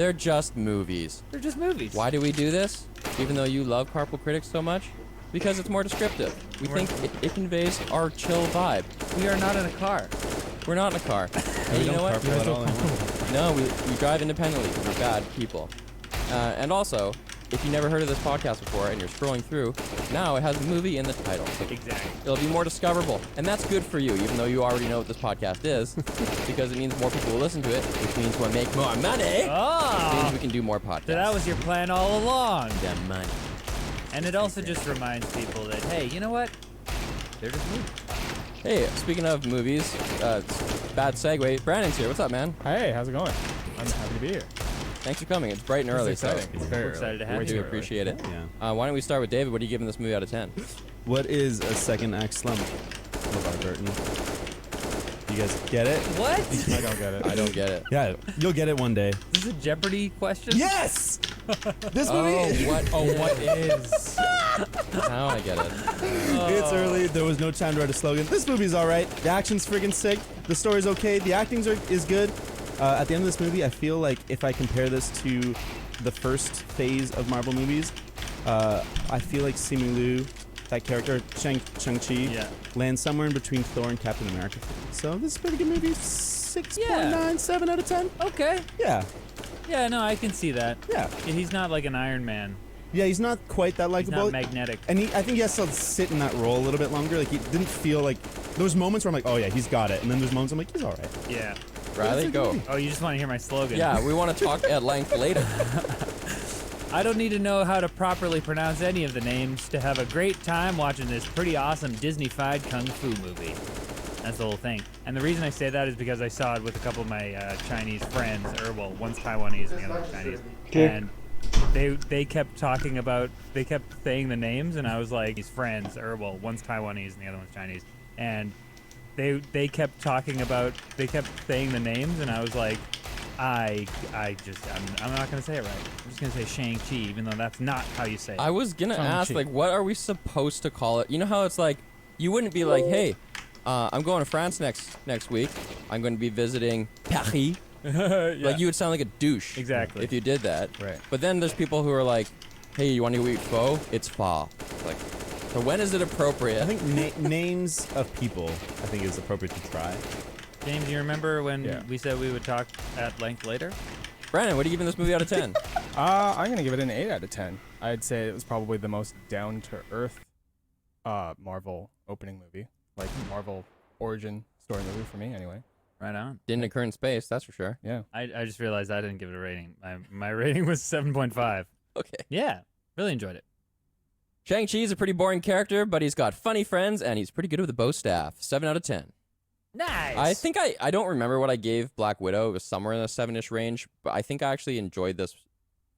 They're just movies. They're just movies. Why do we do this? Even though you love Carpool Critics so much? Because it's more descriptive. We think it conveys our chill vibe. We are not in a car. We're not in a car. And you know what? Carpool at all anymore. No, we drive independently. We're bad people. And also, if you never heard of this podcast before and you're scrolling through, now it has a movie in the title. Exactly. It'll be more discoverable. And that's good for you, even though you already know what this podcast is, because it means more people will listen to it, which means we'll make more money. Which Oh, means we can do more podcasts. so that was your plan all along. the money. And it also just reminds people that, hey, you know what? They're just movies. Hey, speaking of movies, bad segue. Brandon's here. What's up, man? Hey, how's it going? I'm happy to be here. Thanks for coming. It's bright and early, It's so exciting. It's very We're excited early. to have we you. do Way too appreciate it. Yeah. Why don't we start with David? What are you giving this movie out of 10? What is a second act slump? LeVar Burton. You guys get it? What? I don't get it. I don't get it. Yeah, you'll get it one day. Is this a Jeopardy question? Yes! This Oh, movie. what? Oh, what is? Now I get it. It's early. There was no time to write a slogan. This movie's all right. The action's friggin' sick. The story's okay. The acting is good. At the end of this movie, I feel like if I compare this to the first phase of Marvel movies, I feel like Simu Liu, that character, Shang-Chi, Yeah. lands somewhere in between Thor and Captain America. So this is a pretty good movie. 6.9, 7 out of 10. Okay. Yeah. Yeah, no, I can see that. Yeah. Yeah, he's not like an Iron Man. Yeah, he's not quite that He's likable. not magnetic. And I think he has to sit in that role a little bit longer. Like, he didn't feel like... There was moments where I'm like, oh yeah, he's got it. And then there's moments I'm like, he's all right. Yeah. Riley, go. Oh, you just want to hear my slogan? Yeah, we want to talk at length later. I don't need to know how to properly pronounce any of the names to have a great time watching this pretty awesome Disney-fied kung fu movie. That's the whole thing. And the reason I say that is because I saw it with a couple of my Chinese friends, or well, one's Taiwanese and the other one's Chinese. And they kept talking about, they kept saying the names, and I was like, these friends, or well, one's Taiwanese and the other one's Chinese. And they kept talking about, they kept saying the names, and I was like, I'm not gonna say it right. I'm just gonna say Shang-Chi, even though that's not how you say it. I was gonna ask, Shang-Chi. like, what are we supposed to call it? You know how it's like, you wouldn't be like, hey, I'm going to France next week. I'm going to be visiting Paris. Yeah. Like, you would sound like a douche. Exactly. If you did that. Right. But then there's people who are like, hey, you want to go eat pho? It's pho. Like, so when is it appropriate? I think names of people, I think, is appropriate to try. James, you remember when Yeah. we said we would talk at length later? Brandon, what are you giving this movie out of 10? I'm gonna give it an 8 out of 10. I'd say it was probably the most down to earth Marvel opening movie, like Marvel origin story movie for me, anyway. Right on. Didn't occur in space, that's for sure. Yeah. I just realized I didn't give it a rating. My rating was 7.5. Okay. Yeah, really enjoyed it. Shang-Chi's a pretty boring character, but he's got funny friends, and he's pretty good with the bow staff. 7 out of 10. Nice. I think I don't remember what I gave Black Widow. It was somewhere in the 7-ish range, but I think I actually enjoyed this.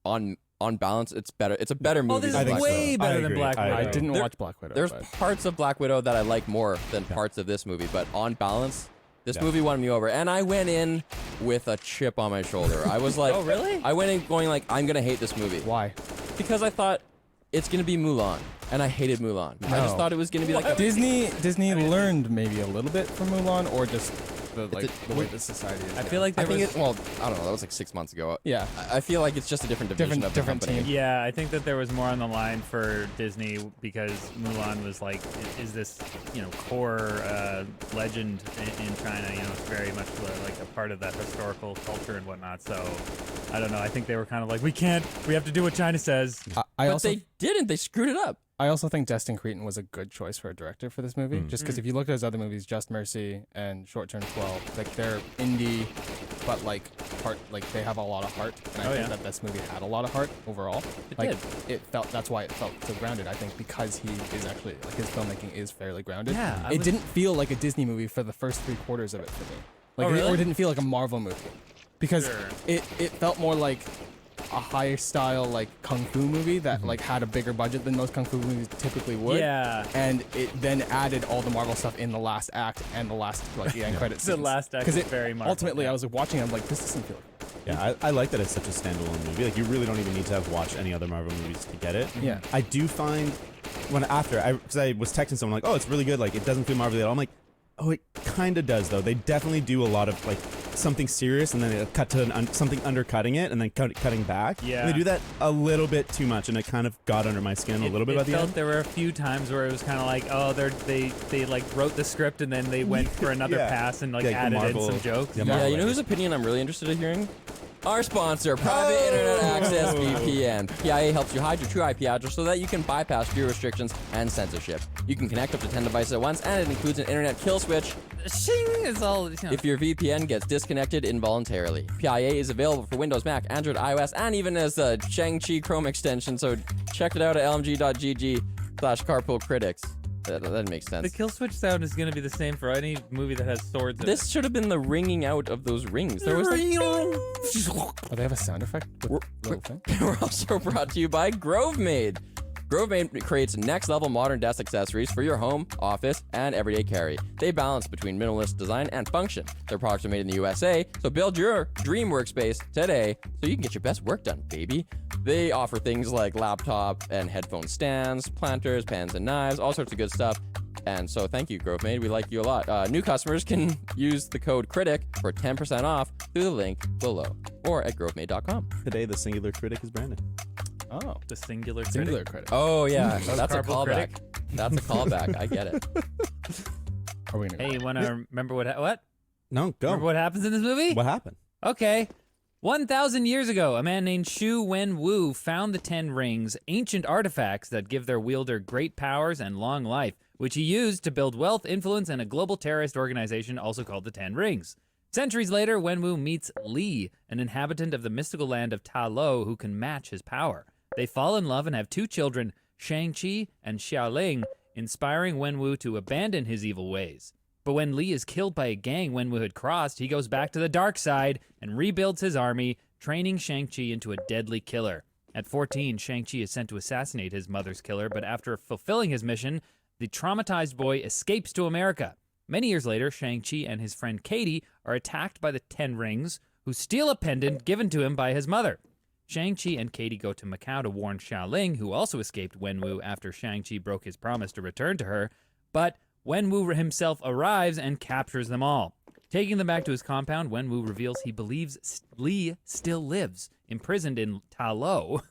On balance, it's better. It's a better movie. Oh, this than is Black way Widow. better I than agree. Black I Widow. I didn't There- watch Black Widow. There's but parts of Black Widow that I like more than parts of this movie, but on balance, this Yeah. movie won me over. And I went in with a chip on my shoulder. I was like, Oh, really? I went in going like, I'm gonna hate this movie why? because I thought it's gonna be Mulan, and I hated Mulan. I just No. thought it was gonna be like a Disney learned maybe a little bit from Mulan, or just the a- way the society is. I now. feel like I there think was... I don't know. That was like 6 months ago. Yeah. I feel like it's just a different division of the Different company. team. Yeah, I think that there was more on the line for Disney because Mulan was like, is this, core legend in China? It's very much like a part of that historical culture and whatnot. So, I don't know. I think they were kind of like, we have to do what China says. I But also they didn't. They screwed it up. I also think Destin Creighton was a good choice for a director for this movie. Just because if you look at his other movies, Just Mercy and Short Term 12, like they're indie, but like they have a lot of heart. And I think that this movie had a lot of heart overall. It did. That's why it felt so grounded. I think because he is actually like his filmmaking is fairly grounded. Yeah, it didn't feel like a Disney movie for the first 3/4 of it for me. Like, Oh, really? or it didn't feel like a Marvel movie because Sure. it felt more like a higher style like kung fu movie that like had a bigger budget than most kung fu movies typically would. Yeah. And it then added all the Marvel stuff in the last act and the last the end credits. The last act because is very Marvel, ultimately yeah. I was watching it, I'm like, this doesn't feel. Yeah, I like that it's such a standalone movie. Like, you really don't even need to have watched any other Marvel movies to get it. Yeah. I do find because I was texting someone like, oh, it's really good. Like, it doesn't feel Marvel at all. I'm like, oh, it kind of does though. They definitely do a lot of like something serious and then they cut to something undercutting it and then cutting back. Yeah. And they do that a little bit too much, and it kind of got under my skin a little bit by the felt end. there were a few times where it was kind of like, oh, they like wrote the script and then they went for another Yeah. pass and like Yeah, added Marvel- in some jokes. yeah, Yeah, Marvel you know edit. whose opinion I'm really interested in hearing? Our sponsor, Private Internet Access VPN. PIA helps you hide your true IP address so that you can bypass geo restrictions and censorship. You can connect up to 10 devices at once, and it includes an internet kill switch Shing is all. You know. if your VPN gets disconnected involuntarily. PIA is available for Windows, Mac, Android, iOS, and even as a Shang-Chi Chrome extension, so check it out at lmg.gg/carpoolcritics. That makes The sense. kill switch sound is going to be the same for any movie that has swords in This should have been the ringing out of those rings. There was like, Oh, they have a sound effect with little thing? We're also brought to you by GroveMade. GroveMade creates next-level modern desk accessories for your home, office, and everyday carry. They balance between minimalist design and function. Their products are made in the USA, so build your dream workspace today so you can get your best work done, baby. They offer things like laptop and headphone stands, planters, pens, and knives, all sorts of good stuff. And so thank you, GroveMade. We like you a lot. New customers can use the code CRITIC for 10% off through the link below or at grovemade.com. Today, the singular critic is Brandon. Oh, the singular singular critic. credit. Oh, yeah. was That's a Carpool callback. Critic. That's a callback. I get it. Are we gonna Hey, you want to remember what? No, go. Remember what happens in this movie? What happened? Okay. 1,000 years ago, a man named Xu Wenwu found the 10 rings, ancient artifacts that give their wielder great powers and long life, which he used to build wealth, influence, and a global terrorist organization also called the 10 Rings. Centuries later, Wenwu meets Li, an inhabitant of the mystical land of Ta Lo who can match his power. They fall in love and have 2 children, Shang-Chi and Xiaoling, inspiring Wenwu to abandon his evil ways. But when Li is killed by a gang Wenwu had crossed, he goes back to the dark side and rebuilds his army, training Shang-Chi into a deadly killer. At 14, Shang-Chi is sent to assassinate his mother's killer, but after fulfilling his mission, the traumatized boy escapes to America. Many years later, Shang-Chi and his friend Katie are attacked by the 10 Rings, who steal a pendant given to him by his mother. Shang-Chi and Katie go to Macau to warn Xiaoling, who also escaped Wenwu after Shang-Chi broke his promise to return to her, but Wenwu himself arrives and captures them all. Taking them back to his compound, Wenwu reveals he believes Li still lives, imprisoned in Ta Lo.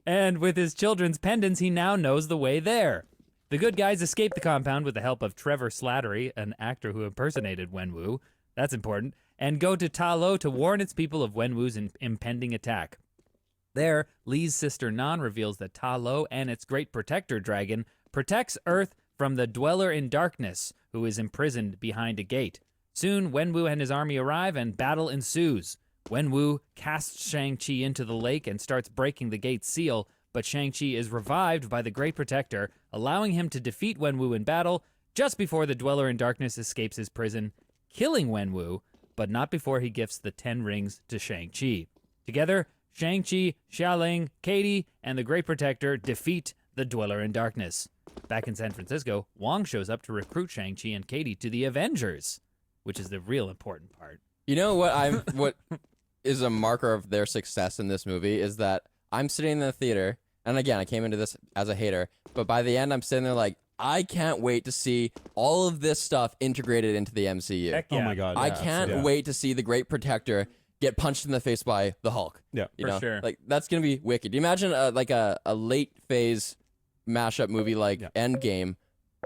And with his children's pendants, he now knows the way there. The good guys escape the compound with the help of Trevor Slattery, an actor who impersonated Wenwu. That's important. And go to Ta Lo to warn its people of Wenwu's impending attack. There, Li's sister Nan reveals that Ta Lo and its great protector dragon protects Earth from the Dweller in Darkness, who is imprisoned behind a gate. Soon, Wenwu and his army arrive and battle ensues. Wenwu casts Shang-Chi into the lake and starts breaking the gate's seal, but Shang-Chi is revived by the Great Protector, allowing him to defeat Wenwu in battle just before the Dweller in Darkness escapes his prison, killing Wenwu, but not before he gifts the 10 rings to Shang-Chi. Together, Shang-Chi, Xiaoling, Katie, and the Great Protector defeat the Dweller in Darkness. Back in San Francisco, Wong shows up to recruit Shang-Chi and Katie to the Avengers, which is the real important part. You know what is a marker of their success in this movie is that I'm sitting in the theater, and again, I came into this as a hater, but by the end, I'm sitting there like, I can't wait to see all of this stuff integrated into the MCU. Heck Oh yeah. my god. I yeah. can't Yeah. wait to see the Great Protector get punched in the face by the Hulk. Yeah. You For know? sure. Like, that's going to be wicked. Do you imagine like a late phase mashup movie like Endgame,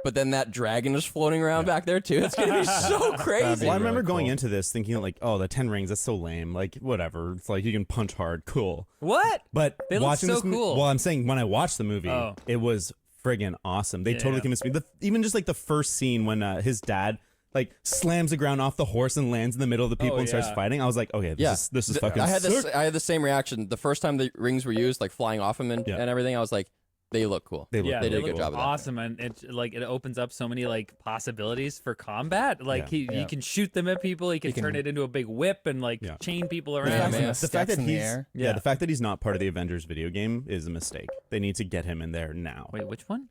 but then that dragon is floating around back there too? It's going to be so crazy. Well, I really remember going cool. into this thinking like, oh, the 10 rings, that's so lame. Like, whatever. It's like you can punch hard, cool. What? But They look watching so this cool. well, I'm saying when I watched the movie, Oh. it was friggin' awesome. They totally Yeah. convinced me. Even just like the first scene when his dad like slams the ground off the horse and lands in the middle of the people and starts yeah. fighting. I was like, okay, this is fucking I had sick. I had the same reaction the first time the rings were used, like flying off him and everything. I was like, they look cool. They look Yeah, They did a look good job of that. awesome, and it opens up so many like possibilities for combat. Like he can shoot them at people. He can turn it into a big whip and like chain people around. Yeah, man. The fact that in the he's air. the fact that he's not part of the Avengers video game is a mistake. They need to get him in there now. Wait, which one?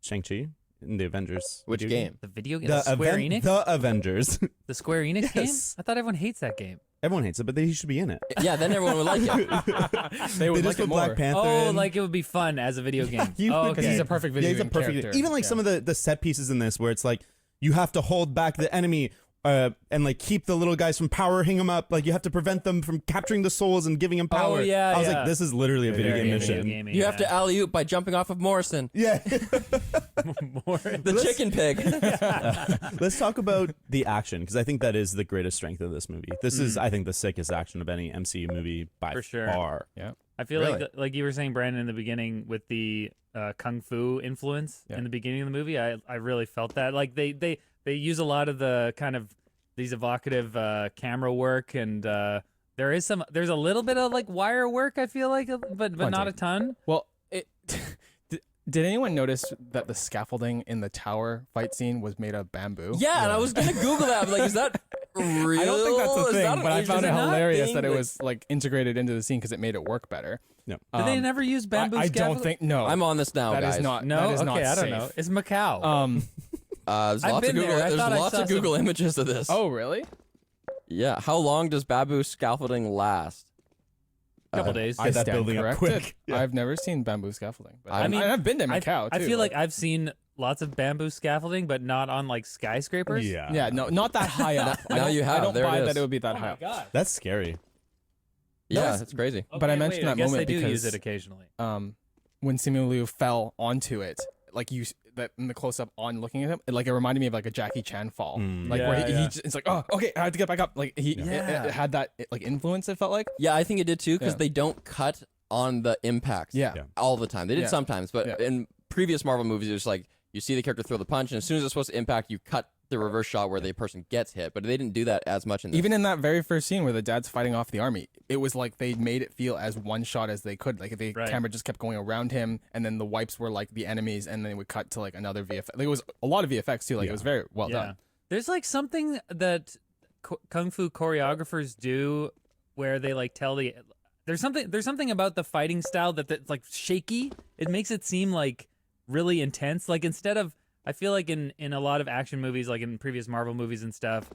Shang-Chi in the Avengers. Which video game? The video game? The, Square Enix? the Avengers. The Square Enix game? Yes. I thought everyone hates that game. Everyone hates it, but he should be in it. Yeah, then everyone would like it. They would They like just it put more. Black Panther Oh, in. like it would be fun as a video game. You- Oh, because okay. he's a perfect video he's a game perfect character. Even like some of the set pieces in this where it's like you have to hold back the enemy and like keep the little guys from powering them up. Like you have to prevent them from capturing the souls and giving them power. yeah, I was yeah. like, this is literally a video game mission. You have to alley-oop by jumping off of Morrison. Yeah. The chicken pig. Let's talk about the action, because I think that is the greatest strength of this movie. This is, I think, the sickest action of any MCU movie by For sure. far. Yeah. I feel Really? like you were saying, Brandon, in the beginning with the kung fu influence in the beginning of the movie. I really felt that. Like they use a lot of the kind of these evocative camera work, and there's a little bit of like wire work. I feel like, but not a ton. Well, did anyone notice that the scaffolding in the tower fight scene was made of bamboo? Yeah, and I was gonna Google that. Like, is that real? I don't think that's a Is that thing, an but I Asian found it not hilarious thing? that it Like, was like integrated into the scene because it made it work better. No. Did they never use bamboo? I don't scaffolding? think no. I'm on this now, That guys. is not. No, that is okay, not I don't safe. know. It's Macau. There's I've lots of been Google. there. I There's thought I lots saw of Google images of this. Oh really? Yeah. How long does bamboo scaffolding last? Couple days. Get that stand building up corrected. quick. Yeah. I've never seen bamboo scaffolding. But I mean, I've been to Macau I too. feel like I've seen lots of bamboo scaffolding, but not on like skyscrapers. Yeah. yeah, no, not that high up. Now you have. I don't There it buy is. that it would be that Oh high my up. god. That's scary. Yeah, that's crazy. But I Okay, mentioned wait, that I guess moment they do use because- it occasionally. When Simu Liu fell onto it, like that in the close up on looking at him, like it reminded me of like a Jackie Chan fall, like Yeah, where yeah. it's like, oh, okay, I have to get back up. Like it had that like influence. It felt like. Yeah, I think it did too, because Yeah. they don't cut on the impacts Yeah. all the time. They did Yeah. sometimes, but Yeah. in previous Marvel movies, it's like you see the character throw the punch, and as soon as it's supposed to impact, you cut the reverse shot where the person gets hit. But they didn't do that as much in this. Even in that very first scene where the dad's fighting off the army, it was like they made it feel as one shot as they could. Like the Right. camera just kept going around him, and then the wipes were like the enemies, and then it would cut to like another VFX. Like it was a lot of VFX too. Like it was very well done. There's like something that kung fu choreographers do where they like tell the there's something about the fighting style that's like shaky. It makes it seem like really intense. Like instead of I feel like in a lot of action movies, like in previous Marvel movies and stuff,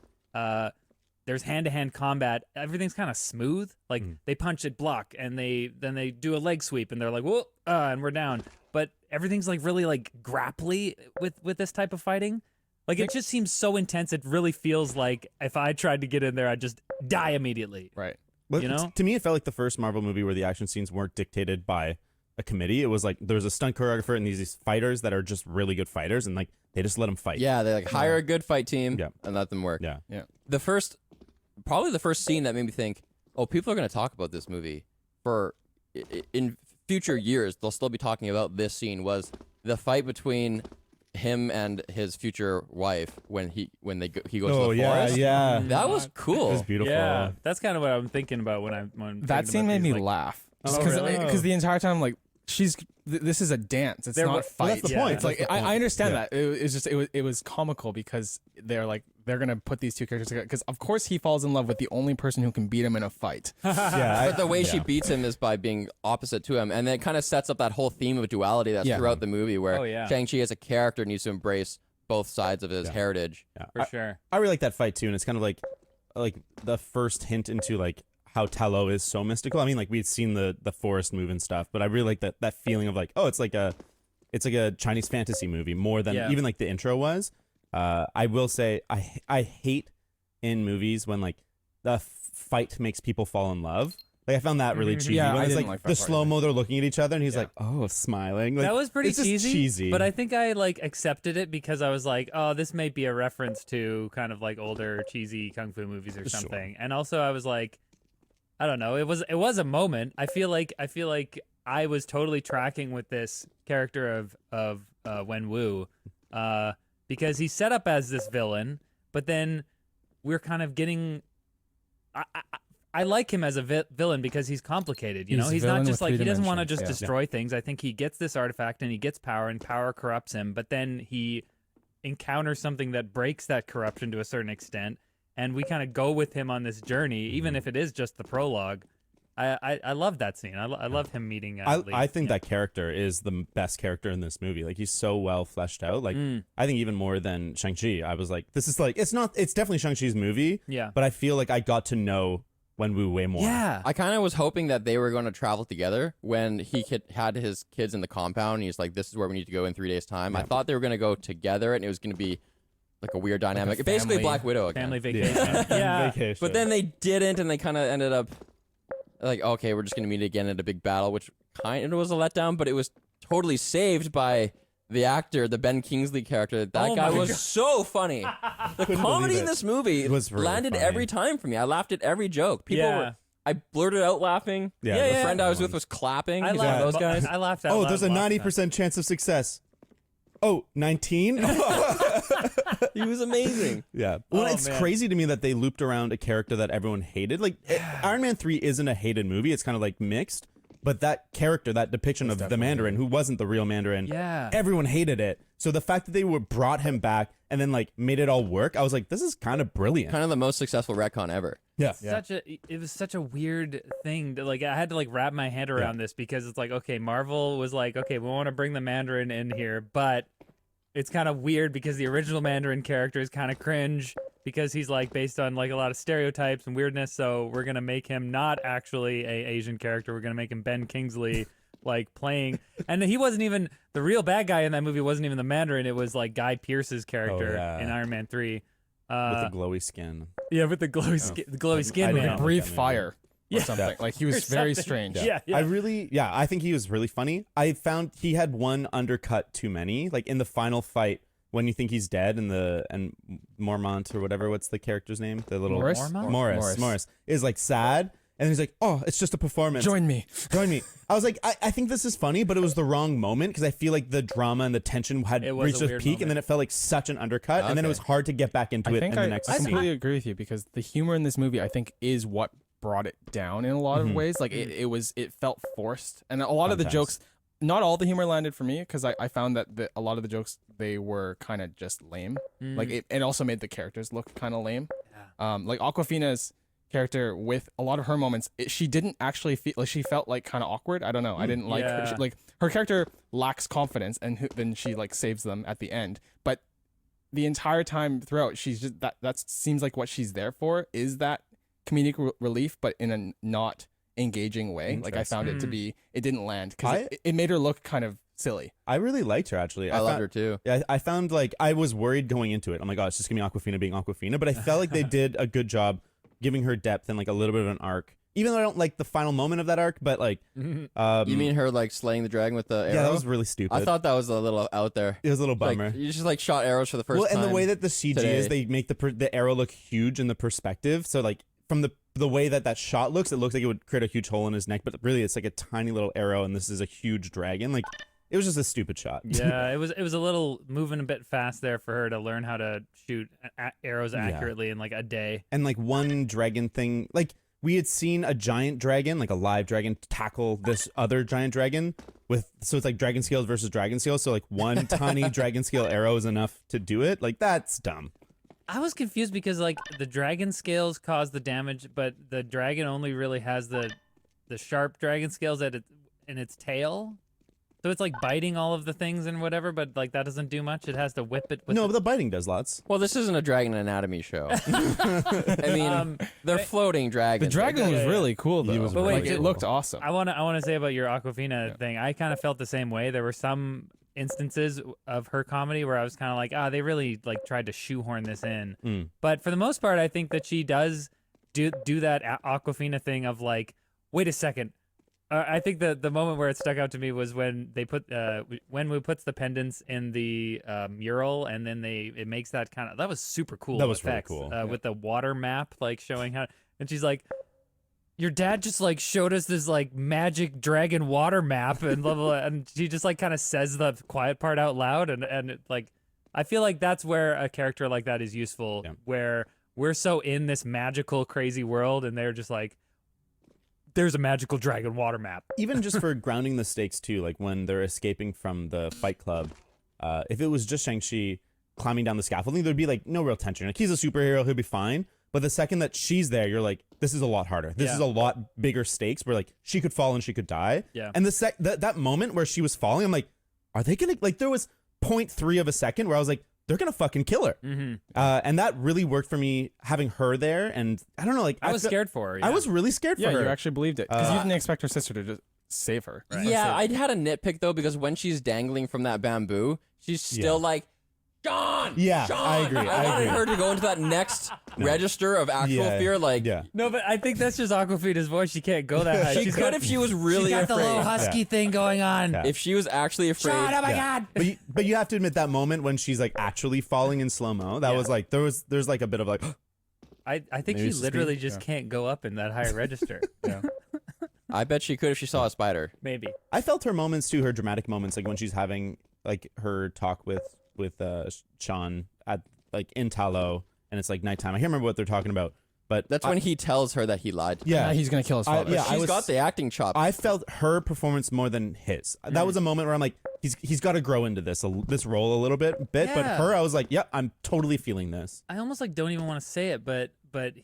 there's hand-to-hand combat. Everything's kind of smooth. Like they punch it, block, and then they do a leg sweep, and they're like, whoa, and we're down. But everything's like really like grapply with this type of fighting. Like it just seems so intense. It really feels like if I tried to get in there, I'd just die immediately. Right. But You know? to me, it felt like the first Marvel movie where the action scenes weren't dictated by a committee. It was like there's a stunt choreographer and these fighters that are just really good fighters, and like they just let them fight. yeah, they like hire a good fight team Yeah. and let them work. Yeah. Yeah. Probably the first scene that made me think, oh, people are going to talk about this movie for in future years. They'll still be talking about this scene. Was the fight between him and his future wife when he goes Oh to the yeah, forest? yeah. That was cool. It was beautiful. Yeah, that's kind of what I'm thinking about when I'm That scene made me laugh. Oh, Because really? the entire time, like, this is a dance. It's There not wa- a fight. that's the point. It's like That's the I point. understand Yeah. that. It was just it was comical because they're gonna put these two characters together. Because of course he falls in love with the only person who can beat him in a fight. Yeah, But the way she yeah. beats him is by being opposite to him, and then it kind of sets up that whole theme of duality that's Yeah. throughout the movie, where Oh, yeah. Shang-Chi as a character needs to embrace both sides of his heritage. for sure. I really like that fight too, and it's kind of like the first hint into like how Ta Lo is so mystical. I mean, like we'd seen the forest move and stuff, but I really like that feeling of like, oh, it's like a Chinese fantasy movie more than Yeah. even like the intro was. I will say I hate in movies when like the fight makes people fall in love. Like I found that really cheesy. Yeah, when I it's didn't like like that the part slow mo, they're looking at each other, and he's Yeah. like, oh, smiling. Like, That was pretty it's just cheesy. but I think I like accepted it because I was like, oh, this may be a reference to kind of like older cheesy kung fu movies or something. And also I was like, I don't know, it was a moment. I feel like I was totally tracking with this character of Wen Wu, because he's set up as this villain, but then we're kind of getting. I like him as a villain because he's complicated. You He's know, a he's villain not just with like three he doesn't want to dimensions. just Yeah. destroy things. I think he gets this artifact and he gets power, and power corrupts him. But then he encounters something that breaks that corruption to a certain extent, and we kind of go with him on this journey, even if it is just the prologue. I love that scene. I love him meeting. I think that character is the best character in this movie. Like he's so well fleshed out. Like I think even more than Shang-Chi. I was like, this is like it's definitely Shang-Chi's movie. Yeah. But I feel like I got to know Wen Wu way more. Yeah. I kind of was hoping that they were going to travel together when he had his kids in the compound. And he's like, this is where we need to go in 3 days' time. I thought they were going to go together, and it was going to be like a weird dynamic. a Basically, family- Black Widow again. Family vacation. Yeah. Vacation. But then they didn't, and they kind of ended up like, okay, we're just gonna meet again at a big battle, which kind of was a letdown, but it was totally saved by the actor, the Ben Kingsley character. That Oh guy my was God. so funny. The comedy believe in it. this movie It was really landed funny. every time for me. I laughed at every joke. People Yeah. were. I blurted out laughing. Yeah, the the friend I was funny with was clapping. I He's one of laughed. those guys. I laughed out Oh, loud there's a watching that. 90% chance of success. Oh, 19? He was amazing. Yeah. Well, Oh, it's man. crazy to me that they looped around a character that everyone hated. Like, Iron Man 3 isn't a hated movie. It's kind of like mixed. But that character, that depiction of the Mandarin, who wasn't the real Mandarin, Yeah. everyone hated it. So the fact that they brought him back and then like made it all work, I was like, this is kind of brilliant. Kind of the most successful retcon ever. Yeah. It was such a weird thing that like I had to like wrap my head around this because it's like, okay, Marvel was like, okay, we want to bring the Mandarin in here, but it's kind of weird because the original Mandarin character is kind of cringe because he's like based on like a lot of stereotypes and weirdness, so we're gonna make him not actually a Asian character. We're gonna make him Ben Kingsley like playing, and he wasn't even the real bad guy in that movie. Wasn't even the Mandarin. It was like Guy Pearce's character yeah. in Iron Man 3. With the glowy skin. Yeah, with the glowy skin, the glowy skin I man. didn't know. breathe that movie. fire or Yeah. something. Like he Or was very something. strange. Yeah, I think he was really funny. I found he had one undercut too many. Like in the final fight, when you think he's dead, and Mormont or whatever, what's the character's name? The little Morris? Mormont? Morris is like sad, and he's like, "Oh, it's just a performance. Join me. Join me." I was like, I think this is funny, but it was the wrong moment because I feel like the drama and the tension had It was reached a its weird peak, moment. and then it felt like such an undercut, and then it Okay. was hard to get back into I it think in the next I scene. completely agree with you because the humor in this movie, I think, is what brought it down in a lot of ways. Like it felt forced, and a lot of the Sometimes. jokes. Not all the humor landed for me because I found that a lot of the jokes they were kind of just lame. Like it also made the characters look kind of lame. Like Awkwafina's character with a lot of her moments, she didn't actually feel like she felt like kind of awkward. I don't know. I didn't like her. Yeah. Like her character lacks confidence, and then she like saves them at the end. But the entire time throughout, she's just that seems like what she's there for is that comedic relief, but in a not engaging way. Like I found it to be, it didn't land because it made her look kind of silly. I really liked her actually. I loved found- her too. Yeah, I found like I was worried going into it. Oh my god, it's just gonna be Awkwafina being Awkwafina, but I felt like they did a good job giving her depth and like a little bit of an arc. Even though I don't like the final moment of that arc, but like, You mean her like slaying the dragon with the arrow? yeah, that was really stupid. I thought that was a little out there. it was a little bummer. Like, you just like shot arrows for the first Well, time. and the way that the CG today. is, they make the arrow look huge in the perspective. So like from the way that shot looks, it looks like it would create a huge hole in his neck, but really it's like a tiny little arrow, and this is a huge dragon. Like it was just a stupid shot. Yeah, it was a little moving a bit fast there for her to learn how to shoot arrows accurately in like a day. And like one dragon thing, like we had seen a giant dragon, like a live dragon, tackle this other giant dragon so it's like dragon scales versus dragon scales. So like one tiny dragon scale arrow is enough to do it. Like that's dumb. I was confused because like the dragon scales cause the damage, but the dragon only really has the sharp dragon scales in its tail. So it's like biting all of the things and whatever, but like that doesn't do much. It has to whip it with No, but the biting does lots. Well, this isn't a dragon anatomy show. I mean, they're floating The dragons. dragon was yeah. really cool though. was But wait, like, really it looked awesome. I want to say about your Awkwafina thing. I kind of felt the same way. There were some instances of her comedy where I was kind of like, they really like tried to shoehorn this in. But for the most part, I think that she does do that Awkwafina thing of like, wait a second. I think the moment where it stuck out to me was when they put Wenwu puts the pendants in the mural, and then it makes that kind of, that was super cool. That was really effects, cool. with the water map like showing how, and she's like, your dad just like showed us this like magic dragon water map and blah, blah, blah, and she just like kind of says the quiet part out loud, and it, like I feel like that's where a character like that is useful, where we're so in this magical crazy world and they're just like, there's a magical dragon water map. Even just for grounding the stakes too, like when they're escaping from the Fight Club, if it was just Shang-Chi climbing down the scaffolding, there'd be like no real tension. Like he's a superhero, he'll be fine. But the second that she's there, you're like, this is a lot harder. This is a lot bigger stakes where like she could fall and she could die. Yeah. And that moment where she was falling, I'm like, are they gonna, like there was 0.3 of a second where I was like, they're gonna fucking kill her. And that really worked for me, having her there. And I don't know, like I was scared for her. I yeah. was really scared Yeah, for her. you actually believed it because you didn't expect her sister to just save her. Yeah, I had a nitpick though, because when she's dangling from that bamboo, she's still like, Sean. Yeah, Sean. I agree, I wanted agree. her to go into that next register of actual fear. Like, yeah. No, but I think that's just Aquafina's voice. She can't go that high. she She's could got, if she was really she's got afraid. the little husky thing going on. Yeah. If she was actually afraid. Sean, oh my Yeah. God. But you have to admit that moment when she's like actually falling in slow mo. That was like there's like a bit of like. I think Maybe she it's the literally speed. just can't go up in that higher register. Yeah. I bet she could if she saw a spider. Maybe. I felt her moments too, her dramatic moments, like when she's having like her talk with Sean at like in Talo, and it's like nighttime. I can't remember what they're talking about, but That's when he tells her that he lied. yeah, He's gonna kill his father. yeah, She's got the acting chops. I felt her performance more than his. That was a moment where I'm like, he's got to grow into this role a little bit. But Yeah. her, I was like, yeah, I'm totally feeling this. I almost like don't even want to say it, but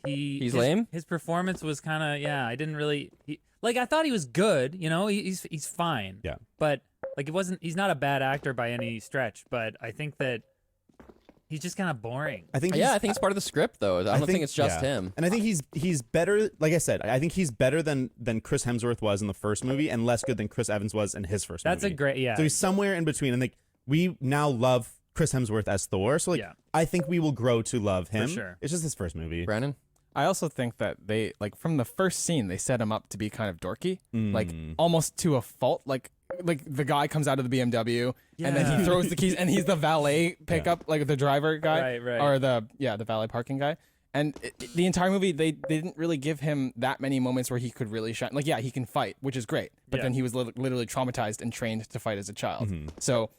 He's his, lame? His performance was kind of I didn't really like I thought he was good, you know, he's fine. Yeah. But like he's not a bad actor by any stretch, but I think that he's just kind of boring. I think. I think it's part of the script, though. I don't think it's just yeah. him. And I think he's better. Like I said, I think he's better than Chris Hemsworth was in the first movie, and less good than Chris Evans was in his first That's movie. a great So he's somewhere in between, and like we now love Chris Hemsworth as Thor. So like Yeah. I think we will grow to love him. sure. It's just his first movie. Brandon? I also think that they like from the first scene they set him up to be kind of dorky, like almost to a fault. Like the guy comes out of the BMW and then Yeah. he throws the keys and he's the valet pickup, like the driver guy, Right. or the valet parking guy. And the entire movie they didn't really give him that many moments where he could really shine. Like he can fight, which is great, but Yeah. then he was literally traumatized and trained to fight as a child. So.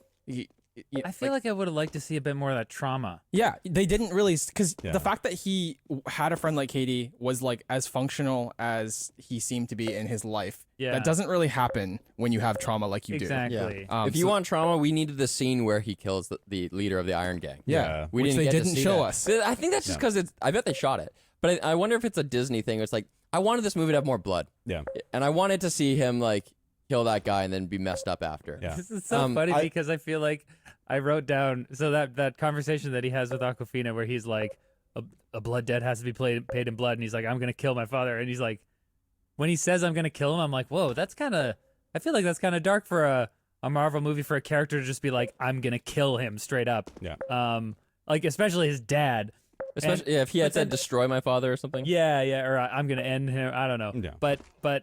I feel like I would have liked to see a bit more of that trauma. Yeah, they didn't really because Yeah. the fact that he had a friend like Katie was like as functional as he seemed to be in his life. Yeah. That doesn't really happen when you have trauma like you Exactly. do. If you want trauma, we needed the scene where he kills the leader of the Iron Gang. yeah, We which didn't they get to didn't see show that. us. But I think that's just because I bet they shot it. But I wonder if it's a Disney thing. It's like, I wanted this movie to have more blood. Yeah. And I wanted to see him, like, kill that guy and then be messed up after. Yeah. This is so funny I- because I feel like I wrote down that conversation that he has with Aquafina where he's like, a blood debt has to be paid in blood, and he's like, I'm gonna kill my father, and he's like, when he says I'm gonna kill him, I'm like, whoa, that's kind of, I feel like that's kind of dark for a Marvel movie for a character to just be like, I'm gonna kill him straight up. Yeah. Like especially his dad. Especially if he had but said then- destroy my father or something. Yeah, or I'm gonna end him. I don't know. Yeah. But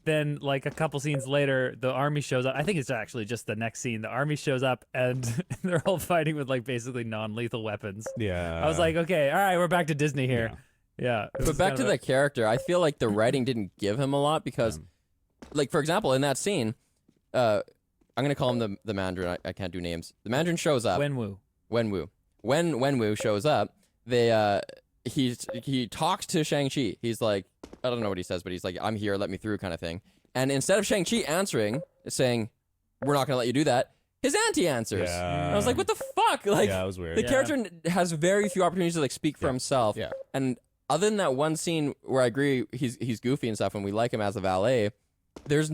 then like a couple scenes later, the army shows up. I think it's actually just the next scene. The army shows up and they're all fighting with like basically non-lethal weapons. Yeah. I was like, okay, all right, we're back to Disney here. Yeah. it was But back kind to of the character, I feel like the writing didn't give him a lot because, like, for example, in that scene, I'm going to call him the Mandarin. I can't do names. The Mandarin shows up. Wenwu. Wenwu. When Wenwu shows up, he talks to Shang-Chi. He's like, I don't know what he says, but he's like, I'm here, let me through kind of thing. And instead of Shang-Chi answering, saying, we're not going to let you do that, his auntie answers. Yeah. And I was like, what the fuck? Like, Yeah, it was weird. the Yeah. character has very few opportunities to like speak for himself. Yeah. And other than that one scene where I agree he's goofy and stuff and we like him as a valet, there's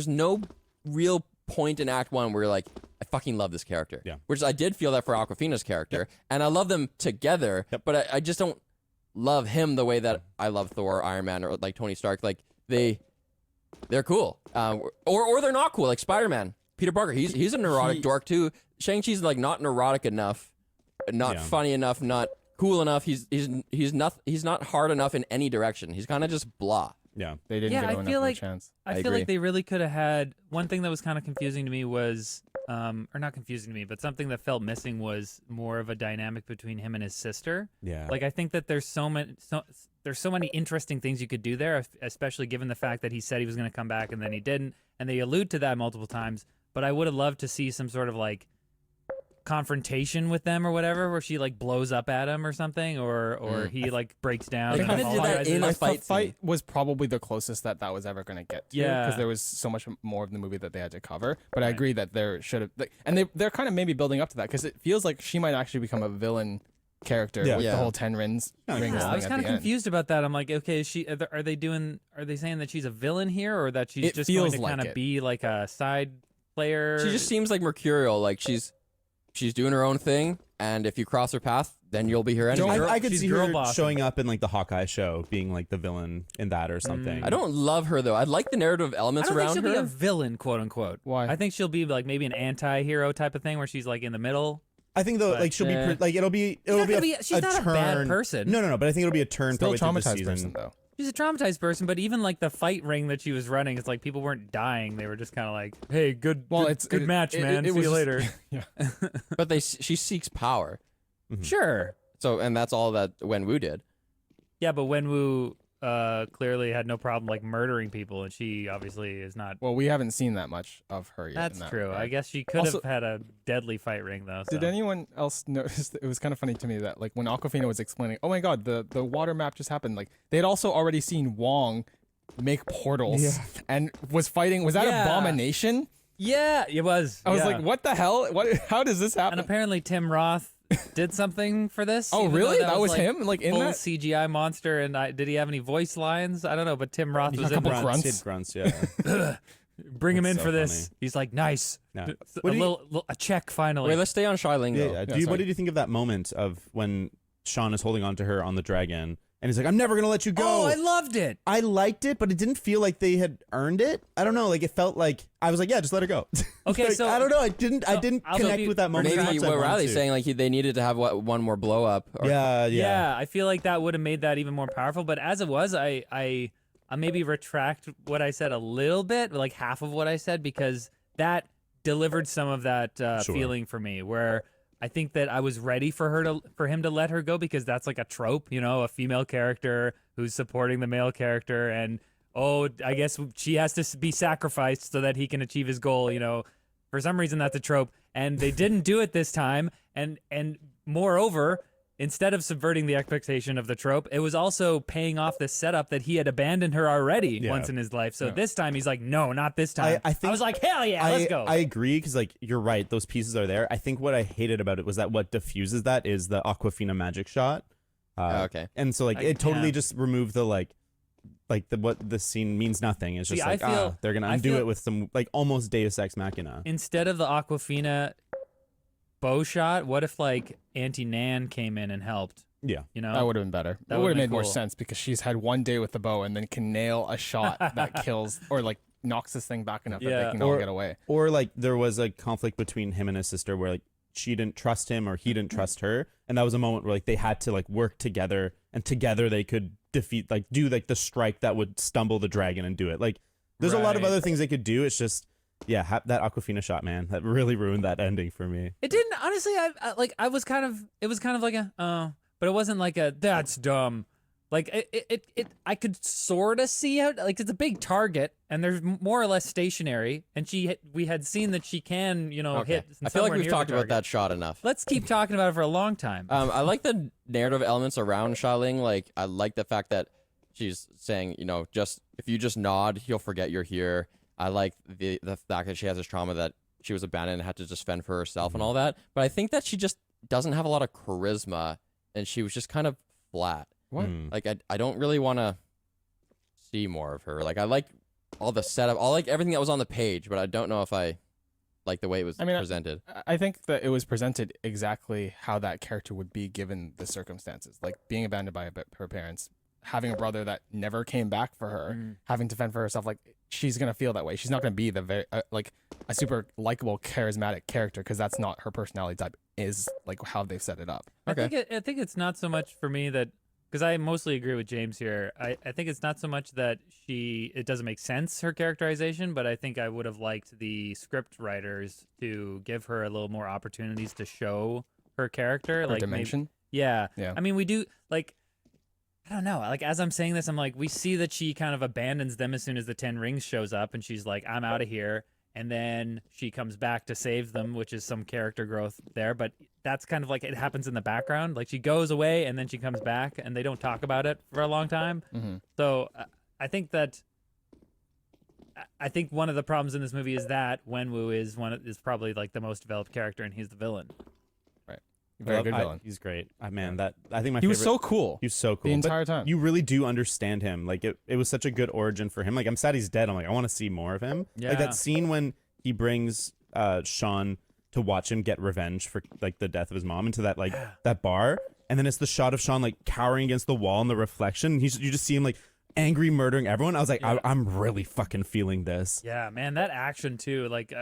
no real point in Act 1 where you're like, I fucking love this character. Yeah. Which I did feel that for Awkwafina's character. And I love them together, but I just don't love him the way that I love Thor, Iron Man, or like Tony Stark. Like they're cool. Or they're not cool, like Spider-Man. Peter Parker, he's a neurotic dork too. Shang-Chi's like not neurotic enough, not funny enough, not cool enough. He's not hard enough in any direction. He's kind of just blah. Yeah. They didn't Yeah, give I him feel enough like- of a chance. I I feel agree. like they really could have had one thing that was kind of confusing to me was, or not confusing to me, but something that felt missing was more of a dynamic between him and his sister. Yeah. Like I think that there's so many interesting things you could do there, especially given the fact that he said he was going to come back and then he didn't, and they allude to that multiple times. But I would have loved to see some sort of like confrontation with them or whatever, where she like blows up at him or something, or he like breaks down. They and kinda did that apologizes. in a I fight thought fight scene. was probably the closest that was ever going to get to. Yeah. Because there was so much more of the movie that they had to cover. But I agree that there should have, and they're kind of maybe building up to that because it feels like she might actually become a villain character with Yeah. the whole 10 rings. rings Yeah, I thing was at kind of the end. confused about that. I'm like, okay, are they saying that she's a villain here, or that she's It just going feels to like kind of it. be like a side player? She just seems like mercurial. Like she's doing her own thing, and if you cross her path, then you'll be her enemy. I could she's see girl her bossing. showing up in like the Hawkeye show, being like the villain in that or something. I don't love her though. I like the narrative I elements don't think around she'll her. be a villain, quote unquote. Why? I think she'll be like maybe an anti-hero type of thing, where she's like in the middle. I think though, But, like she'll be like it'll be not a, gonna be- she's a not a turn. bad person. No, but I think it'll be a turn Still a probably through the traumatized season. person though. She's a traumatized person, but even like the fight ring that she was running, it's like people weren't dying. They were just kind of like, "Hey, good match, man. See was you just- later." Yeah. But she seeks power. Sure. So, and that's all that Wenwu did. Yeah, but Wenwu clearly had no problem like murdering people, and she obviously is not. Well, we haven't seen that much of her yet. That's in that true. regard. I guess she could Also- have had a deadly fight ring though. Did so. anyone else notice? It was kind of funny to me that like when Awkwafina was explaining, oh my god, the water map just happened. Like they had also already seen Wong make portals and was fighting. Was that Yeah. Abomination? Yeah, it was. I was yeah. like, what the hell? What? How does this happen? And apparently Tim Roth did something for this. Oh, even though really? That was like, him? Like, in full that? CGI monster, and did he have any voice lines? I don't know, but Tim Roth was a in couple there. grunts. He had grunts, yeah. Bring him in That's for so this. funny. He's like, nice. No. A What do you- a check finally. Wait, let's stay on Xialing Yeah, though. yeah. Yeah, What sorry. did you think of that moment of when Sean is holding on to her on the dragon, and he's like, "I'm never gonna let you go." Oh, I loved it. I liked it, but it didn't feel like they had earned it. I don't know. Like it felt like I was like, "Yeah, just let her go." Okay, Like, so- I don't know. I didn't so connect also with that moment. as Maybe much as I what wanted Riley's to. saying, like they needed to have one more blow up. Or, Yeah. Yeah, I feel like that would have made that even more powerful. But as it was, I maybe retract what I said a little bit, like half of what I said, because that delivered some of that Sure. feeling for me, where I think that I was ready for him to let her go, because that's like a trope, a female character who's supporting the male character, and I guess she has to be sacrificed so that he can achieve his goal. For some reason that's a trope, and they didn't do it this time, and moreover, instead of subverting the expectation of the trope, it was also paying off the setup that he had abandoned her already Yeah. once in his life. So this time he's like, no, not this time. I think was like, hell yeah, let's go. I agree because like you're right, those pieces are there. I think what I hated about it was that what diffuses that is the Awkwafina magic shot. Okay. And so like it totally yeah. just removed the what the scene means nothing. It's just See, I like feel- they're gonna I undo feel- it with some like almost Deus Ex Machina. Instead of the Aquafina bow shot, what if like Auntie Nan came in and helped? Yeah. That would have been better. That That would would've have been made more cool. sense because she's had one day with the bow and then can nail a shot that kills or like knocks this thing back enough that Yeah. they can all Or- get away. Or like there was a conflict between him and his sister where like she didn't trust him or he didn't trust her, and that was a moment where like they had to like work together, and together they could defeat do like the strike that would stumble the dragon and do it. Like there's a lot of Right. other things they could do. It's just that Aquafina shot, man, that really ruined that ending for me. It didn't, honestly. It was kind of like a but it wasn't like a that's dumb. Like I could sort of see how like it's a big target and they're more or less stationary, and we had seen that she can Okay. hit. I feel like somewhere we've near the talked about target. that shot enough. Let's keep talking about it for a long time. I like the narrative elements around Xialing. Like, I like the fact that she's saying, just if you just nod, he'll forget you're here. I like the fact that she has this trauma that she was abandoned and had to just fend for herself and all that. But I think that she just doesn't have a lot of charisma, and she was just kind of flat. What? Like, I don't really want to see more of her. Like, I like all the setup, I like everything that was on the page, but I don't know if I like the way it was presented. I think that it was presented exactly how that character would be given the circumstances, like being abandoned by her parents, having a brother that never came back for her, having to fend for herself. Like she's gonna feel that way. She's not gonna be the very like a super likable, charismatic character because that's not her personality type. Is like how they've set it up. I think it's not so much for me that, because I mostly agree with James here. I think it's not so much that it doesn't make sense, her characterization, but I think I would have liked the script writers to give her a little more opportunities to show her character. Her like dimension. Yeah. Yeah. I mean, we do, like, I don't know. Like, as I'm saying this, I'm like, we see that she kind of abandons them as soon as the 10 Rings shows up, and she's like, I'm out of here. And then she comes back to save them, which is some character growth there. But that's kind of like it happens in the background. Like she goes away and then she comes back, and they don't talk about it for a long time. Mm-hmm. So I think one of the problems in this movie is that Wenwu is probably like the most developed character, and he's the villain. Very good villain. He's great. Man, I think my He favorite. was so cool. He was so cool the entire But time. You really do understand him. Like it was such a good origin for him. Like I'm sad he's dead. I'm like I want to see more of him. Yeah. Like that scene when he brings Sean to watch him get revenge for like the death of his mom into that that bar, and then it's the shot of Sean like cowering against the wall in the reflection. You just see him like angry murdering everyone. I was like I'm really fucking feeling this. Yeah, man, that action too. Like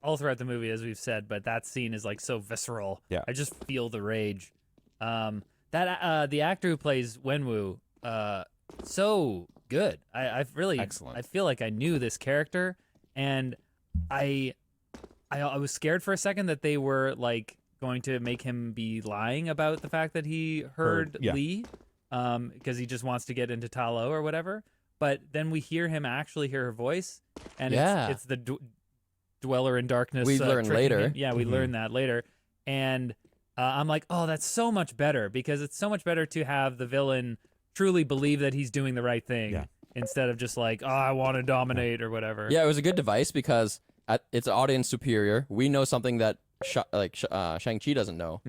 all throughout the movie, as we've said, but that scene is like so visceral. Yeah. I just feel the rage. The actor who plays Wenwu, so good. I've really Excellent. I feel like I knew this character, and I was scared for a second that they were like going to make him be lying about the fact that he heard yeah. Lee, because he just wants to get into Ta Lo or whatever. But then we hear him actually hear her voice, and Yeah. it's the Dweller in Darkness. We learn tricking later. him. Yeah, we learn that later, and I'm like, oh, that's so much better, because it's so much better to have the villain truly believe that he's doing the right thing, Yeah. instead of just like, oh, I want to dominate or whatever. Yeah, it was a good device because it's audience superior. We know something that Shang-Chi doesn't know.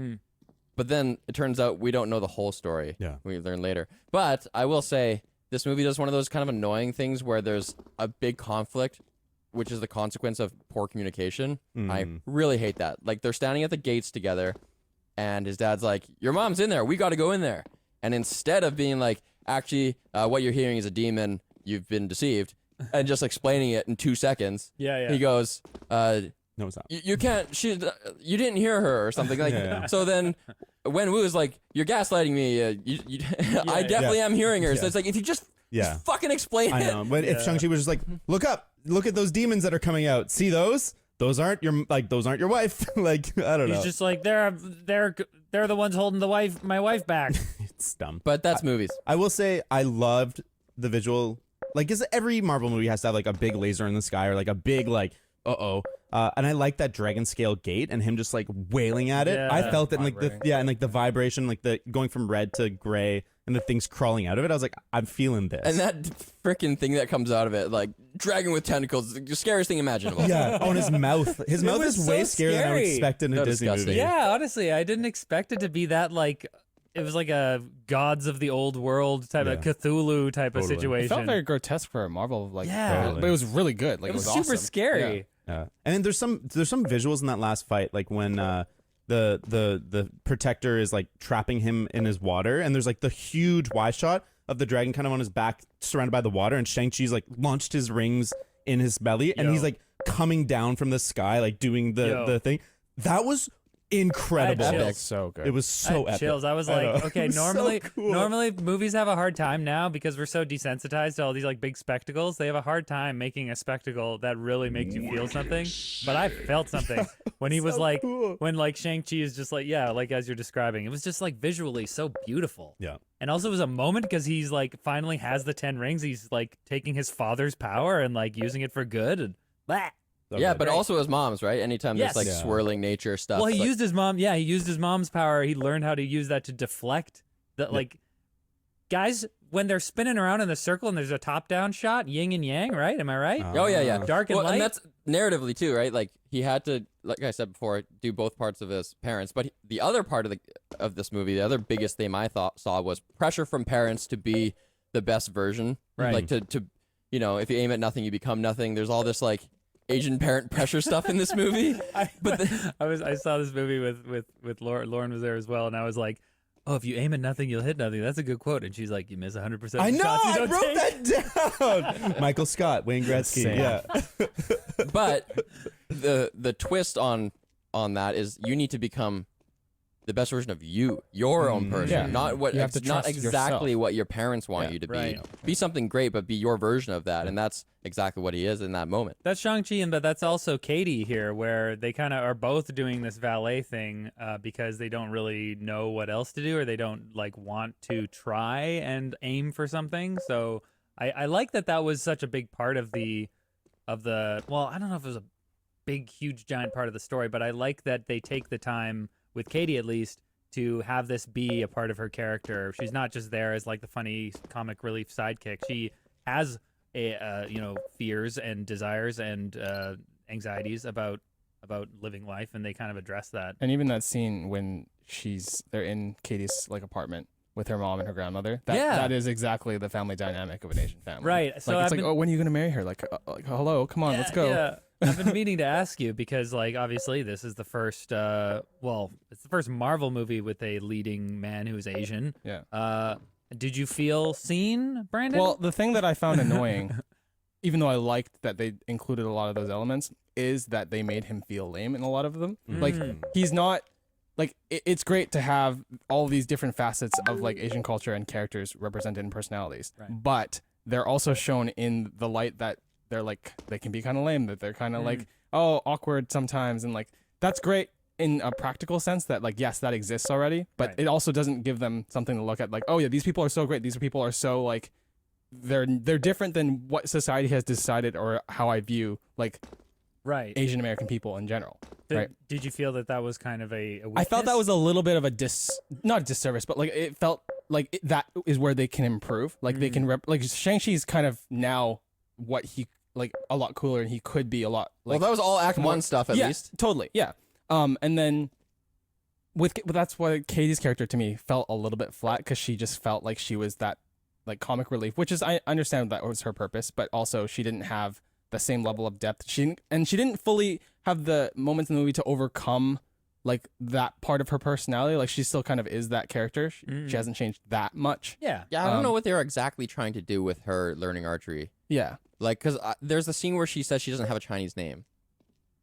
But then it turns out we don't know the whole story. Yeah. We learn later. But I will say, this movie does one of those kind of annoying things where there's a big conflict, which is the consequence of poor communication. I really hate that. Like, they're standing at the gates together, and his dad's like, your mom's in there. We got to go in there. And instead of being like, actually, what you're hearing is a demon, you've been deceived, and just explaining it in 2 seconds, Yeah. he goes, No, it's not. you can't, you didn't hear her or something. Like, Yeah. So then Wenwu is like, you're gaslighting me. I definitely am hearing her. So it's like, if you just fucking explain I it. know. But if Shang-Chi was just like, look up, look at those demons that are coming out. See those? Those aren't your wife. Like, I don't know. He's just like, they're the ones holding my wife back. It's dumb. But that's movies. I will say I loved the visual. Like, is every Marvel movie has to have like a big laser in the sky or like a big like, and I like that dragon scale gate and him just like wailing at it. Yeah. I felt it in like Vibrating. and like the vibration, like the going from red to gray and the things crawling out of it. I was like, I'm feeling this. And that freaking thing that comes out of it, like dragon with tentacles, the scariest thing imaginable. yeah. Oh, and his mouth. His mouth was is way so scarier than I would scary. expect in a So Disney disgusting. movie. Yeah, honestly, I didn't expect it to be that like. It was like a gods of the old world type of Yeah. Cthulhu type of Totally. It situation. It felt very grotesque for a Marvel, like, Yeah. but it was really good. Like, it was was super awesome. scary. And then there's some visuals in that last fight, like when the protector is like trapping him in his water, and there's like the huge wide shot of the dragon kind of on his back, surrounded by the water, and Shang-Chi's like launched his rings in his belly, and Yo. he's like coming down from the sky, like doing the thing. That was incredible. I had Yeah. chills. So good. It was I so had epic. chills. I was I like, know. okay, It was so normally cool. normally movies have a hard time now because we're so desensitized to all these like big spectacles. They have a hard time making a spectacle that really makes you feel something. But I felt something when he was So like cool. when like Shang-Chi is just like, yeah, like as you're describing. It was just like visually so beautiful. Yeah. And also it was a moment because he's like finally has the 10 rings. He's like taking his father's power and like using it for good and blah. Yeah, but also his mom's, right? Anytime Yes. there's like Yeah. swirling nature stuff. Well, he like, used his mom. Yeah, he used his mom's power. He learned how to use that to deflect. That like, guys, when they're spinning around in the circle and there's a top-down shot, yin and yang, right? Am I right? Oh yeah. Dark and Well, light. and that's narratively too, right? Like he had to, like I said before, do both parts of his parents. But the other part of this movie, the other biggest theme I saw was pressure from parents to be the best version. Right. Like to if you aim at nothing, you become nothing. There's all this like Asian parent pressure stuff in this movie. I saw this movie with Lauren. Lauren was there as well, and I was like, "Oh, if you aim at nothing, you'll hit nothing." That's a good quote. And she's like, "You miss 100%." I know. Shots you I don't wrote take." that down. Michael Scott, Wayne Gretzky. Same. Yeah. But the twist on that is you need to become the best version of your own person, Yeah. not what You have to not trust exactly yourself. what your parents want Yeah, you to right. be. Be something great, but be your version of that, and that's exactly what he is in that moment. That's Shang-Chi, but that's also Katie here, where they kind of are both doing this valet thing because they don't really know what else to do, or they don't like want to try and aim for something. So I like that was such a big part of the well, I don't know if it was a big, huge, giant part of the story, but I like that they take the time with Katie at least to have this be a part of her character. She's not just there as like the funny comic relief sidekick. She has fears and desires and anxieties about living life, and they kind of address that. And even that scene when they're in Katie's like apartment with her mom and her grandmother. That is exactly the family dynamic of an Asian family. Right. So Like, I've it's like, oh, when are you gonna marry her? Like hello, come on, let's go. Yeah. I've been meaning to ask you because, like, obviously this is the first, it's the first Marvel movie with a leading man who's Asian. Yeah. Did you feel seen, Brandon? Well, the thing that I found annoying, even though I liked that they included a lot of those elements, is that they made him feel lame in a lot of them. Like he's not like it's great to have all these different facets of like Asian culture and characters represented in personalities, but they're also shown in the light that they're like they can be kind of lame, that they're kind of like awkward sometimes, and like that's great in a practical sense that like yes that exists already, but it also doesn't give them something to look at like, oh yeah, these people are so great, these people are so like they're different than what society has decided or how I view like Asian American people in general. Did you feel that was kind of a weakness? I felt that was a little bit of a not a disservice, but like it felt like that is where they can improve. Like they can like Shang-Chi's kind of now what he like a lot cooler, and he could be a lot like, well, that was all Act 1 stuff at least. Totally, yeah. And then that's why Katie's character to me felt a little bit flat, because she just felt like she was that like comic relief, which is I understand that was her purpose, but also she didn't have the same level of depth. She didn't fully have the moments in the movie to overcome like that part of her personality. Like she still kind of is that character. She hasn't changed that much. Yeah. I don't know what they were exactly trying to do with her learning archery. Yeah. Like, because there's a scene where she says she doesn't have a Chinese name.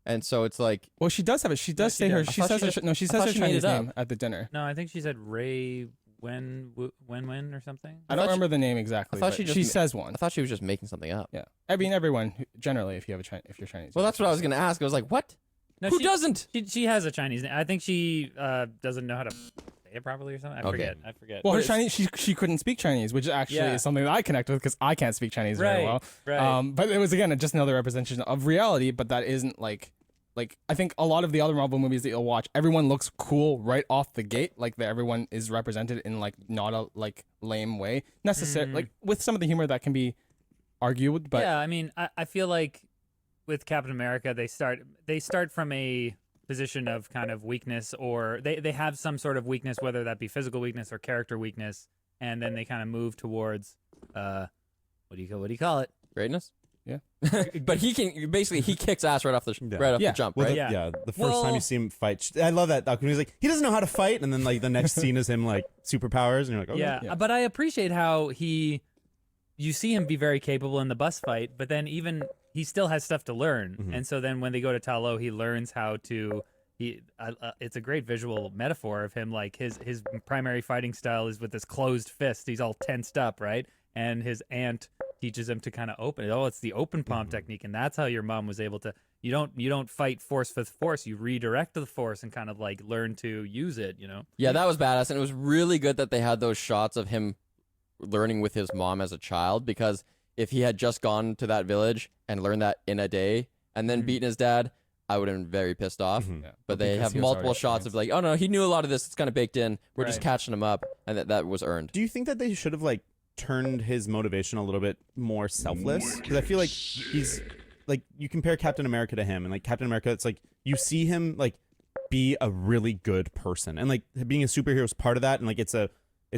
And so it's like... Well, she does have it. She does say her... She says her Chinese name at the dinner. No, I think she said Ray Wen or something. I don't remember the name exactly. I thought she says one. I thought she was just making something up. Yeah. I mean, everyone, generally, if you're Chinese. Well, that's what I was going to ask. I was like, what? No, Who doesn't? She has a Chinese name. I think she doesn't know how to say it properly or something. I forget. Well, her Chinese, she couldn't speak Chinese, which actually is something that I connect with because I can't speak Chinese very well. Right. But it was, again, just another representation of reality, but that isn't like I think a lot of the other Marvel movies that you'll watch, everyone looks cool right off the gate. Like everyone is represented in like not a like lame way necessarily. Like with some of the humor that can be argued, but yeah, I mean, I feel like with Captain America, they start from a position of kind of weakness, or they have some sort of weakness, whether that be physical weakness or character weakness, and then they kind of move towards what do you call it? Greatness. Yeah. But he kicks ass right off the jump, well, right? The first time you see him fight, I love that. When he's like, he doesn't know how to fight, and then like the next scene is him like superpowers, and you're like, okay. Yeah, but I appreciate how you see him be very capable in the bus fight, but then even he still has stuff to learn, and so then when they go to Ta Lo, he learns how to. It's a great visual metaphor of him, like his primary fighting style is with this closed fist. He's all tensed up, right? And his aunt teaches him to kind of open it. Oh, it's the open palm technique, and that's how your mom was able to. You don't fight force with force. You redirect the force and kind of like learn to use it. You know. Yeah, that was badass, and it was really good that they had those shots of him learning with his mom as a child. Because if he had just gone to that village and learned that in a day and then beaten his dad, I would have been very pissed off. Yeah. But they have multiple shots of like, oh no, he knew a lot of this. It's kind of baked in. We're just catching him up, and that was earned. Do you think that they should have like turned his motivation a little bit more selfless? Because I feel like he's like, you compare Captain America to him, and like Captain America, it's like you see him like be a really good person, and like being a superhero is part of that, and like it's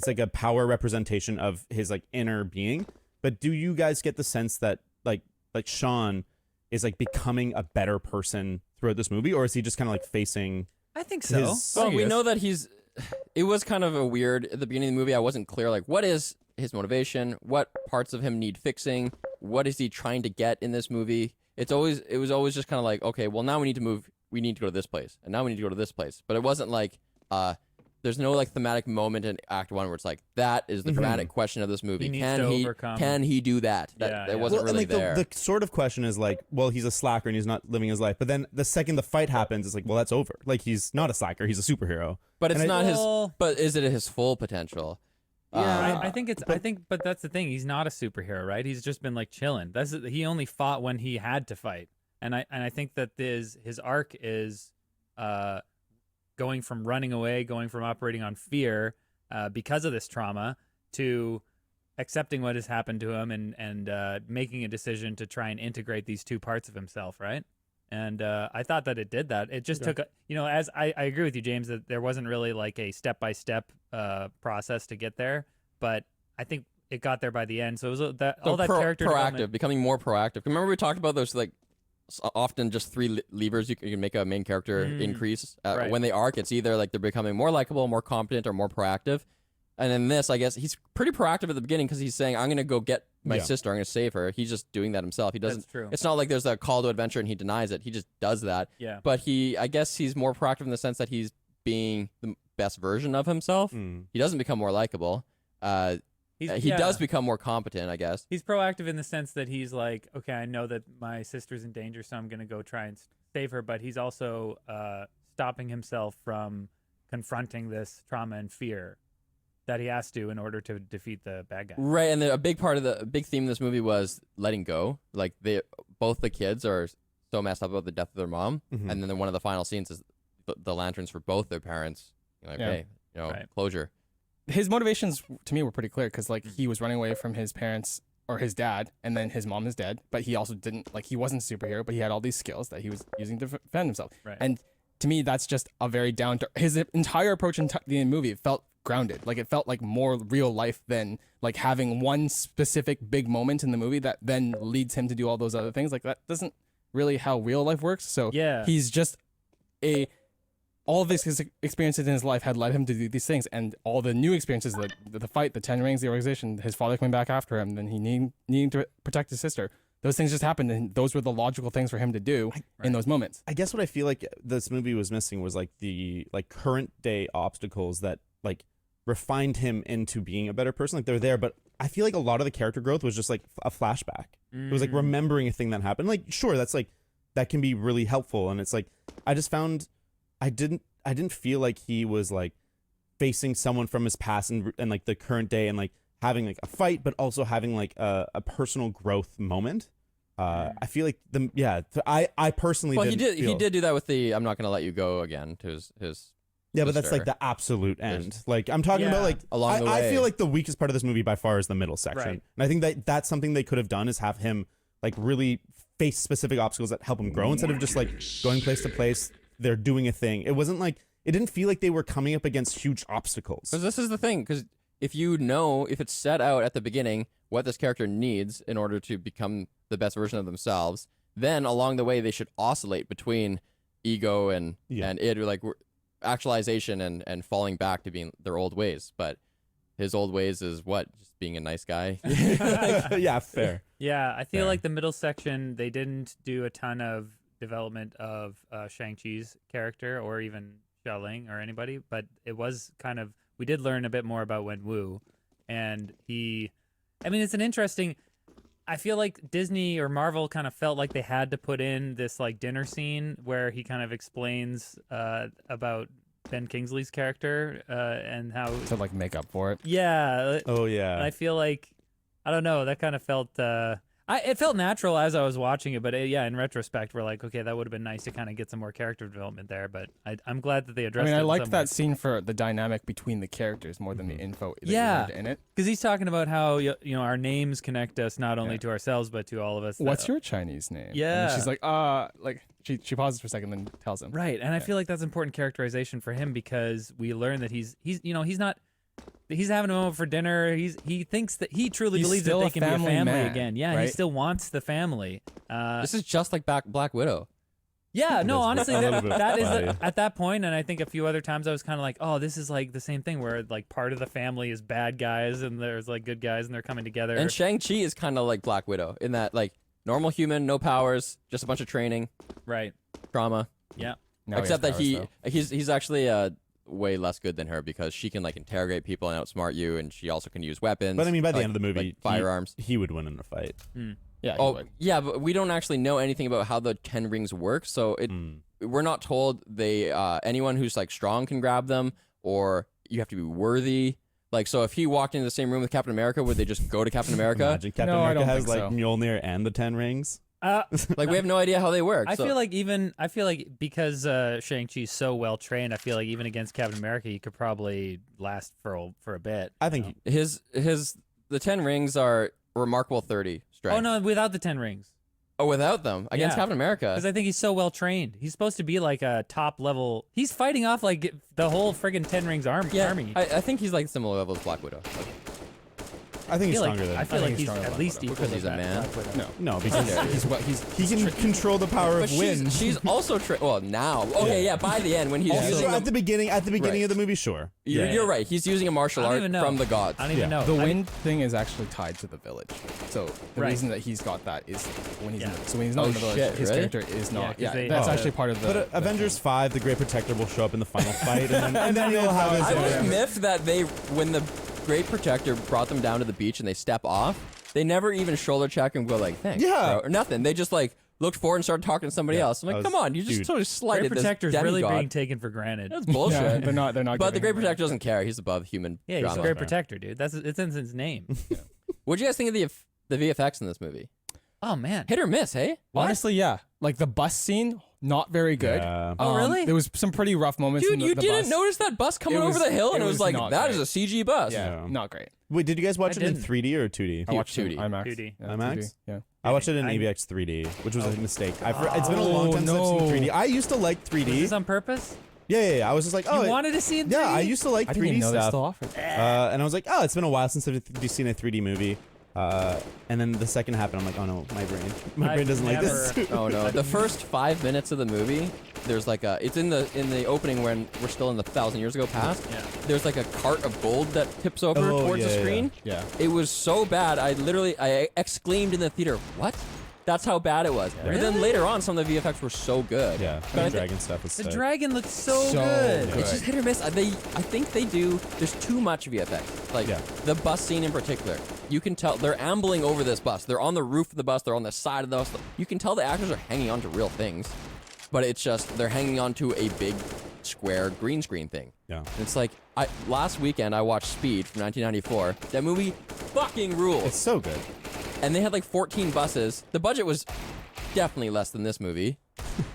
like a power representation of his like inner being. But do you guys get the sense that like Sean is like becoming a better person throughout this movie, or is he just kind of like facing? I think so. Well, we know that it was kind of a weird at the beginning of the movie. I wasn't clear like what is his motivation, what parts of him need fixing, what is he trying to get in this movie. It was always just kind of like, okay, well now we need to move, we need to go to this place, and now we need to go to this place. But it wasn't like there's no like thematic moment in Act 1 where it's like that is the dramatic question of this movie. Can he do that? That wasn't really like there. The sort of question is like, well, he's a slacker and he's not living his life. But then the second the fight happens, it's like, well, that's over. Like he's not a slacker, he's a superhero. But it's not his. But is it his full potential? Yeah, I think but that's the thing. He's not a superhero, right? He's just been like chilling. He only fought when he had to fight, and I think that his arc is going from running away, going from operating on fear because of this trauma, to accepting what has happened to him and making a decision to try and integrate these two parts of himself, right? And I thought that it did that. It just took, as I agree with you, James, that there wasn't really like a step-by-step process to get there, but I think it got there by the end. So it was all that character proactive, becoming more proactive. Remember we talked about those like often just three levers you can make a main character increase when they arc. It's either like they're becoming more likable, more competent, or more proactive. And in this, I guess he's pretty proactive at the beginning because he's saying, "I'm going to go get my sister. I'm going to save her." He's just doing that himself. He doesn't. That's true. It's not like there's a call to adventure and he denies it. He just does that. Yeah. But I guess he's more proactive in the sense that he's being the best version of himself. He doesn't become more likable. He does become more competent, I guess. He's proactive in the sense that he's like, okay, I know that my sister's in danger, so I'm going to go try and save her. But he's also stopping himself from confronting this trauma and fear that he has to in order to defeat the bad guy. Right, and a big part of the big theme of this movie was letting go. Like both the kids are so messed up about the death of their mom, and then one of the final scenes is the lanterns for both their parents. You're like, hey, closure. His motivations to me were pretty clear because like he was running away from his parents or his dad, and then his mom is dead. But he also didn't he wasn't a superhero, but he had all these skills that he was using to defend himself. Right. And to me, that's just a very down to his entire approach in the movie. It felt grounded, like it felt like more real life than like having one specific big moment in the movie that then leads him to do all those other things. Like that doesn't really how real life works. So he's just all of his experiences in his life had led him to do these things, and all the new experiences, like the fight, the 10 Rings, the organization, his father coming back after him, then he needing to protect his sister. Those things just happened, and those were the logical things for him to do in those moments. I guess what I feel like this movie was missing was like the current day obstacles that like refined him into being a better person. Like they're there, but I feel like a lot of the character growth was just like a flashback. It was like remembering a thing that happened. Like sure, that's like that can be really helpful, and it's like I just found. I didn't feel like he was like facing someone from his past and like the current day and like having like a fight, but also having like a personal growth moment. I feel like I personally Well, didn't he did do that with the "I'm not going to let you go" again to his yeah, but that's sister. like the absolute end. Like I'm talking about like along the way. I feel like the weakest part of this movie by far is the middle section, Right. and I think that's something they could have done is have him like really face specific obstacles that help him grow instead of just like going place to place. They're doing a thing. It wasn't like it didn't feel like they were coming up against huge obstacles. Because this is the thing. Because if it's set out at the beginning what this character needs in order to become the best version of themselves, then along the way they should oscillate between ego and id, or like actualization and falling back to being their old ways. But his old ways is what? Just being a nice guy. Yeah, fair. Yeah, I feel like the middle section, they didn't do a ton of development of Shang-Chi's character or even Xiaoling or anybody, but it was kind of, we did learn a bit more about Wenwu, and it's an interesting, I feel like Disney or Marvel kind of felt like they had to put in this like dinner scene where he kind of explains about Ben Kingsley's character and how To like make up for it. yeah. Oh yeah. And I feel like, I don't know, that kind of felt it felt natural as I was watching it, but in retrospect, we're like, okay, that would have been nice to kind of get some more character development there. But I'm glad that they addressed it. I in liked some that way. scene for the dynamic between the characters more than the info that you Yeah. heard in it. Because he's talking about how our names connect us not only to ourselves but to all of us. What's your Chinese name? Yeah. And she's like, she pauses for a second, then tells him. Right, and I feel like that's important characterization for him because we learn that he's not. He's having a moment for dinner. He thinks that he truly He's believes that still they a can be a family family man, again. Yeah, he right? still wants the family. This is just like Black Widow. Yeah, no, honestly, a little bit that is funny. at that point, and I think a few other times I was kind of like, oh, this is like the same thing where like part of the family is bad guys and there's like good guys and they're coming together. And Shang-Chi is kind of like Black Widow in that like normal human, no powers, just a bunch of training, Right. trauma. Yeah. Now Except has that powers, though. he's actually way less good than her because she can like interrogate people and outsmart you, and she also can use weapons. But I mean, by the like- end of the movie, like firearms. he would win in a fight. Yeah. he Oh would. yeah, but we don't actually know anything about how the 10 rings work, so we're not told they anyone who's like strong can grab them, or you have to be worthy. Like, so if he walked into the same room with Captain America, would they just go to Captain America? Imagine Captain No, I America don't has think like so. Mjolnir and the 10 rings. Like, we have no idea how they work. I so- feel like because Shang-Chi's so well trained, I feel like even against Captain America, he could probably last for a bit. I think the 10 rings are remarkable 30 strength. Oh no, without the 10 rings. Oh, without them against Yeah. Captain America. Because I think he's so well trained. He's supposed to be like a top level. He's fighting off like the whole friggin' 10 rings army. I think he's like similar level as Black Widow. I think he's feel like, stronger than. I feel I like think he's he's stronger at than least Black equal Because to he's a Black man? Widow. No, because he's he can control the power But of wind. she's also well now. Okay, yeah. By the end, when he's Also, using at the beginning Right. of the movie, sure. you're right. He's using a martial I don't art even know. from the gods. I don't even Yeah. know. The I mean, wind thing is actually tied to the village. So the Right. reason that he's got that is when he's Yeah. so when he's not Oh, in the village, shit, his really? character is not. 'cause Yeah, they that's have actually to- part of the. But Avengers 5, the Great Protector will show up in the final fight, and then he'll have his. I was miffed that when the Great Protector brought them down to the beach and they step off, they never even shoulder check and go like, thanks, Yeah. bro, or nothing. They just like looked forward and started talking to somebody Yeah, else. I'm that like, was- come on, you just dude. sort of Great slighted this Protector's really demigod. being taken for granted. That's bullshit. Yeah, they're not. But the giving Great him Protector doesn't care. He's above human Yeah, he's a drama. Great Protector, dude. It's in his name. What'd you guys think of the VFX in this movie? Oh man. Hit or miss, hey? Honestly, yeah. Like the bus scene, not very good. Yeah. Oh, really? There was some pretty rough moments. Dude, in the, you the didn't bus. notice that bus coming It over was- the hill, and it it was was like, not that great. is a CG bus. Yeah, Yeah. not great. Wait, did you guys watch I it in didn't. 3D or 2D? I watched 2D. it in IMAX. 2D. Yeah, IMAX? 2D, yeah. I watched it in I- AVX 3D, which was a mistake. It's been a long time since I've no. seen 3D. I used to like Was 3D. this on purpose? Yeah. I was just like, oh, You wanted to see it in 3D? yeah. I used to like I 3D didn't even know they stuff. still offered that. And I was like, oh, it's been a while since I've seen a 3D movie. And then the second happened, I'm like, oh no, my brain doesn't like this. Oh no! The first 5 minutes of the movie, there's like it's in the opening when we're still in the 1,000 years ago past. Yeah. There's like a cart of gold that tips over Oh, towards yeah, the yeah. screen. Yeah. It was so bad. I exclaimed in the theater, "What?" That's how bad it was. And then later on, some of the VFX were so good. Yeah, But I the think- dragon stuff was The sick. dragon looks so So good. good. It's just hit or miss. I think they do. There's too much VFX. Like Yeah. the bus scene in particular, you can tell they're ambling over this bus. They're on the roof of the bus. They're on the side of the bus. You can tell the actors are hanging on to real things, but it's just they're hanging on to a big square green screen thing. Yeah. And it's like last weekend I watched Speed from 1994. That movie fucking rules. It's so good. And they had like 14 buses. The budget was definitely less than this movie.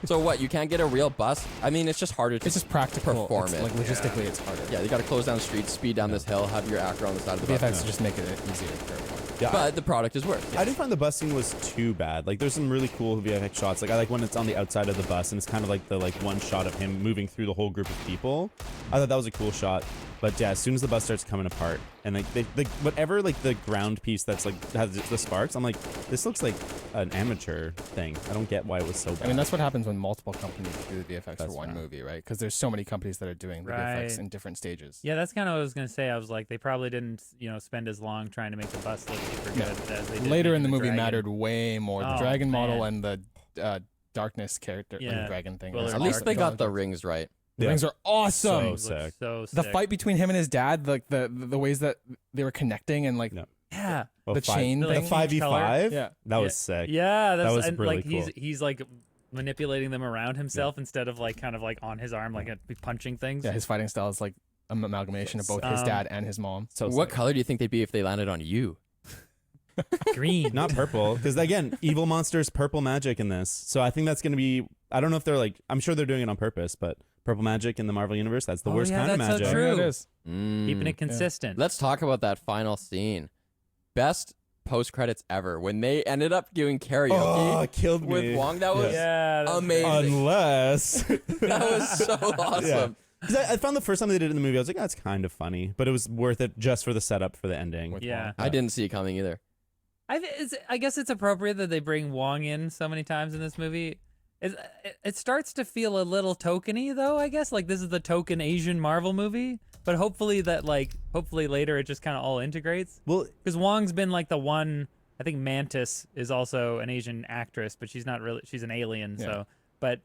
So what? You can't get a real bus? I mean, it's just harder to It's just practical. perform It's, it. Like logistically, it's harder. Yeah, you got to close down the street, speed down this hill, have your actor on the side of the VFX bus. just make it easier for everyone. Yeah. But the product is worth. I didn't find the bus scene was too bad. Like, there's some really cool VFX shots. Like, I like when it's on the outside of the bus and it's kind of like the one shot of him moving through the whole group of people. I thought that was a cool shot. But yeah, as soon as the bus starts coming apart and like they whatever like the ground piece that's like has the sparks, I'm like, this looks like an amateur thing. I don't get why it was so bad. I mean, that's what happens when multiple companies do the VFX for That's one fair. movie, right? Because there's so many companies that are doing the Right. VFX in different stages. Yeah, that's kind of what I was gonna say. I was like, they probably didn't, spend as long trying to make the bus look super good as they did. Later in making the movie dragon. mattered way more. The Oh, dragon model man. and the darkness character, like Yeah. the dragon thing. Well, was they're At least awesome. they got the rings right. The Yeah. rings are awesome. So Looks sick. So The sick. fight between him and his dad, like the ways that they were connecting and like No. Yeah. Well, the chain the thing. 5v5. Yeah. That was sick. Yeah, that's was and, really like cool. he's like manipulating them around himself instead of like kind of like on his arm, like punching things. yeah, his fighting style is like an amalgamation of both his Um, dad and his mom. So What sick. color do you think they'd be if they landed on you? Green. Not purple, because again, evil monsters, purple magic in this. So I think that's gonna be. I don't know if they're like. I'm sure they're doing it on purpose, but purple magic in the Marvel universe, that's the Oh, worst yeah, kind of that's so magic. true. Yeah, it is. Keeping it consistent. Let's talk about that final scene. Best post credits ever when they ended up doing Oh, karaoke it killed with me. Wong. That was Yeah, that's amazing. Unless. That was so awesome. Yeah. 'Cause I found the first time they did it in the movie, I was like, that's kind of funny, but it was worth it just for the setup for the ending. With Yeah. Wong. I didn't see it coming either. I guess it's appropriate that they bring Wong in so many times in this movie. It starts to feel a little tokeny though. I guess like this is the token Asian Marvel movie, but hopefully later it just kind of all integrates. Well, Because Wong's been like the one. I think Mantis is also an Asian actress, but she's not really. She's an alien. Yeah. So, but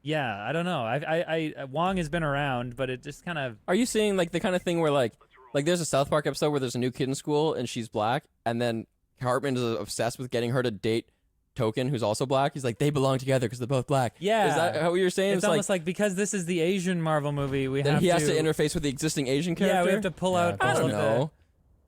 yeah, I don't know. Wong has been around, but it just kind of. Are you seeing like the kind of thing where like there's a South Park episode where there's a new kid in school and she's black, and then Cartman is obsessed with getting her to date Token, who's also black. He's like, they belong together because they're both black. Yeah. Is that what you're saying? It's almost like because this is the Asian Marvel movie, we then have he has to to interface with the existing Asian character. Yeah, we have to pull out. I all don't of know.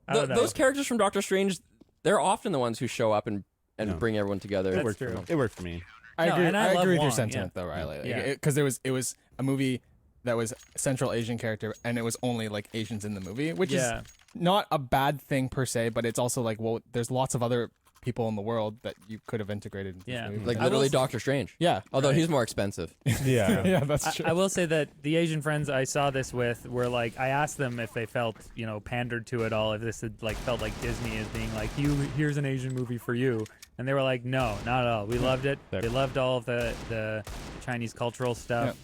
I don't know. Those characters from Doctor Strange, they're often the ones who show up and No. bring everyone together. That's worked true. for me. It worked for me. I No, agree. and I love agree with your Wong, sentiment yeah. though, Riley. Yeah. Because it was a movie that was Central Asian character, and it was only like Asians in the movie, which Yeah. is not a bad thing per se, but it's also like, well, there's lots of other people in the world that you could have integrated into Yeah. this movie. Like I will literally s- Doctor Strange. yeah. Although Right. he's more expensive. Yeah. Yeah, that's true. I will say that the Asian friends I saw this with were like, I asked them if they felt, pandered to it all, if this had like felt like Disney as being like, here's an Asian movie for you, and they were like, no, not at all. We loved it. Fair. We loved all of the Chinese cultural stuff.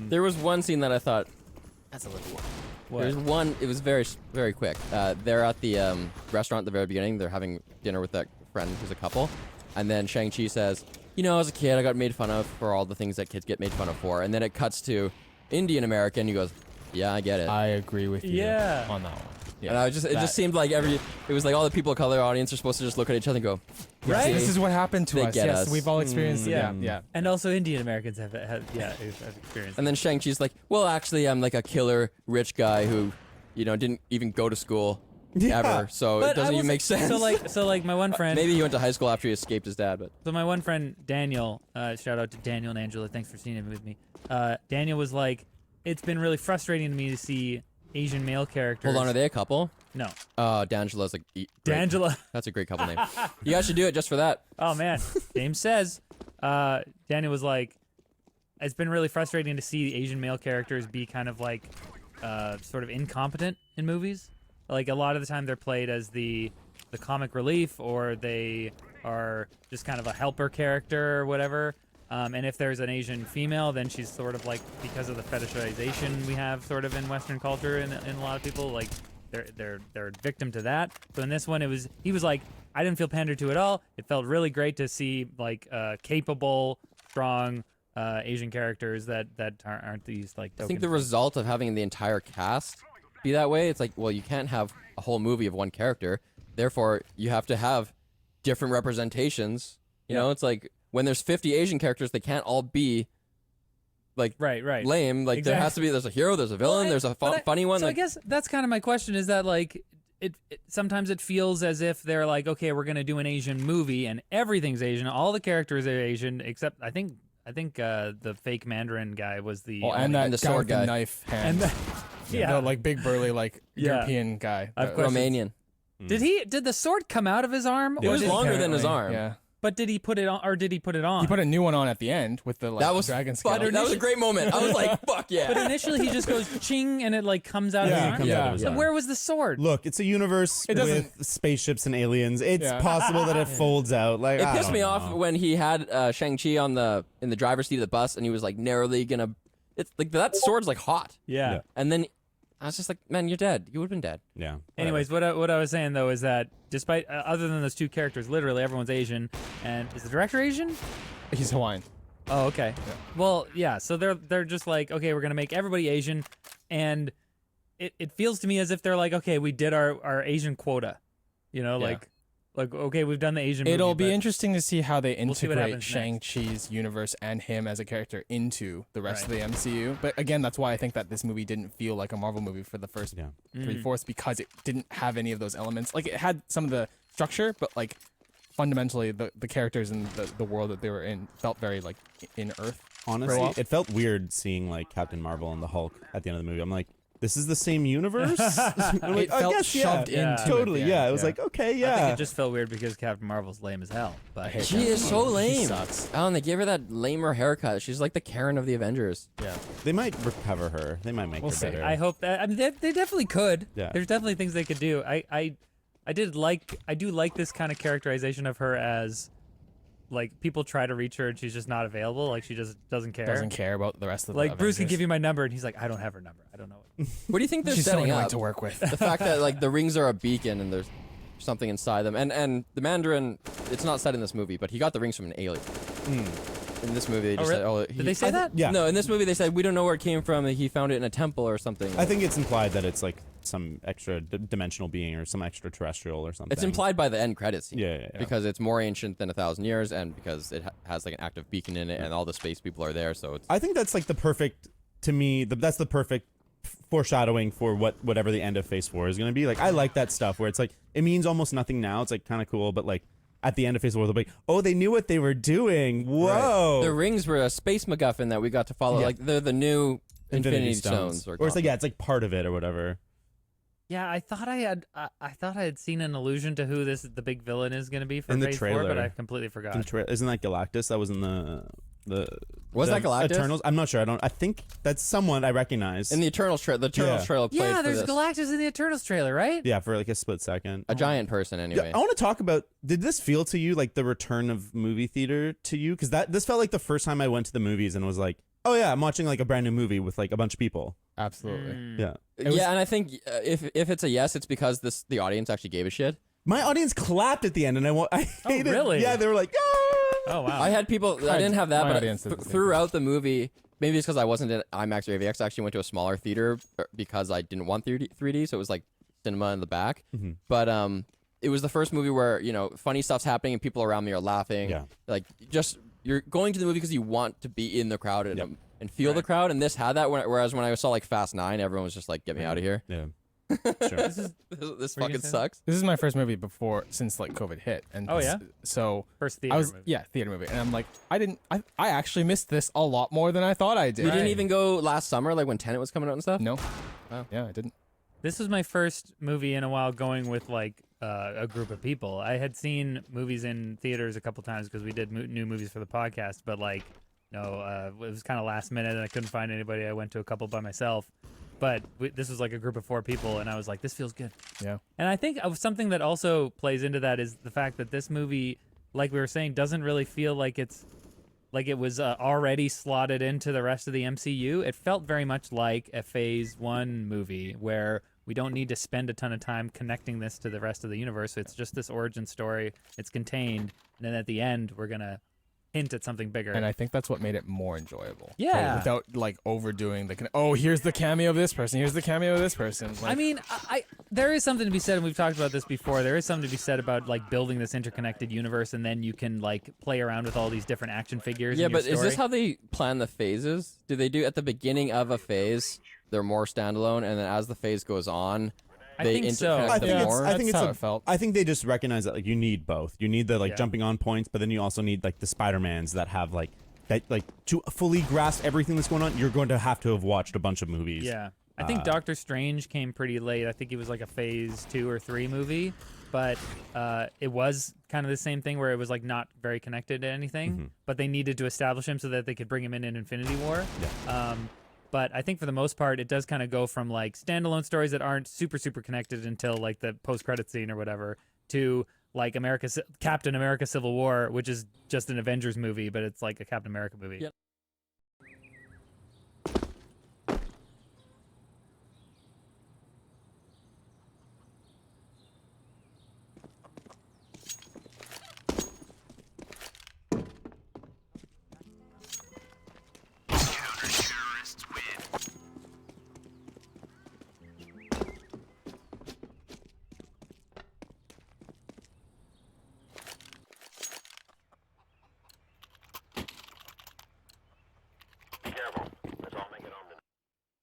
There was one scene that I thought, that's a little long. There's one, it was very, very quick. They're at the restaurant at the very beginning. They're having dinner with that friend who's a couple. And then Shang-Chi says, as a kid, I got made fun of for all the things that kids get made fun of for. And then it cuts to Indian American. He goes, yeah, I get it. I agree with you Yeah. on that one. Yeah. And it just seemed like it was like all the people of color audience are supposed to just look at each other and go, Right? "See?" This is what happened to They us. get Yes, us. we've all experienced it. Yeah. Yeah. And also Indian Americans have experienced. And then Shang-Chi's like, well, actually, I'm like a killer rich guy who, didn't even go to school ever. So But it I doesn't will even make say- sense. So like my one friend. Maybe he went to high school after he escaped his dad, but So my one friend Daniel, shout out to Daniel and Angela, thanks for seeing it with me. Daniel was like, it's been really frustrating to me to see Asian male characters. hold on, are they a couple? No, D'Angela's great. D'Angela. That's a great couple name. You guys should do it just for that. Oh man, James says. Daniel was like, it's been really frustrating to see Asian male characters be kind of like, sort of incompetent in movies. Like a lot of the time they're played as the comic relief, or they are just kind of a helper character or whatever. And if there's an Asian female, then she's sort of like, because of the fetishization we have sort of in Western culture and in a lot of people, like they're victim to that. So in this one, he was like, I didn't feel pandered to at all. It felt really great to see like capable, strong Asian characters that aren't these like. I think the result of having the entire cast be that way, it's like, well, you can't have a whole movie of one character. Therefore, you have to have different representations. You know, it's like when there's 50 Asian characters, they can't all be like right. lame. Like there has to be, there's a hero, there's a villain, there's a funny one. So like, I guess that's kind of my question, is that like it sometimes it feels as if they're like, okay, we're gonna do an Asian movie and everything's Asian, all the characters are Asian except I think the fake Mandarin guy was the and that the guy sword with the guy. knife hand. yeah. The like big burly like Yeah. European guy. I've that- questioned- Romanian. Did the sword come out of his arm? It or was did- longer than his apparently, arm. Yeah. But did he put it on, or did he put it on? He put a new one on at the end with the like That was dragon fuck, scale. that was a great moment. I was like, fuck yeah. But initially he just goes ching and it like comes out Yeah, of it his arm. comes out of his So arm. where was the sword? Look, it's a universe It doesn't- with spaceships and aliens. It's Yeah. possible that it folds out. Like It I pissed don't me know. off when he had Shang-Chi in the driver's seat of the bus, and he was like narrowly gonna. It's like that sword's like hot, Yeah. Yeah. and then I was just like, man, you're dead. You would have been dead. Yeah. Anyways, what I was saying though is that despite other than those two characters, literally everyone's Asian. And is the director Asian? He's Hawaiian. Oh, okay. Well, yeah. So they're just like, okay, we're gonna make everybody Asian, and it feels to me as if they're like, okay, we did our Asian quota. You know, Yeah. like okay, we've done the Asian. It'll movie, be but interesting to see how they We'll see what integrate happens Shang-Chi's universe and him as a character into the rest of the MCU. But again, that's why I think that this movie didn't feel like a Marvel movie for the first Yeah. three-fourths, because it didn't have any of those elements. Like, it had some of the structure, but like fundamentally the characters and the world that they were in felt very like in Earth. Honestly, well. it felt weird seeing like Captain Marvel and the Hulk at the end of the movie. I'm like, this is the same universe? I'm like, It I felt guess, shoved yeah. into Totally, at the yeah. end, It was like, okay, I think yeah. it just felt weird because Captain Marvel's lame as hell. But hate She is so lame. sucks. Oh, and they gave her that lamer haircut. She's like the Karen of the Avengers. yeah. They might recover her. They might make We'll her see. better. I hope that. I mean, they definitely could. Yeah. There's definitely things they could do. I do like this kind of characterization of her as, like, people try to reach her and she's just not available. Like, she just doesn't care. Doesn't care about the rest of the Like, Bruce can Avengers. give you my number, and he's like, I don't have her number. I don't know it. What do you think they're She's so setting annoying up? to work with. The fact that like the rings are a beacon and there's something inside them, and the Mandarin, it's not said in this movie, but he got the rings from an alien. In this movie, they just really? said, "Oh, Did they say that? yeah. No, in this movie they said we don't know where it came from. He found it in a temple or something. I think it's implied that it's like some extra dimensional being or some extraterrestrial or something. It's implied by the end credits scene. Yeah, yeah, yeah. Because it's more ancient than 1,000 years, and because it has like an active beacon in it, and all the space people are there. So it's I think that's like the perfect, to me, that's the perfect foreshadowing for whatever the end of Phase 4 is going to be. Like, I like that stuff where it's like, it means almost nothing now. It's like kind of cool, but like at the end of Phase 4, they'll be like, oh, they knew what they were doing. Whoa. the rings were a space MacGuffin that we got to follow. Yeah. Like they're the new Infinity Stones. Or it's like, yeah, it's like part of it or whatever. Yeah, I thought I thought I had seen an allusion to who the big villain is going to be for In the Phase 4, but trailer. I completely forgot. Isn't that Galactus? That was in the Was the that Galactus? Eternals? I'm not sure. I think that's someone I recognize. In the Eternals trailer, the Eternals Yeah. trailer played Yeah, for there's this. Galactus in the Eternals trailer, right? yeah, for like a split second. A giant person, anyway. Yeah, I want to talk about. Did this feel to you like the return of movie theater to you? Because this felt like the first time I went to the movies and was like, oh yeah, I'm watching like a brand new movie with like a bunch of people. Absolutely. Yeah, Yeah, and I think if it's a yes, it's because the audience actually gave a shit. my audience clapped at the end, and I hated. really? Yeah, they were like, Oh, wow. I had people. I didn't have that, my but audience did the same. throughout the movie, maybe it's because I wasn't in IMAX or AVX. I actually went to a smaller theater because I didn't want 3D, so it was like cinema in the back. But it was the first movie where funny stuff's happening and people around me are laughing. Yeah. Like just you're going to the movie because you want to be in the crowd and Yep. and feel the crowd. And this had that. Whereas when I saw like Fast 9, everyone was just like, "Get me out of here! yeah, sure. This Were you fucking gonna say sucks." This is my first movie since like COVID hit, and Oh, yeah? so First theater I was movie. theater movie, and I'm like I actually missed this a lot more than I thought I did. You didn't even go last summer, like when Tenet was coming out and stuff. No. Oh. Yeah, I didn't. This was my first movie in a while going with like a group of people. I had seen movies in theaters a couple times because we did new movies for the podcast, but like, it was kind of last minute and I couldn't find anybody. I went to a couple by myself, but this was like a group of 4 people, and I was like, this feels good. Yeah. And I think something that also plays into that is the fact that this movie, like we were saying, doesn't really feel like it's like it was already slotted into the rest of the MCU. It felt very much like a Phase 1 movie where we don't need to spend a ton of time connecting this to the rest of the universe. It's just this origin story. It's contained. And then at the end, we're going to hint at something bigger. And I think that's what made it more enjoyable. Yeah. Without like overdoing here's the cameo of this person, here's the cameo of this person. Like, I mean, there is something to be said, and we've talked about this before. There is something to be said about like building this interconnected universe, and then you can like play around with all these different action figures. Yeah, in your but is this story. how they plan the phases? Do they do at the beginning of a phase, they're more standalone, and then as the phase goes on, I they think so. interconnect I them think it's. more? I think That's it's. how it felt. I think they just recognize that like you need both. You need the like Yeah. jumping on points, but then you also need like the Spider-Mans that have like that like to fully grasp everything that's going on. You're going to have watched a bunch of movies. Yeah. I think Doctor Strange came pretty late. I think he was like a Phase 2 or 3 movie, but it was kind of the same thing where it was like not very connected to anything, but they needed to establish him so that they could bring him in Infinity War. Yeah. But I think for the most part, it does kind of go from like standalone stories that aren't super connected until like the post-credit scene or whatever to like Captain America Civil War, which is just an Avengers movie, but it's like a Captain America movie. Yeah.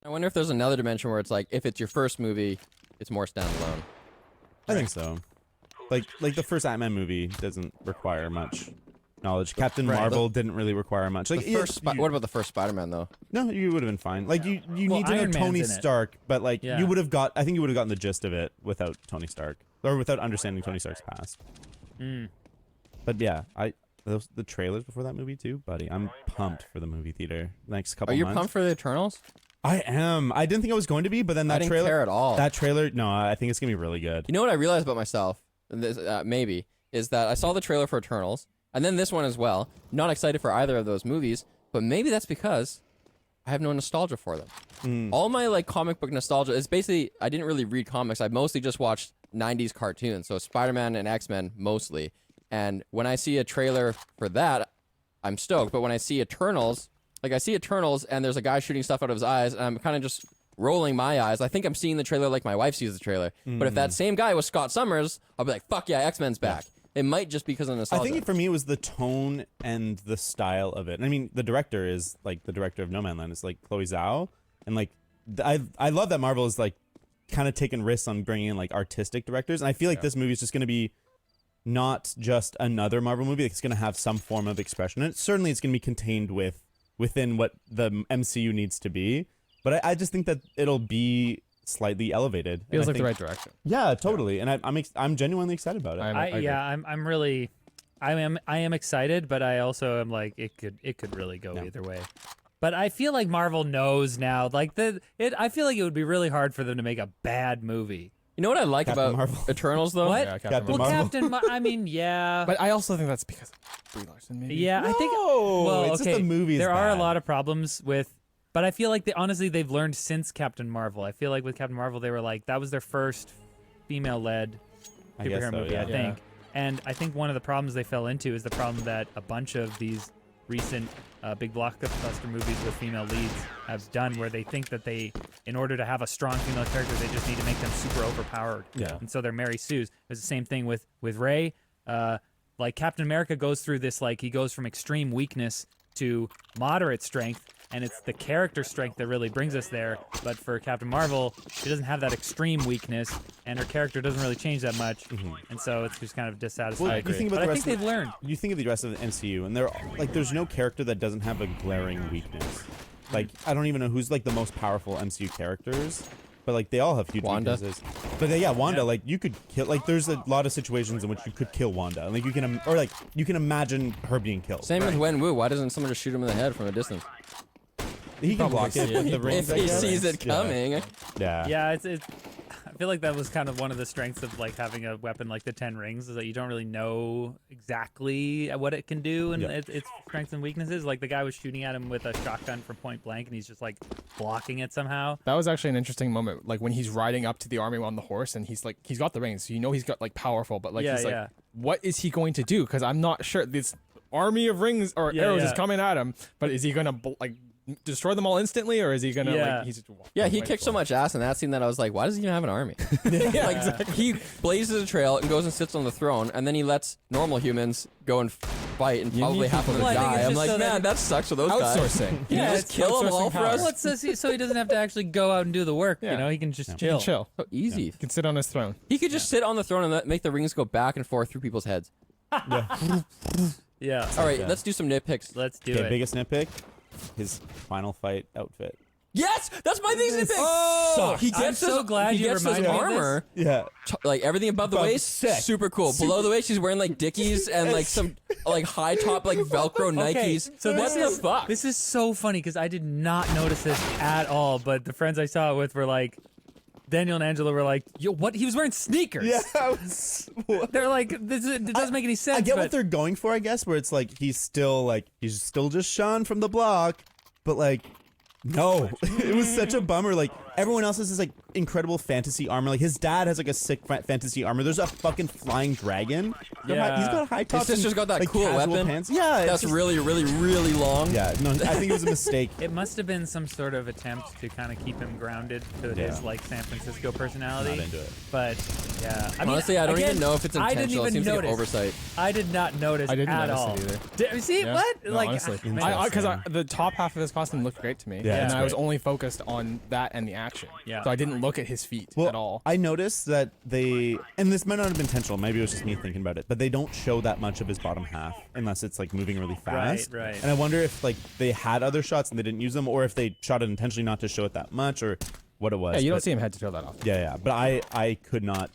I wonder if there's another dimension where it's like, if it's your first movie, it's more standalone. I think so. Like the first Ant-Man movie doesn't require much knowledge. Captain Marvel didn't really require much. Like The first what about the first Spider-Man though? no, you would have been fine. Like you Well, need to know Iron Man's Tony in it. Stark, but like Yeah. you would have got. I think you would have gotten the gist of it without Tony Stark or without understanding Tony Stark's past. But yeah, the trailers before that movie too, buddy. I'm pumped for the movie theater next couple Are you months. pumped for the Eternals? I am. I didn't think I was going to be, but then I that didn't trailer care at all. That trailer, no, I think it's gonna be really good. You know what I realized about myself, and this, maybe, is that I saw the trailer for Eternals, and then this one as well. Not excited for either of those movies, but maybe that's because I have no nostalgia for them. All my like comic book nostalgia is basically I didn't really read comics. I mostly just watched 90s cartoons, so Spider-Man and X-Men mostly. And when I see a trailer for that, I'm stoked. But when I see Eternals, like I see Eternals and there's a guy shooting stuff out of his eyes, and I'm kind of just rolling my eyes. I think I'm seeing the trailer like my wife sees the trailer. But if that same guy was Scott Summers, I'll be like, fuck yeah, X-Men's back. It might just because of I nostalgia. think for me it was the tone and the style of it. I mean, the director is like the director of No Man's Land is like Chloe Zhao, and like I love that Marvel is like kind of taking risks on bringing in like artistic directors, and I feel like this movie is just going to be not just another Marvel movie. It's going to have some form of expression, and certainly it's going to be contained within what the MCU needs to be. But I just think that it'll be slightly elevated. Feels And like I the right think- direction. Yeah, totally. And I'm genuinely excited about it. I agree. I'm really, I am excited, but I also am like it could really go either way. But I feel like Marvel knows now, like I feel like it would be really hard for them to make a bad movie. You know what I like Captain about Marvel. Eternals though? What? Yeah, Captain Captain Marvel. Marvel. I mean, yeah. But I also think that's because of Brie Larson, maybe. Yeah, I think. No, Well, it's okay. just the movie's there are a bad. lot of problems with, but I feel like honestly they've learned since Captain Marvel. I feel like with Captain Marvel they were like that was their first female-led I guess superhero so, movie, yeah. I think. And I think one of the problems they fell into is the problem that a bunch of these recent big blockbuster movies with female leads have done, where they think that in order to have a strong female character, they just need to make them super overpowered. Yeah. And so they're Mary Sue's. It's the same thing with Rey. Like Captain America goes through this, like he goes from extreme weakness to moderate strength, and it's the character strength that really brings us there. But for Captain Marvel, she doesn't have that extreme weakness, and her character doesn't really change that much, and so it's just kind of dissatisfying. Well, you think about But the I rest think of they've learned. You think of the rest of the MCU, and there's no character that doesn't have a glaring weakness. Like, I don't even know who's like the most powerful MCU characters, but like they all have huge Wanda. weaknesses. But yeah, Wanda, Yeah. like you could kill. Like, there's a lot of situations in which you could kill Wanda. Like you can, or like you can imagine her being killed. Same with Wenwu. Why doesn't someone just shoot him in the head from a distance? He can Probably block it see it. with the If rings. If I he guess. sees it Yeah. coming. Yeah. Yeah, it's. I feel like that was kind of one of the strengths of like having a weapon like the Ten Rings, is that you don't really know exactly what it can do and Yeah. its strengths and weaknesses. Like the guy was shooting at him with a shotgun from point blank, and he's just like blocking it somehow. That was actually an interesting moment, like when he's riding up to the army on the horse, and he's got the rings, so you know he's got like powerful, but like Yeah, he's yeah. like, what is he going to do? Because I'm not sure. This army of rings or Yeah, arrows yeah. is coming at him, but is he gonna like destroy them all instantly, or is he gonna Yeah. like he's Yeah, he wait kicked for so it? much ass in that scene that I was like, why does he even have an army? Like, he blazes a trail and goes and sits on the throne, and then he lets normal humans go and fight, and You probably need half of people them to- Well, I think die. it's I'm just like, so that- man, that sucks for those guys. Outsourcing. Can Yeah, you it's just kill them outsourcing all for power. us? Well, it's so he doesn't have to actually go out and do the work. Yeah. You know, he can just He chill. can chill. So easy. He can sit on his throne. He could just sit on the throne and make the rings go back and forth through people's heads. Yeah. All right, that. let's do some nitpicks. Let's do Okay, it. biggest nitpick, his final fight outfit. Yes, that's my biggest nitpick. Oh, he I'm gets so his, glad he you gets his reminded me of this. armor. Yeah. Like everything above the Above- waist, sick. super cool. Below the waist, she's wearing like Dickies and like some like high top like Velcro Okay, Nikes. so what this the fuck? This is so funny because I did not notice this at all, but the friends I saw it with were like, Daniel and Angela were like, yo, what? He was wearing sneakers. Yeah. I was- They're like, it doesn't make any sense. I get but what they're going for, I guess, where it's like he's still just Sean from the block, but like, no, it was such a bummer. Like everyone else has this like incredible fantasy armor. Like his dad has like a sick fantasy armor. There's a fucking flying dragon. Yeah. He's got high tops. His sister's and, got that like, cool casual weapon. Pants. Yeah, it's That's just- really, really, really long. Yeah, no, I think it was a mistake. It must have been some sort of attempt to kind of keep him grounded to Yeah. his like San Francisco personality. Not into it. But yeah, I mean, Honestly, I don't again, even know if it's I didn't intentional. It even seems like an notice. oversight. I did not notice I didn't at notice all. it either. See Yeah. what? No, Like, honestly, man. because the top half of his costume looked great to me, Yeah, and it's I was great. only focused on that and the action. Yeah. So I didn't look at his feet Well, at all. I noticed that and this might not have been intentional, maybe it was just me thinking about it, but they don't show that much of his bottom half unless it's like moving really fast. Right. And I wonder if like they had other shots and they didn't use them, or if they shot it intentionally not to show it that much, or what it was. Yeah, you don't but- see him head to toe that often. Yeah, but I could not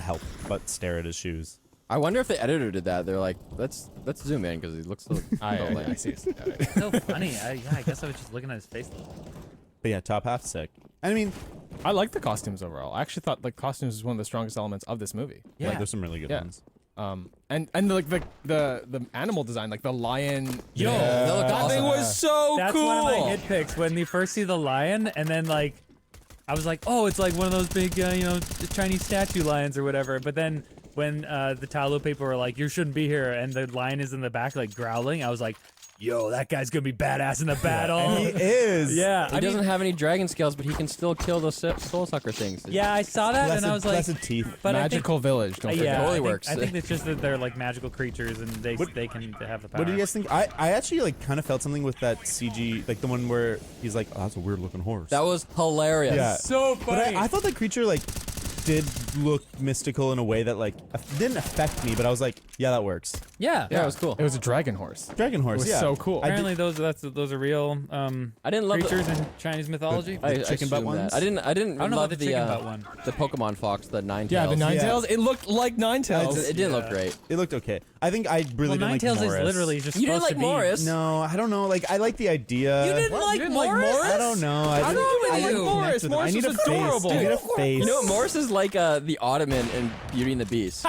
help but stare at his shoes. I wonder if the editor did that. They're like, let's zoom in because he looks so. I see. so funny. I guess I was just looking at his face. But yeah, top half sick. I mean, I like the costumes overall. I actually thought like costumes was one of the strongest elements of this movie. yeah, there's some really good Yeah. ones. And like the animal design, like the lion. Yo, That looked That thing awesome. was so That's cool. one of my nitpicks when you first see the lion, and then like, I was like, oh, it's like one of those big, Chinese statue lions or whatever. But then when the Talo people were like, you shouldn't be here, and the lion is in the back like growling, I was like, yo, that guy's gonna be badass in the battle. He is. Yeah, He doesn't have any dragon scales, but he can still kill those soul sucker things. Yeah, I saw that, and I was like, blessed teeth. but Magical village. Don't forget. yeah, Totally I think, works. I think it's just that they're like magical creatures, and they can have the power. What do you guys think? I actually like kind of felt something with that CG, like the one where he's like, oh, that's a weird looking horse. That was hilarious. Yeah. So But funny. I thought the creature like did looked mystical in a way that like didn't affect me, but I was like, yeah, that works. Yeah. Yeah, it was cool. It was a dragon horse. Dragon It horse, was yeah. so cool. Apparently, those are real I didn't love creatures in Chinese mythology. I chicken butt assume that. ones? I didn't I don't know love about the chicken butt one. the Pokemon Fox, the Ninetales. Yeah, the Ninetales. Yeah. It looked like Ninetales. It didn't look Yeah. great. It looked okay. I think I really Well, didn't like Ninetales Morris. is literally just You didn't supposed like to be. Morris? No, I don't know. Like I like the idea. You didn't What? like You didn't like Morris? Morris? I don't know. I What's didn't- wrong with I you? didn't Morris? connect with him. I Morris need was a face. adorable. I need a Dude, face. You know what? Morris is like the Ottoman in Beauty and the Beast.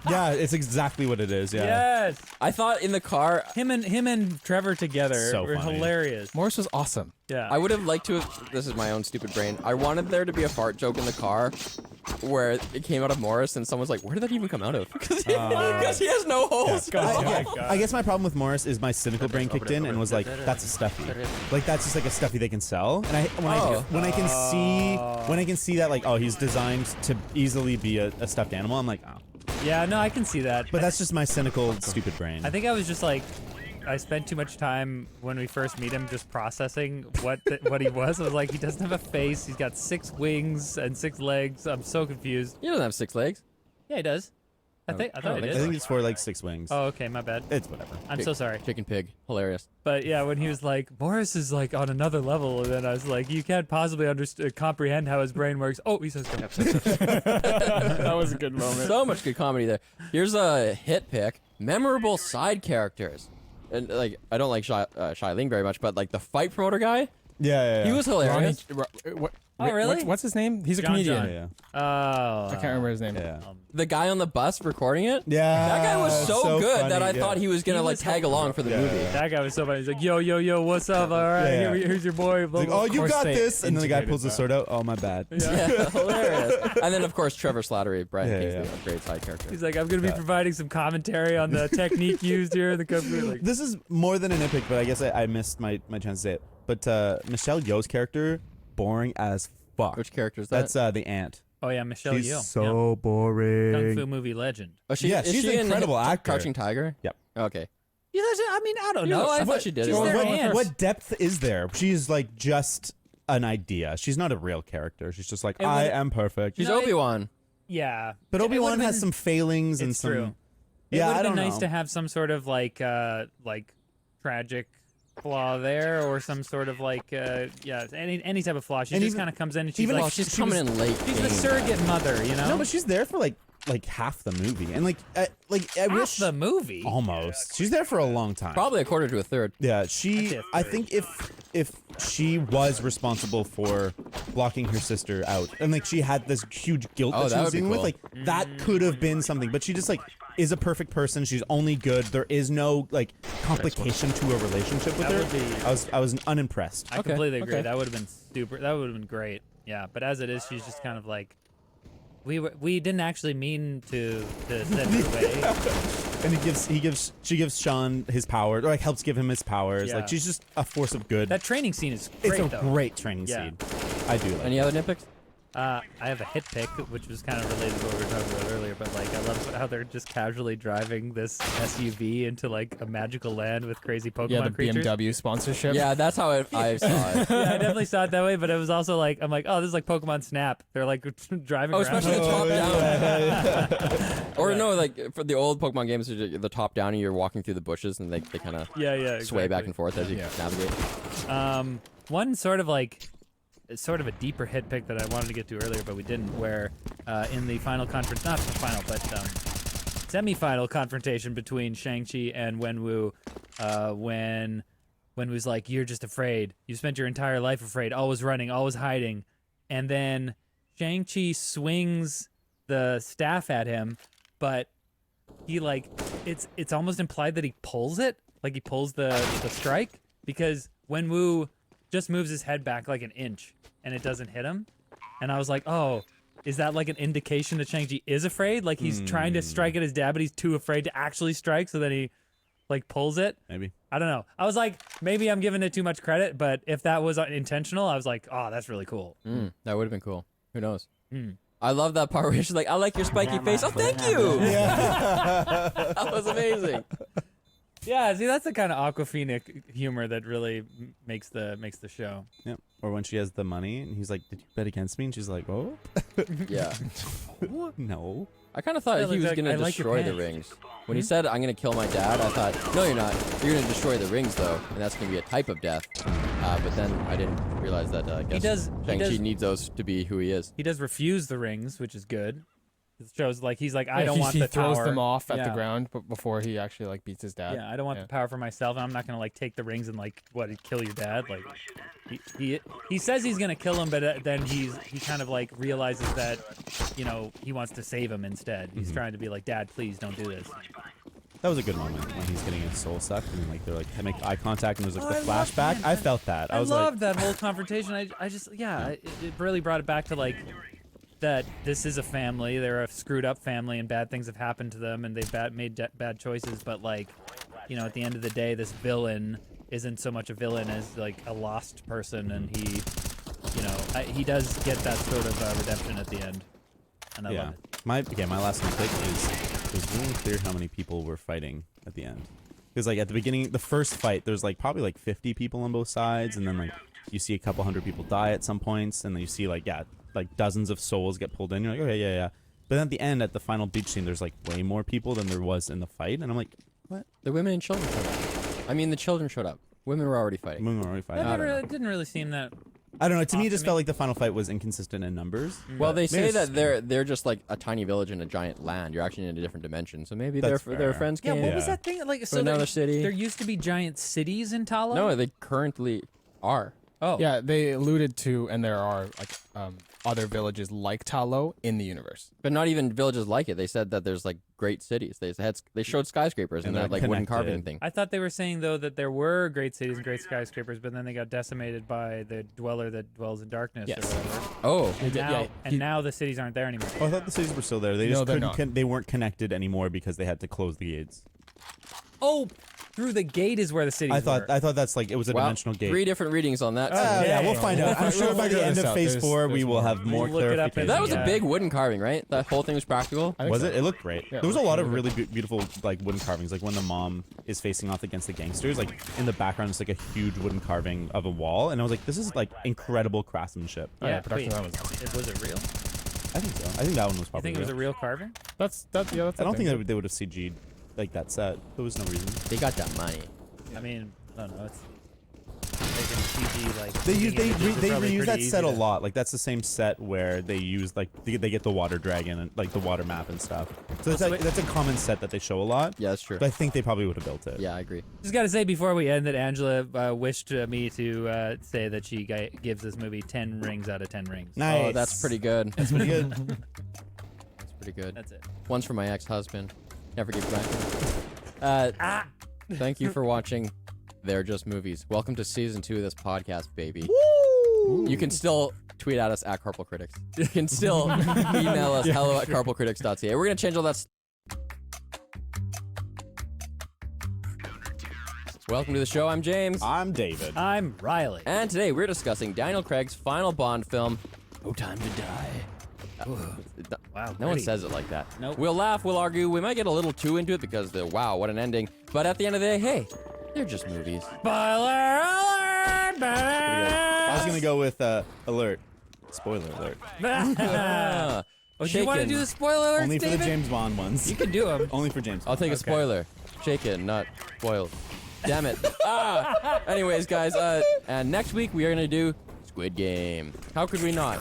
Yeah, it's exactly what it is. Yeah. Yes. I thought in the car, Him and Trevor together So were funny. hilarious. Morris was awesome. Yeah. I would have liked to have. This is my own stupid brain. I wanted there to be a fart joke in the car where it came out of Morris and someone's like, where did that even come out of? Because he has no holes. I guess my problem with Morris is my cynical brain kicked in and was like, "That's a stuffy. Like that's just like a stuffy they can sell." And when I can see that like, oh, he's designed to easily be a stuffed animal. I'm like, oh. Yeah, no, I can see that. But that's just my cynical, stupid brain. I think I was just like, I spent too much time when we first meet him just processing what he was. I was like, he doesn't have a face. He's got 6 wings and 6 legs. I'm so confused. He doesn't have 6 legs. Yeah, he does. I thought don't he think I did. think it's for like 6 wings. Oh, okay, my bad. It's whatever. I'm so sorry. Chicken pig. Hilarious. But yeah, when he was like, Morris is like on another level, and then I was like, you can't possibly comprehend how his brain works. Oh, he says go. That was a good moment. So much good comedy there. Here's a hit pick. Memorable side characters. And like, I don't like Shai Ling very much, but like the fight promoter guy, Yeah. he was Ronnie, hilarious. what, Oh, really? What's his name? He's a John comedian. John. Yeah. Oh. I can't remember his name. Yeah. The guy on the bus recording it. Yeah. That guy was so good funny, that I yeah. thought he was gonna He like was tag along for the Yeah. movie. That guy was so funny. He's like, yo, what's up? All right, Yeah. here's your boy. Blah, Like, blah, oh, blah. you course got they this, and then the guy integrated pulls the that. sword out. Oh, my bad. Yeah, hilarious. And then of course Trevor Slattery, Brian Yeah, Kingsley, yeah. a great side character. He's like, I'm gonna be providing some commentary on the technique used here in the company. Like, This is more than a nitpick, but I guess I missed my chance to say it. But Michelle Yeoh's character, boring as fuck. Which character is that? That's the aunt. oh yeah, Michelle She's Yeoh. so Yeah. boring. Kung Fu movie legend. Oh, Yeah, is she's she an in incredible actor. Crouching Tiger. Yep. Okay. Yeah, I mean, I don't You know. know, I thought she did She's it. their what, aunt. what depth is there? She's like just an idea. She's not a real character. She's just like, It I would- am perfect. She's You know, Obi-Wan. Yeah, But It Obi-Wan would've has been- some failings and It's some. true. It Yeah, would I have don't been nice know. to have some sort of like tragic flaw there, or some sort of like any type of flaw. She And just even- kind of comes in and she's even like, Well, she's she coming was- in late. she's the game. surrogate mother, you know? No, but she's there for like half the movie, and I Half wish the movie. almost. She's there for a long time. Probably a quarter to a third. Yeah, I'd say a I third. think if she was responsible for blocking her sister out, and like she had this huge guilt Oh, that she that was would be dealing with, cool. like that could have been something. But she just like is a perfect person. She's only good. There is no like complication to a relationship with That her. would be- I was unimpressed. I Okay, completely agree. okay. That would have been super. That would have been great. Yeah, but as it is, she's just kind of like, we didn't actually mean to send her away. And she gives Sean his power, or like helps give him his powers. Yeah. Like she's just a force of good. That training scene is it's great a though. great training Yeah. scene. I do like. Any other nitpicks? I have a hit pick, which was kind of related to what we were talking about earlier, but like I love how they're just casually driving this SUV into like a magical land with crazy Pokemon Yeah, the creatures. BMW sponsorship. Yeah, that's how I saw it. Yeah, I definitely saw it that way, but it was also like I'm like, oh, this is like Pokemon Snap. They're like driving Oh, around. especially the top down. Or Yeah. no, like for the old Pokemon games, the top down, and you're walking through the bushes, and they kind of yeah, sway back exactly. and forth as you Yeah. navigate. One sort of a deeper hit pick that I wanted to get to earlier, but we didn't. Where in the final not the final, but semi-final confrontation between Shang-Chi and Wenwu, when Wenwu's like, "You're just afraid. You spent your entire life afraid, always running, always hiding," and then Shang-Chi swings the staff at him, but he it's almost implied that he pulls it, like he pulls the strike, because Wenwu just moves his head back like an inch and it doesn't hit him. And I was like, oh, is that like an indication that Shang-Chi is afraid? Like he's trying to strike at his dad, but he's too afraid to actually strike, so then he like pulls it. Maybe. I don't know. I was like, maybe I'm giving it too much credit, but if that was intentional, I was like, oh, that's really cool. That would have been cool. Who knows? I love that part where she's like, "I like your spiky face." Oh, thank you. That was amazing. Yeah, see, that's the kind of Aquafina humor that really makes the show. Yeah. Or when she has the money and he's like, "Did you bet against me?" And she's like, "Oh, Yeah. no." I kind of thought Yeah, he was like, going to I like your destroy the pants. rings. When he said, "I'm going to kill my dad," I thought, no, you're not. You're going to destroy the rings, though, and that's going to be a type of death. But then I didn't realize that, I guess Shang-Chi needs those to be who he is. He does refuse the rings, which is good. It shows like he's like, I don't want he the throws power. them off at the Yeah. ground, but before he actually like beats his dad. Yeah, I don't want the power for myself, and I'm not gonna like take the rings and like kill your dad. Like, he says he's gonna kill him, but then he kind of like realizes that, he wants to save him instead. He's trying to be like, Dad, please don't do this. That was a good moment when he's getting his soul sucked and like they're like make eye contact and there's like Oh, the I love flashback. that. I felt that. I was loved like, that whole confrontation. I just it really brought it back to like that this is a family. They're a screwed up family, and bad things have happened to them, and they've made bad choices. But like, at the end of the day, this villain isn't so much a villain as like a lost person, and he does get that sort of redemption at the end, and I love it. My last nitpick is it was really clear how many people were fighting at the end. Because like at the beginning, the first fight, there's like probably like 50 people on both sides, and then like you see a couple hundred people die at some points, and then you see like dozens of souls get pulled in. You're like, okay, yeah. But then at the end, at the final beach scene, there's like way more people than there was in the fight, and I'm like, what? The women and children showed up. I mean, the children showed up. Women were already fighting. Women were already fighting. It didn't really seem that. I don't know. To me, it just to felt me. like the final fight was inconsistent in numbers. Well, they Maybe say it's that just- they're just like a tiny village in a giant land. You're actually in a different dimension, so maybe their That's fair. friends Yeah, came. what was that thing like? So another city. There used to be giant cities in Talo. No, they currently are. Oh. Yeah, they alluded to, and there are like other villages like Talo in the universe. But not even villages like it. They said that there's like great cities. They showed skyscrapers and And that they're like wooden connected. carving thing. I thought they were saying though that there were great cities and great skyscrapers, but then they got decimated by the dweller that dwells in darkness Yes. or whatever. Oh, Now the cities aren't there anymore. Oh, I thought the cities were still there. They No, just they're couldn't. not. They weren't connected anymore because they had to close the gates. Oh, through the gate is where the cities I were. thought that's like it was a wow. dimensional gate. 3 different readings on that. Yeah, we'll Okay. find out. I'm We'll sure by figure the end this of out. Phase There's- 4, we there's will more. have more We'll look it up clarification. That was a Yeah. big wooden carving, right? That whole thing was practical. I think Was so. it? It looked great. Yeah, There was a it lot was of really really beautiful like wooden carvings. Like when the mom is facing off against the gangsters, like in the background, it's like a huge wooden carving of a wall, and I was like, this is like incredible craftsmanship. Oh, yeah, production wait, that was it real? I think so. I think that one was You probably. think it was a real. real carving? That's I don't think they would have CG'd like that set. There was no reason. They got that money. I mean, I don't know. It's making CG like They use making images is they probably reuse pretty that easy set a to- lot. Like that's the same set where they use like they get the water dragon and like the water map and stuff. So Also, that's a common set that they show a lot. Yeah, that's true. But I think they probably would have built it. Yeah, I agree. Just got to say before we end that Angela wished me to say that she gives this movie 10 rings out of 10 rings. Nice. Oh, that's pretty good. That's pretty good. That's pretty good. That's it. One's for my ex-husband. Never give back. Thank you for watching They're Just Movies. Welcome to season 2 of this podcast, baby. Woo! You can still tweet at us at Carpal Critics. You can still email us hello@carpalcritics.ca. We're gonna change all that. Welcome to the show. I'm James, I'm David. I'm Riley. and today we're discussing Daniel Craig's final Bond film, No Time to Die. Wow. No one pretty. says it like that. Nope. We'll laugh, we'll argue, we might get a little too into it because wow, what an ending. But at the end of the day, hey, they're just movies. Spoiler alert! I was gonna go with alert. Spoiler alert. Ah, Oh, do you want to shaken. do the spoiler alerts, Only for David? the James Bond ones. You can do them. Only for James. I'll take a spoiler. Shaken, not spoiled. Damn it. Anyways, guys, and next week we are gonna do Squid Game. How could we not?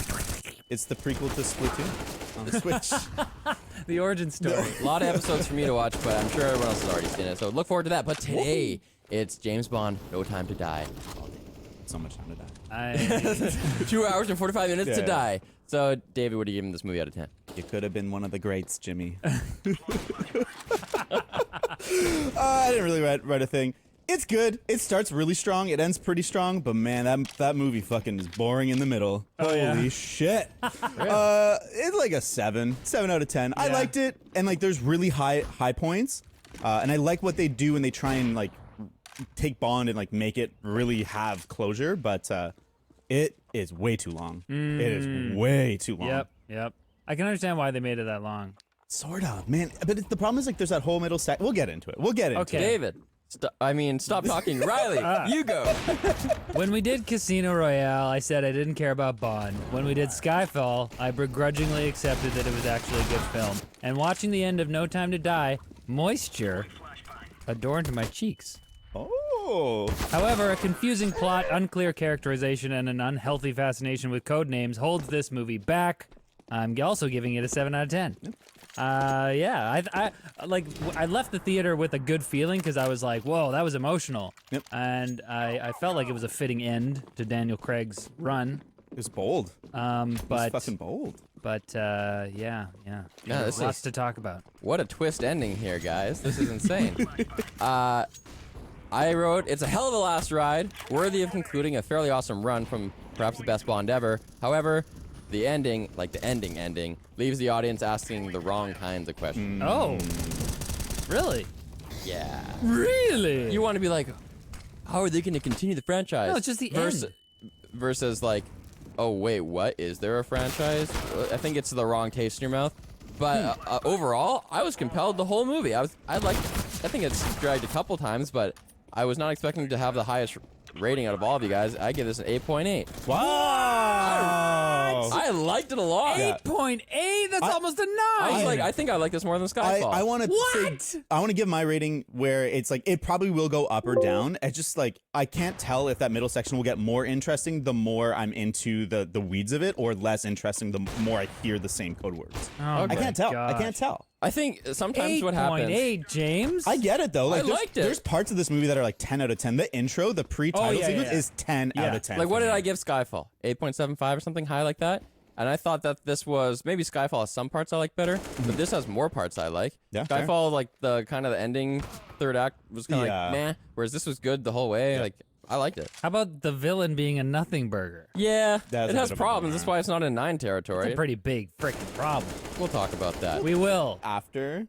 It's the prequel to Splatoon on the Switch. The origin story. A lot of episodes for me to watch, but I'm sure everyone else has already seen it. So look forward to that. But today, it's James Bond, No Time to Die. So much time to die. 2 hours and 45 minutes to Yeah. die. So, David, what do you give him this movie out of 10? You could have been one of the greats, Jimmy. I didn't really write a thing. It's good. It starts really strong. It ends pretty strong. But man, that movie fucking is boring in the middle. Oh, yeah. Holy shit. It's like a 7 out of 10. I Yeah. liked it, and like there's really high points, and I like what they do when they try and like take Bond and like make it really have closure. But it is way too long. It is way too long. Yep. I can understand why they made it that long. Sort of, man. But the problem is like there's that whole middle sec. We'll get into it. Okay. David, Stop talking. Riley, you go. When we did Casino Royale, I said I didn't care about Bond. When we did Skyfall, I begrudgingly accepted that it was actually a good film. And watching the end of No Time to Die, moisture adorned my cheeks. Oh. However, a confusing plot, unclear characterization, and an unhealthy fascination with code names holds this movie back. I'm also giving it a 7 out of 10. Yeah, I left the theater with a good feeling because I was like, whoa, that was emotional. Yep. And I felt like it was a fitting end to Daniel Craig's run. It was bold. But It's fucking bold. But yeah. No, There's lots to talk about. What a twist ending here, guys. This is insane. I wrote, it's a hell of a last ride, worthy of concluding a fairly awesome run from perhaps the best Bond ever. However, the ending, like the ending, leaves the audience asking the wrong kinds of questions. Oh, really? Yeah. Really? You want to be like, how are they going to continue the franchise? No, it's just the end. Versus like, oh wait, what? Is there a franchise? I think it's the wrong taste in your mouth. But overall, I was compelled the whole movie. I think it's dragged a couple times, but I was not expecting to have the highest rating out of all of you guys. I give this an 8.8. Wow. I liked it a lot. 8.8? That's almost a 9. I think I like this more than Skyfall. I want to What? I want to give my rating where it's like it probably will go up or down. It's just like I can't tell if that middle section will get more interesting the more I'm into the weeds of it, or less interesting the more I hear the same code words. Oh I can't tell. I gosh. can't tell. I think sometimes what happens. 8.8, James. I get it though. Like, liked it. There's parts of this movie that are like 10 out of 10. The intro, the pre-title yeah, sequence yeah. is 10 out of 10. Like, what for did me. I give Skyfall? 8.75 or something high like that? And I thought that this was maybe Skyfall has some parts I like better, but this has more parts I like. Yeah, fair. Skyfall, like the kind of the ending third act was kind of Yeah. like meh, whereas this was good the whole way. Like I liked it. How about the villain being a nothing burger? Yeah, That's it a has bit of a problems. bummer. That's why it's not in 9 It's territory. a pretty big freaking problem. We'll talk about that. We will. After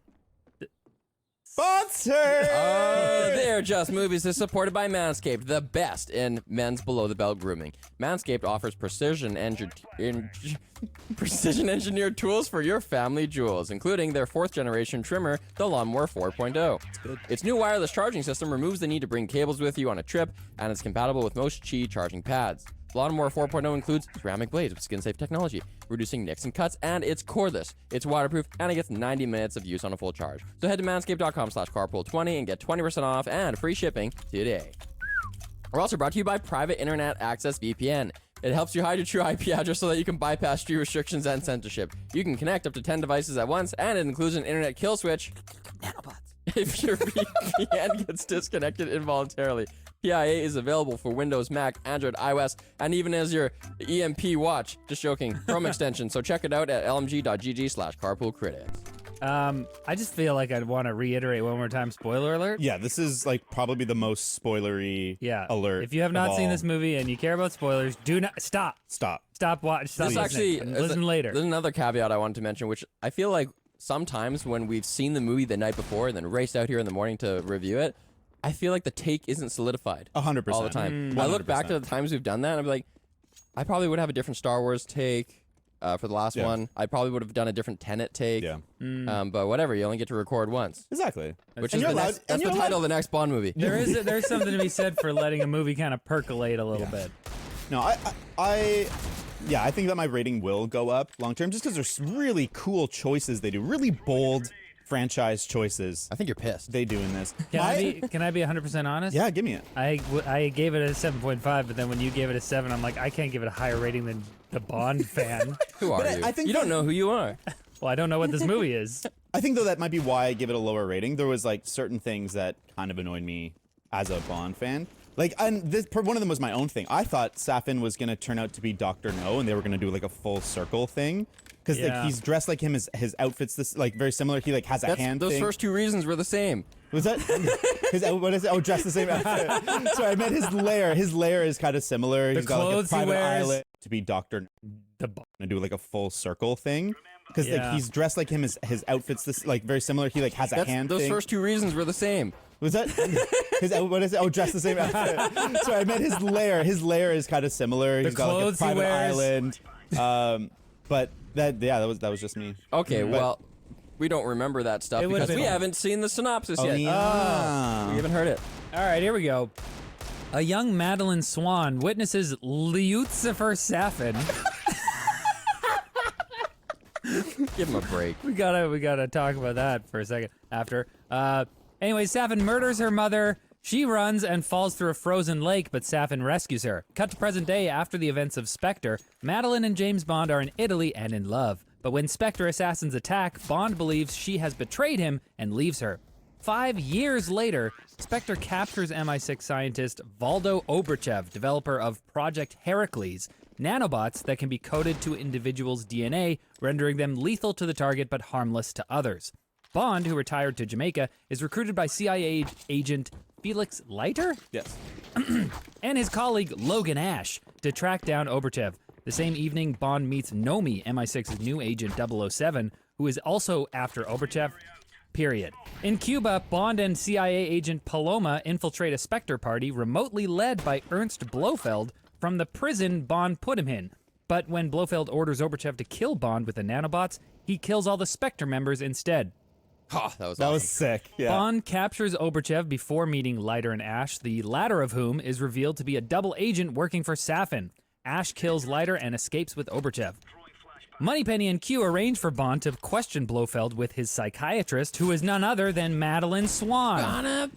sponsor. They're Just Movies is supported by Manscaped, the best in men's below-the-belt grooming. Manscaped offers precision engineered tools for your family jewels, including their 4th-generation trimmer, the Lawnmower 4.0. Its new wireless charging system removes the need to bring cables with you on a trip, and it's compatible with most Qi charging pads. Lawnmower 4.0 includes ceramic blades with skin-safe technology, reducing nicks and cuts, and it's cordless. It's waterproof, and it gets 90 minutes of use on a full charge. So head to manscaped.com/carpool20 and get 20% off and free shipping today. We're also brought to you by Private Internet Access VPN. It helps you hide your true IP address so that you can bypass tree restrictions and censorship. You can connect up to 10 devices at once, and it includes an internet kill switch if your VPN gets disconnected involuntarily. PIA is available for Windows, Mac, Android, iOS, and even as your EMP watch. Just joking. Chrome extension. So check it out at lmg.gg/carpoolcritics. I just feel like I'd want to reiterate one more time, spoiler alert. Yeah, this is like probably the most spoilery alert. If you have not of seen all. this movie and you care about spoilers, do not stop watch. Stop This listening. actually Listen later. There's another caveat I wanted to mention, which I feel like sometimes when we've seen the movie the night before and then raced out here in the morning to review it, I feel like the take isn't solidified 100%. all the time. I look back to the times we've done that and I'm like, I probably would have a different Star Wars take for the last one. I probably would have done a different Tenet take. Yeah. But whatever, you only get to record once. Exactly. Which And is you're the allowed- next, and that's the you're title allowed- of the next Bond movie. There's something to be said for letting a movie kind of percolate a little bit. No, I think that my rating will go up long term just because there's really cool choices they do, really bold franchise choices I think you're pissed. they do in this. Can I be 100% honest? Yeah, give me it. I gave it a 7.5, but then when you gave it a 7, I'm like, I can't give it a higher rating than the Bond fan. Who are But you? I think you don't that- know who you are. Well, I don't know what this movie is. I think though that might be why I give it a lower rating. There was like certain things that kind of annoyed me as a Bond fan. Like, and one of them was my own thing. I thought Safin was gonna turn out to be Dr. No, and they were gonna do like a full circle thing. Because like he's dressed like him, his outfit's this like very similar. He like has a hand Those thing. first two reasons were the same. Was that what is it? Oh, dressed the same outfit. Sorry, I meant his lair. His lair is kind of similar. He's got like a clothes he private wears- island to be Dr. The Bond. And do like a full circle thing. Because like he's dressed like him, his outfit's this like very similar. He like has a hand Those thing. first two reasons were the same. Was that what is it? Oh, dressed the same outfit. Sorry, I meant his lair. His lair is kind of similar. He's got like a clothes he private wears- island. But that was just me. Okay, But- well, we don't remember that stuff It would've because we been- haven't seen the synopsis Oh, yet. yeah. We haven't heard it. All right, here we go. A young Madeline Swan witnesses Lucifer Safin. Give him a break. we gotta talk about that for a second after. Anyway, Safin murders her mother. She runs and falls through a frozen lake, but Safin rescues her. Cut to present day after the events of Spectre. Madeline and James Bond are in Italy and in love. But when Spectre assassins attack, Bond believes she has betrayed him and leaves her. 5 years later, Spectre captures MI6 scientist Valdo Obrachev, developer of Project Heracles, nanobots that can be coded to individuals' DNA, rendering them lethal to the target but harmless to others. Bond, who retired to Jamaica, is recruited by CIA agent Felix Leiter Yes. and his colleague Logan Ash to track down Obrachev. The same evening, Bond meets Nomi, MI6's new agent 007, who is also after Obrachev. Period. In Cuba, Bond and CIA agent Paloma infiltrate a Spectre party remotely led by Ernst Blofeld from the prison Bond put him in. But when Blofeld orders Obrachev to kill Bond with the nanobots, he kills all the Spectre members instead. Oh, that was That awesome. was sick. Yeah. Bond captures Obrachev before meeting Leiter and Ash, the latter of whom is revealed to be a double agent working for Safin. Ash kills Leiter and escapes with Obrachev. Moneypenny and Q arrange for Bond to question Blofeld with his psychiatrist, who is none other than Madeline Swan.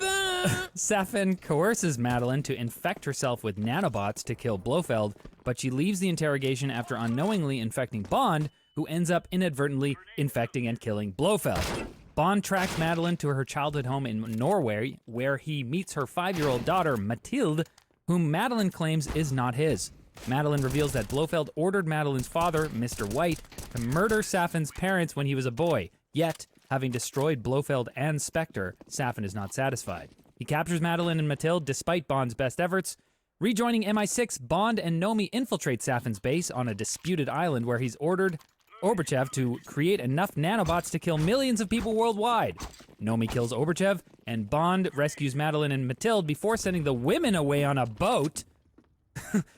Safin coerces Madeline to infect herself with nanobots to kill Blofeld, but she leaves the interrogation after unknowingly infecting Bond, who ends up inadvertently infecting and killing Blofeld. Bond tracks Madeline to her childhood home in Norway, where he meets her 5-year-old daughter, Mathilde, whom Madeline claims is not his. Madeline reveals that Blofeld ordered Madeline's father, Mr. White, to murder Safin's parents when he was a boy. Yet, having destroyed Blofeld and Spectre, Safin is not satisfied. He captures Madeline and Mathilde despite Bond's best efforts. Rejoining MI6, Bond and Nomi infiltrate Safin's base on a disputed island where he's ordered Obrachev to create enough nanobots to kill millions of people worldwide. Nomi kills Obrachev, and Bond rescues Madeline and Mathilde before sending the women away on a boat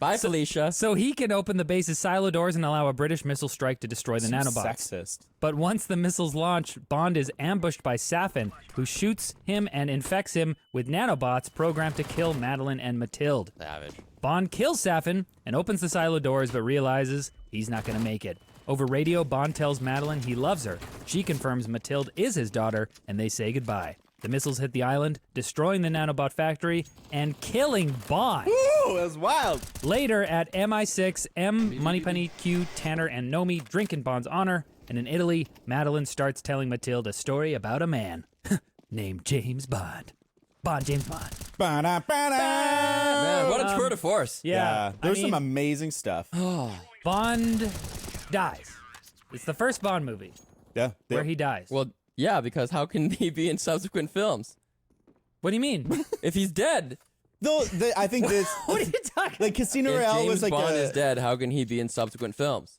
Bye, Felicia. so he can open the base's silo doors and allow a British missile strike to destroy the nanobots. Sexist. But once the missiles launch, Bond is ambushed by Safin, who shoots him and infects him with nanobots programmed to kill Madeline and Mathilde. Savage. Bond kills Safin and opens the silo doors, but realizes he's not going to make it. Over radio, Bond tells Madeline he loves her. She confirms Mathilde is his daughter, and they say goodbye. The missiles hit the island, destroying the nanobot factory and killing Bond. Ooh, that was wild. Later at MI6, M, Moneypenny, Q, Tanner, and Nomi drink in Bond's honor, and in Italy, Madeline starts telling Mathilde a story about a man named James Bond. James Bond. Man, what a tour de force. Yeah, There's I some mean, amazing stuff. Bond dies. It's the first Bond movie Yeah. where he dies. Well, yeah, because how can he be in subsequent films? What do you mean? If he's dead, No, I think this. What are you talking? Like Casino if Royale James was like Bond a, is dead, how can he be in subsequent films?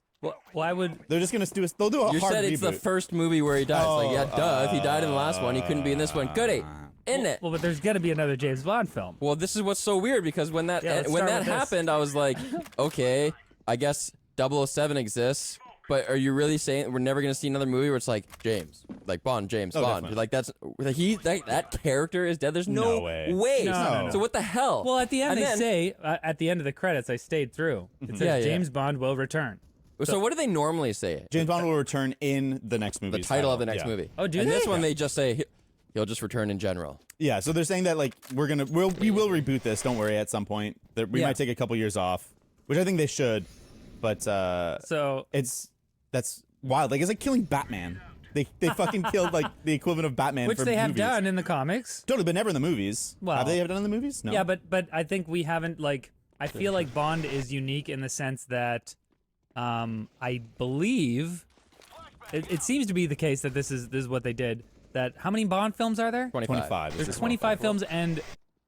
Why would? They're just gonna do. They'll do a You hard said reboot. it's the first movie where he dies. Like, yeah, duh. If he died in the last one, he couldn't be in this one. Could he? Isn't it? Well, but there's gonna be another James Bond film. Well, this is what's so weird because when that Yeah, let's when start that with this. happened, I was like, okay, I guess 007 exists. But are you really saying we're never gonna see another movie where it's like James, like Bond, James Oh, Bond? definitely. Like that character is dead. There's No no, way. No. So what the hell? Well, at the end And they then- say at the end of the credits, I stayed through. It says Yeah, yeah. James Bond will return. So what do they normally say? James Bond will return in the next movie. The title of the next movie. Oh, do and they? this one they just say he'll just return in general. Yeah, so they're saying that like we will reboot this. Don't worry. At some point, we Yeah. might take a couple years off, which I think they should. But So that's wild. Like it's like killing Batman. They fucking killed like the equivalent of Batman, which for they have movies. done in the comics. Totally, but never in the movies. Well- have they ever done in the movies? No. Yeah, but I think we haven't like. I feel like Bond is unique in the sense that, I believe, it seems to be the case that this is what they did. That how many Bond films are there? 25. is There's this 25 films, and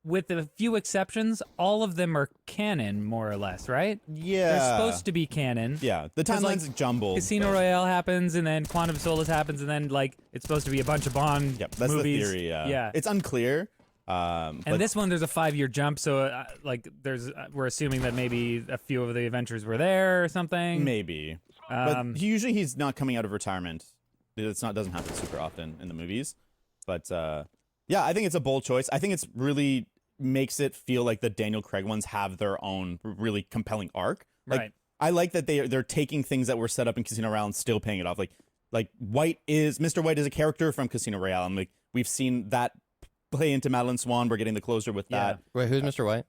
with a few exceptions, all of them are canon, more or less, right? Yeah. They're supposed to be canon. Yeah, the 'Cause, like, timeline's jumbled. Casino but- Royale happens, and then Quantum of Solace happens, and then like it's supposed to be a bunch of Bond Yep, that's movies. the theory. Yeah. It's unclear. And But this one, there's a 5-year jump, so like there's we're assuming that maybe a few of the adventures were there or something. maybe. Um, But usually he's not coming out of retirement. doesn't happen super often in the movies. But yeah, I think it's a bold choice. I think it's really makes it feel like the Daniel Craig ones have their own really compelling arc. Like, Right. I like that they're taking things that were set up in Casino Royale and still paying it off. Like Mr. White is a character from Casino Royale, and like we've seen that play into Madeline Swan. We're getting the closure with that. Wait, who's Mr. White?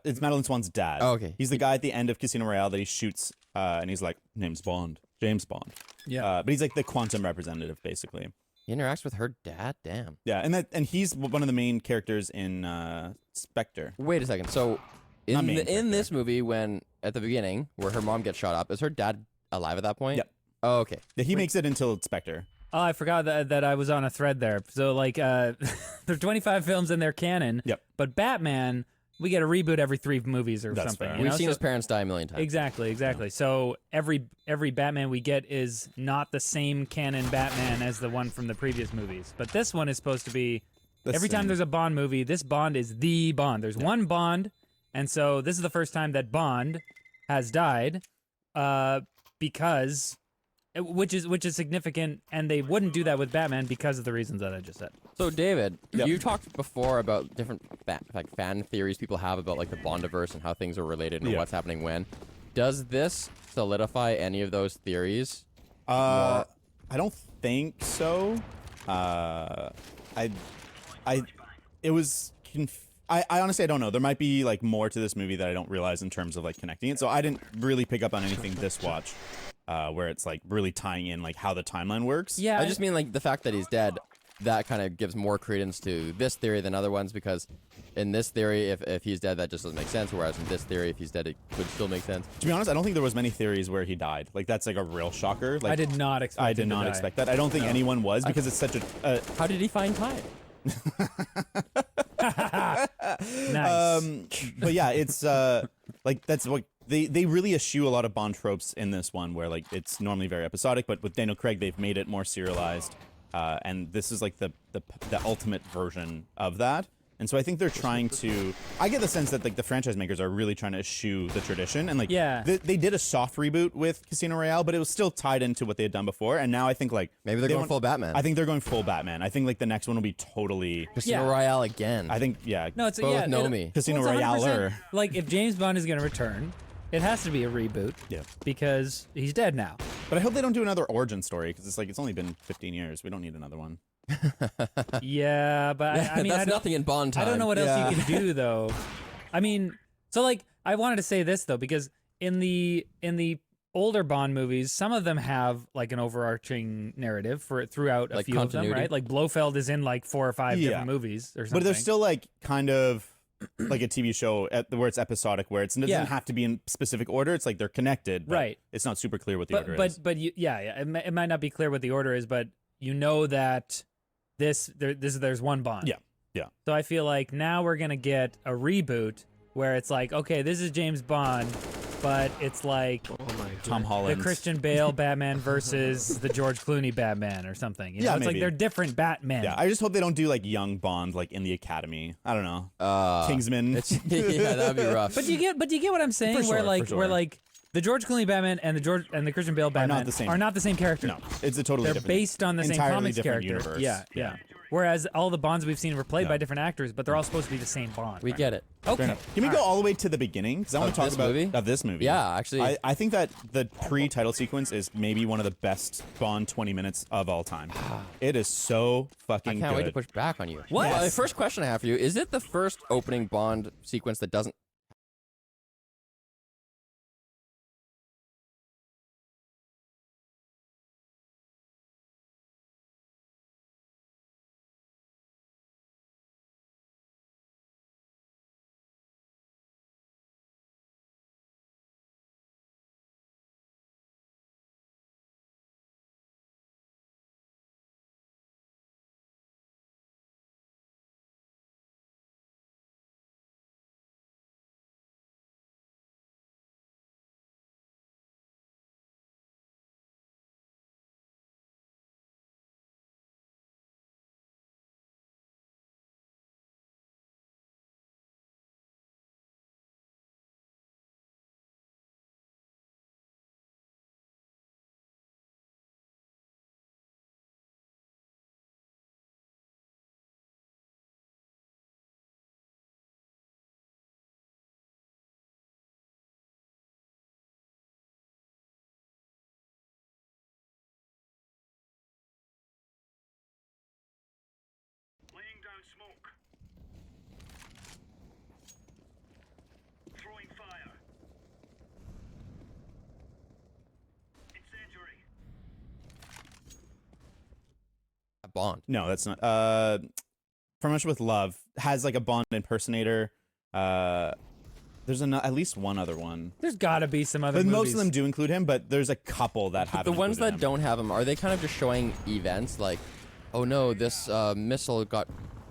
It's Madeline Swan's dad. Oh, okay. He's the guy at the end of Casino Royale that he shoots, and he's like, name's Bond, James Bond. Yeah. But he's like the quantum representative, basically. He interacts with her dad? Damn. Yeah, and he's one of the main characters in Spectre. Wait a second. So, Not in main in this movie, when at the beginning where her mom gets shot up, is her dad alive at that point? Yep. Oh, okay. Yeah, he makes it until Spectre. Oh, I forgot that I was on a thread there. So like, there are 25 films in their canon. Yep. But Batman, we get a reboot every 3 movies or That's something. fair. you We've know? seen So- his parents die a million times. Exactly. So every Batman we get is not the same canon Batman as the one from the previous movies. But this one is supposed to be every time there's a Bond movie, this Bond is the Bond. There's one Bond, and so this is the first time that Bond has died, because which is significant, and they wouldn't do that with Batman because of the reasons that I just said. So, David, Yep. you talked before about different like fan theories people have about like the Bondiverse and how things are related and Yeah. what's happening when. Does this solidify any of those theories? I don't think so. It was. I honestly I don't know. There might be like more to this movie that I don't realize in terms of like connecting it. So I didn't really pick up on anything this watch, where it's like really tying in like how the timeline works. Yeah, I just mean like the fact that he's dead. That kind of gives more credence to this theory than other ones, because in this theory, if he's dead, that just doesn't make sense. Whereas in this theory, if he's dead, it could still make sense. To be honest, I don't think there was many theories where he died. Like that's like a real shocker. Like I did not expect. I him did to not die. expect that. I don't think anyone was, because it's such a. How did he find time? Nice. But yeah, it's like that's what they really eschew a lot of Bond tropes in this one, where like it's normally very episodic, but with Daniel Craig they've made it more serialized, and this is like the ultimate version of that. And so I think they're trying to. I get the sense that like the franchise makers are really trying to eschew the tradition, and like Yeah. they did a soft reboot with Casino Royale, but it was still tied into what they had done before. And now I think like Maybe they're they going want- full Batman. I think they're going full Batman. I think like the next one will be totally. Casino Yeah. Royale again. I think yeah. No, it's Both yeah. know it- me. Casino well, it's 100%. Royale. Like if James Bond is going to return, it has to be a reboot. Yeah. Because he's dead now. But I hope they don't do another origin story, because it's like it's only been 15 years. We don't need another one. Yeah, but I mean, that's I don't, nothing in Bond time. I don't know what Yeah. else you can do though. I mean, so like I wanted to say this though, because in the older Bond movies, some of them have like an overarching narrative throughout a Like few of them, continuity? right? Like Blofeld is in like 4 or 5 Yeah. different movies or something. But there's still like kind of like a TV show where it's episodic, where it doesn't Yeah. have to be in specific order. It's like they're connected, but Right. it's not super clear what the order is. but yeah, it might not be clear what the order is, but you know that there's one Bond. Yeah. So I feel like now we're gonna get a reboot where it's like, okay, this is James Bond, but it's like Tom the Holland. Christian Bale Batman versus the George Clooney Batman or something. You know? Yeah, It's like maybe. they're different Batmen. Yeah, I just hope they don't do like young Bond like in the academy. I don't know. Kingsman. yeah, that'd be rough. But you get what I'm saying? For sure, where like for sure. where like the George Clooney Batman and the Christian Bale Batman not the same. character. No, it's a totally They're different. based on the same entirely comics different character. universe. Yeah. Whereas all the Bonds we've seen were played Yeah. by different actors, but they're all supposed to be the same Bond. we get it. Fair Okay. enough. Can we go all the way to the beginning? Because I want Of to talk this about movie? of this movie. Yeah, actually. I think that the pre-title sequence is maybe one of the best Bond 20 minutes of all time. It is so I fucking can't good. wait to push back on you. What? Well, the first question I have for you, is it the first opening Bond sequence that doesn't Bond. No, that's not. From Russia with Love has like a Bond impersonator. There's at least one other one. There's got to be some other But movies. most of them do include him, but there's a couple that haven't. The ones that included him. don't have him, are they kind of just showing events like, oh no, this missile got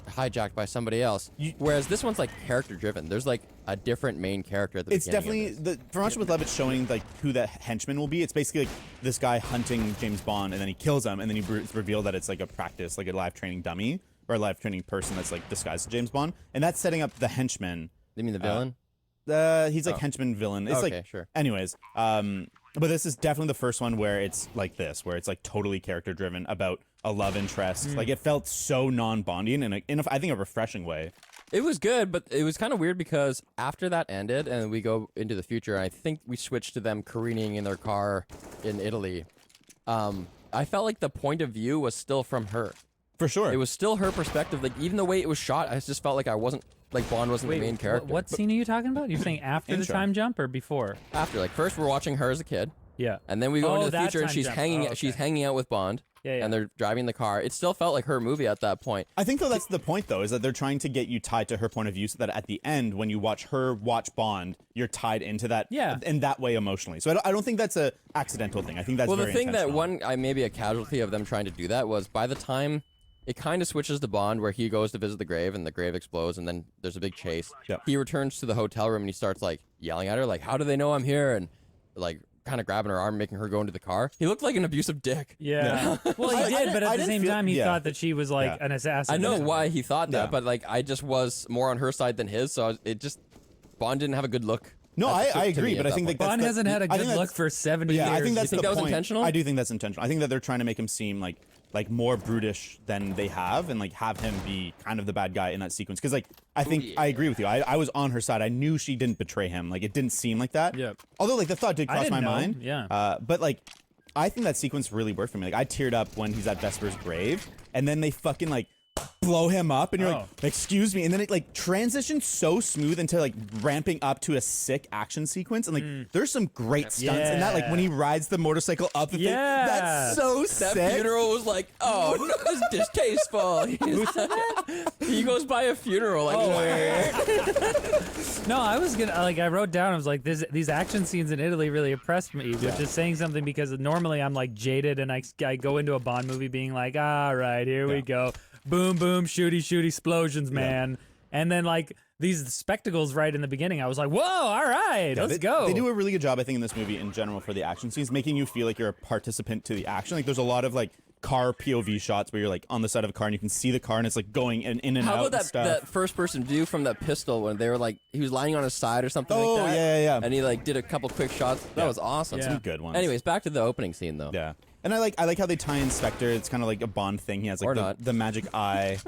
hijacked by somebody else? Whereas this one's like character driven. There's like a different main character at the It's beginning. definitely From Russia with Love. It's showing like who the henchman will be. It's basically like this guy hunting James Bond, and then he kills him, and then it's revealed that it's like a practice, like a live training dummy or a live training person that's like disguised as James Bond, and that's setting up the henchman. You mean the villain? He's like henchman villain. It's Okay, like sure. Anyways, but this is definitely the first one where it's like this, where it's like totally character driven about a love interest. Like it felt so non-Bondian in I think a refreshing way. It was good, but it was kind of weird because after that ended and we go into the future, I think we switched to them careening in their car in Italy. I felt like the point of view was still from her. For sure. It was still her perspective. Like even the way it was shot, I just felt like Bond wasn't the main character. What scene are you talking about? You're saying after the Intro. time jump or before? After, like first we're watching her as a kid, Yeah. and then we go Oh, into the that future and time she's jump. hanging Oh, she's okay. hanging out with Bond. Yeah, yeah. And they're driving the car. It still felt like her movie at that point. I think though that's the point though, is that they're trying to get you tied to her point of view so that at the end when you watch her watch Bond, you're tied into that Yeah. in that way emotionally. So I don't think that's a accidental thing. I think that's Well, the very thing that intentional. maybe a casualty of them trying to do that was by the time it kind of switches to Bond where he goes to visit the grave and the grave explodes and then there's a big chase. Yep. He returns to the hotel room and he starts like yelling at her like, how do they know I'm here? And like kind of grabbing her arm, making her go into the car. He looked like an abusive dick. Yeah. Well, he I did, but didn't- I at the didn't same feel- time, he yeah. thought that she was like Yeah. an assassin. I know why he thought that, Yeah. but like I just was more on her side than his, so it just Bond didn't have a good look. No, at- I to agree, me but at I that think point. like Bond that's hasn't had a I good think look that's- for 70 Yeah, years. I think that's think the that was point. intentional? I do think that's intentional. I think that they're trying to make him seem like more brutish than they have, and like have him be kind of the bad guy in that sequence. Because like I think I agree with you. I was on her side. I knew she didn't betray him. Like it didn't seem like that. Yep. Although like the thought did I cross didn't my know. mind. Yeah. But like I think that sequence really worked for me. Like I teared up when he's at Vesper's grave, and then they fucking like blow him up, and you're Oh. like, excuse me, and then it like transitions so smooth into like ramping up to a sick action sequence, and like there's some great stunts in that. Like when he rides the motorcycle up the thing, Yeah. that's so That sick. funeral was like, oh, no, this is distasteful. He goes by a funeral. Like, No, I was gonna like I wrote down. I was like, these action scenes in Italy really impressed me, which is saying something because normally I'm like jaded and I go into a Bond movie being like, all right, here we go, boom, boom, shooty, explosions, man, and then like these spectacles right in the beginning, I was like, whoa, all right, let's they, go. They do a really good job, I think, in this movie in general for the action scenes, making you feel like you're a participant to the action. Like there's a lot of like car POV shots where you're like on the side of a car and you can see the car and it's like going in and how out about and that, stuff. that first person view from that pistol when they were like, he was lying on his side or something Oh, like that? yeah. And he like did a couple quick shots. That was awesome. Yeah. Some good ones. Anyways, back to the opening scene though. Yeah. And I like how they tie in Spectre. It's kind of like a Bond thing. He has Or like not. the magic eye.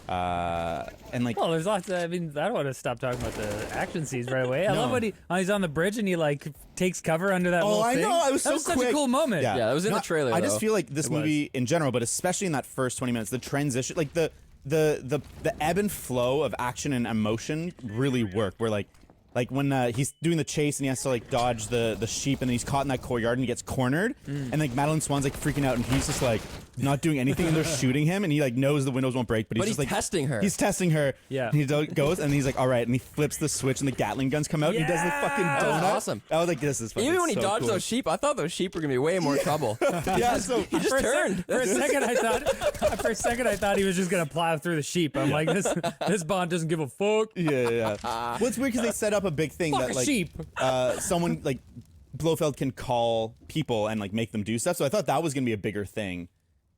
And like Well, there's lots of, I mean, I don't want to stop talking about the action scenes right away. I No. love when he's on the bridge and he like takes cover under that Oh, little I thing. know. I was that so was such quick. a cool moment. Yeah, that was in the trailer, I just though. feel like this It was. movie in general, but especially in that first 20 minutes, the transition, like the ebb and flow of action and emotion really work. Where like when he's doing the chase and he has to like dodge the sheep and then he's caught in that courtyard and he gets cornered and like Madeline Swan's like freaking out and he's just like not doing anything and they're shooting him and he like knows the windows won't break but But just he's like testing her. He's testing her. Yeah. And he goes and he's like, all right, and he flips the switch and the Gatling guns come out and he does the fucking Yeah. donut. That was awesome. I was like, this is fucking Even when he so dodged cool. those sheep, I thought those sheep were gonna be way more trouble. Yeah, so He just turned. For a second, I thought he was just gonna plow through the sheep. I'm like, this Bond doesn't give a fuck. yeah. Well, it's weird because they set up a big thing Fuck that a like sheep. Someone like Blofeld can call people and like make them do stuff. So I thought that was gonna be a bigger thing.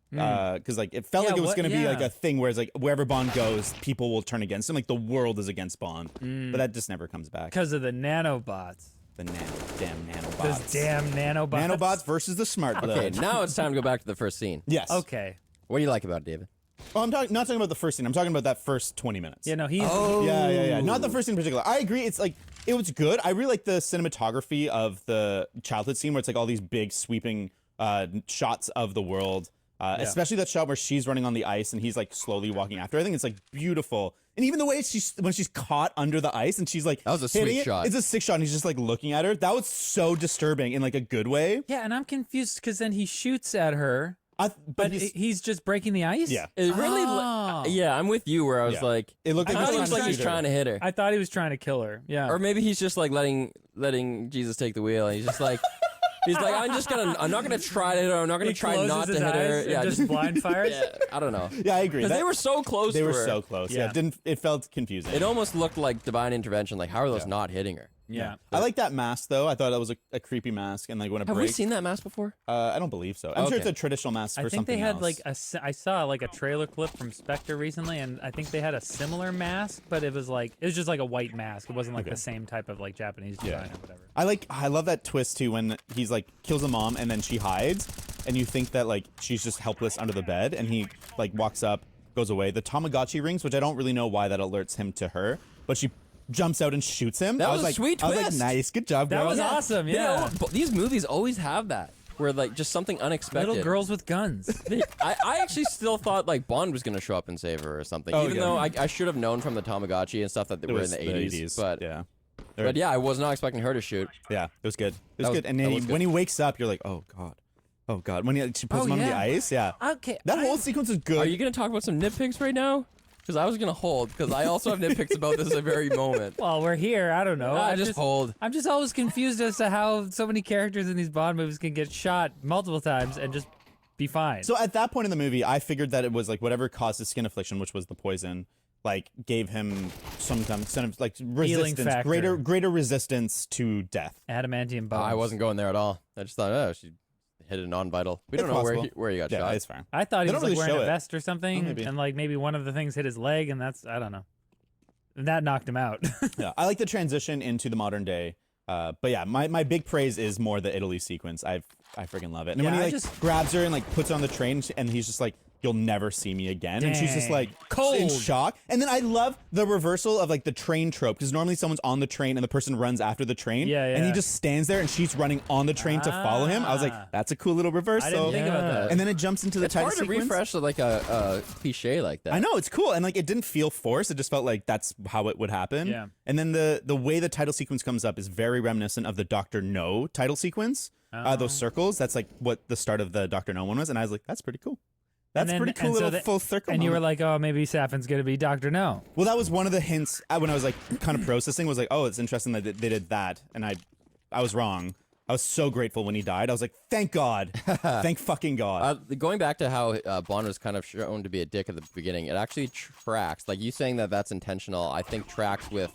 Because like it felt Yeah, like it was what- gonna be like yeah. a thing where it's like wherever Bond goes, people will turn against him. Like the world is against Bond, but that just never comes back. Because of the nanobots. The damn nanobots. Those damn nanobots. Nanobots versus the smart blood. Okay, now it's time to go back to the first scene. Yes. Okay. What do you like about it, David? Oh, I'm not talking about the first scene. I'm talking about that first 20 minutes. Yeah, no, he's. Yeah. Not the first scene in particular. I agree. It's like it was good. I really like the cinematography of the childhood scene where it's like all these big sweeping shots of the world. Especially that shot where she's running on the ice and he's like slowly walking after her. I think it's like beautiful. And even the way when she's caught under the ice and she's like That was a hitting sweet it, shot. It's a sick shot and he's just like looking at her. That was so disturbing in like a good way. Yeah, and I'm confused because then he shoots at her But he's just breaking the ice? Yeah. It really, Oh. yeah, I'm with you where I was Yeah. like, It looked like kinda he was looks like trying to he's shoot her. trying to hit her. I thought he was trying to kill her. Yeah. Or maybe he's just like letting Jesus take the wheel. And he's just like, I'm not gonna try to hit her. I'm not gonna he try closes not to his hit her. eyes and Yeah, just blind fires? yeah, I don't know. Yeah, I agree. Because they were so close. They to were her. so close. Yeah, Yeah. it felt confusing. It almost looked like divine intervention. Like, how are those not hitting her? Yeah. I like that mask though. I thought that was a creepy mask, and like when it Have we breaks. seen that mask before? I don't believe so. I'm sure Okay. it's a traditional mask for I think something they had else. like I saw like a trailer clip from Spectre recently, and I think they had a similar mask, but it was just like a white mask. It wasn't like the same type of like Japanese design or whatever. I love that twist too when he's like kills a mom and then she hides, and you think that like she's just helpless under the bed, and he like walks up, goes away. The Tamagotchi rings, which I don't really know why that alerts him to her, but she jumps out and shoots him. That I was a like, sweet I was like, twist. nice, good job, That girl. was awesome. They Yeah. al- these movies always have that, where like just something unexpected. Little girls with guns. I actually still thought like Bond was gonna show up and save her or something, Oh, even yeah. though I should have known from the Tamagotchi and stuff that they It were in was the 80s. But yeah. but yeah, I was not expecting her to shoot. Yeah, it was good. It was That was- good. And that then was good. when he wakes up, you're like, oh god. When she puts Oh, him on the yeah. ice, yeah. Okay. That whole sequence is good. Are you gonna talk about some nitpicks right now? Because I was gonna hold, because I also have nitpicks about this at very moment. Well, we're here. I don't know. Just hold. I'm just always confused as to how so many characters in these Bond movies can get shot multiple times and just be fine. So at that point in the movie, I figured that it was like whatever caused his skin affliction, which was the poison, like gave him some kind of like resistance, factor. greater resistance to death. Adamantium bones. I wasn't going there at all. I just thought, oh, she hit a non-vital. We don't It's know possible. where he got Yeah, shot. it's fine. I thought he They was don't like really wearing show a it. vest or something, maybe. and like maybe one of the things hit his leg, and that's I don't know. And that knocked him out. Yeah, I like the transition into the modern day. But yeah, my big praise is more the Italy sequence. I freaking love it. And Yeah, when he I like just- grabs her and like puts her on the train, and he's just like, "You'll never see me again," and she's just Dang. like in Cold. shock. And then I love the reversal of like the train trope, because normally someone's on the train and the person runs after the train. Yeah, And he yeah. just stands there and she's running on the train to follow him. I was like, Ah. that's a cool little reversal. I didn't think about that. And then it jumps into the It's title hard to sequence. refresh like a cliche like that. I know, it's cool, and like it didn't feel forced. It just felt like that's how it would happen. Yeah. And then the way the title sequence comes up is very reminiscent of the Doctor No title sequence. Those circles. That's like what the start of the Doctor No one was, and I was like, that's pretty cool. That's And then- pretty cool and so little that- full circle. And you were moment. like, oh, maybe Safin's gonna be Dr. No. Well, that was one of the hints when I was like kind of processing. Was like, oh, it's interesting that they did that, and I was wrong. I was so grateful when he died. I was like, thank God, thank fucking God. Going back to how Bond was kind of shown to be a dick at the beginning, it actually tracks. Like you saying that that's intentional, I think tracks with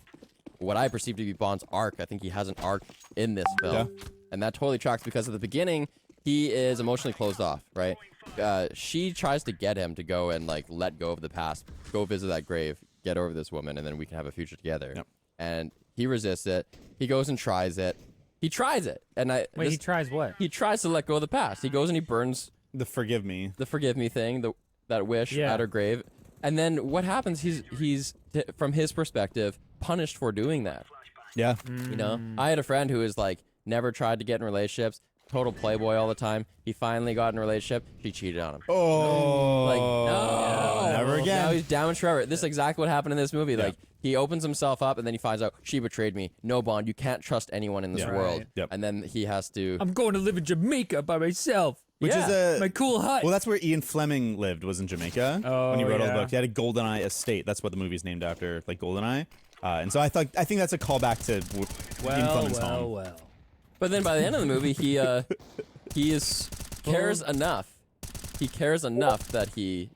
what I perceive to be Bond's arc. I think he has an arc in this film. And that totally tracks because at the beginning, he is emotionally closed off, right? She tries to get him to go and like let go of the past, go visit that grave, get over this woman, and then we can have a future together. Yep. And he resists it. He goes and tries it. He tries it. And Wait, he tries what? he tries to let go of the past. He goes and he burns The forgive me. the forgive me thing, that wish Yeah. at her grave. And then what happens? He's from his perspective punished for doing that. Yeah. You know, I had a friend who was like never tried to get in relationships, total playboy all the time. He finally got in a relationship. She cheated on him. Oh. Like no, Never again. Now he's damaged forever. This is exactly what happened in this movie. Like he opens himself up and then he finds out she betrayed me. No, Bond, you can't trust anyone in this Yeah. world. Right. Yep. And then he has to. I'm going to live in Jamaica by myself. Which Yeah. is a My cool hut. Well, that's where Ian Fleming lived, was in Jamaica when he Oh, wrote all the yeah. books. He had a Goldeneye estate. That's what the movie's named after, like Goldeneye. And so I think that's a callback to Ian Fleming's home. well. But then by the end of the movie, he cares enough. He cares enough that he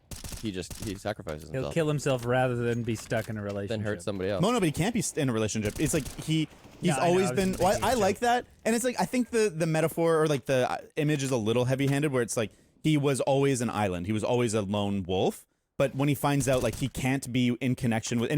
sacrifices He'll himself, kill himself rather than be stuck in a relationship. then hurt somebody else. No, but he can't be in a relationship. It's like he's Yeah, I know, always I was been. just Well, making a I like joke. that, and it's like I think the metaphor or like the image is a little heavy-handed, where it's like he was always an island. He was always a lone wolf. But when he finds out like he can't be in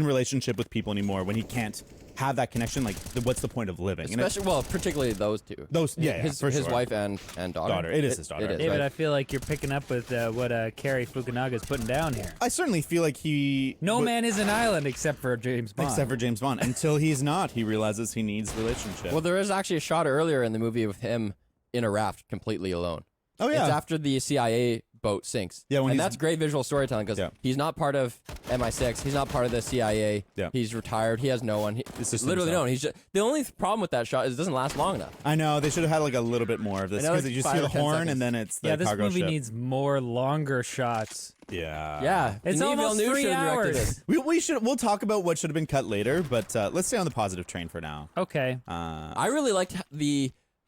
relationship with people anymore, when he can't have that connection, like what's the point of living? And Especially, well, particularly those two. his his sure. wife and daughter. It is his daughter. It is, David, right? I feel like you're picking up with what Cary Fukunaga's putting down here. I certainly feel like he No man is an island except for James Bond. except for James Bond. Until he's not, he realizes he needs relationship. Well, there is actually a shot earlier in the movie of him in a raft, completely alone. oh yeah, It's after the CIA boat sinks. Yeah, when and he's- that's great visual storytelling because Yeah. he's not part of MI6. He's not part of the CIA. Yeah. He's retired. He has no one. It's just Literally no himself. one. He's just, the only problem with that shot is it doesn't last long enough. I know they should have had like a little bit more of this I know because it's you just 5 see or the 10 horn seconds. and then it's the Yeah, this cargo movie ship. needs more longer shots. Yeah. Yeah, It's Denis almost Villeneuve 3 should have directed hours. this. We'll talk about what should have been cut later, but let's stay on the positive train for now. Okay. I really liked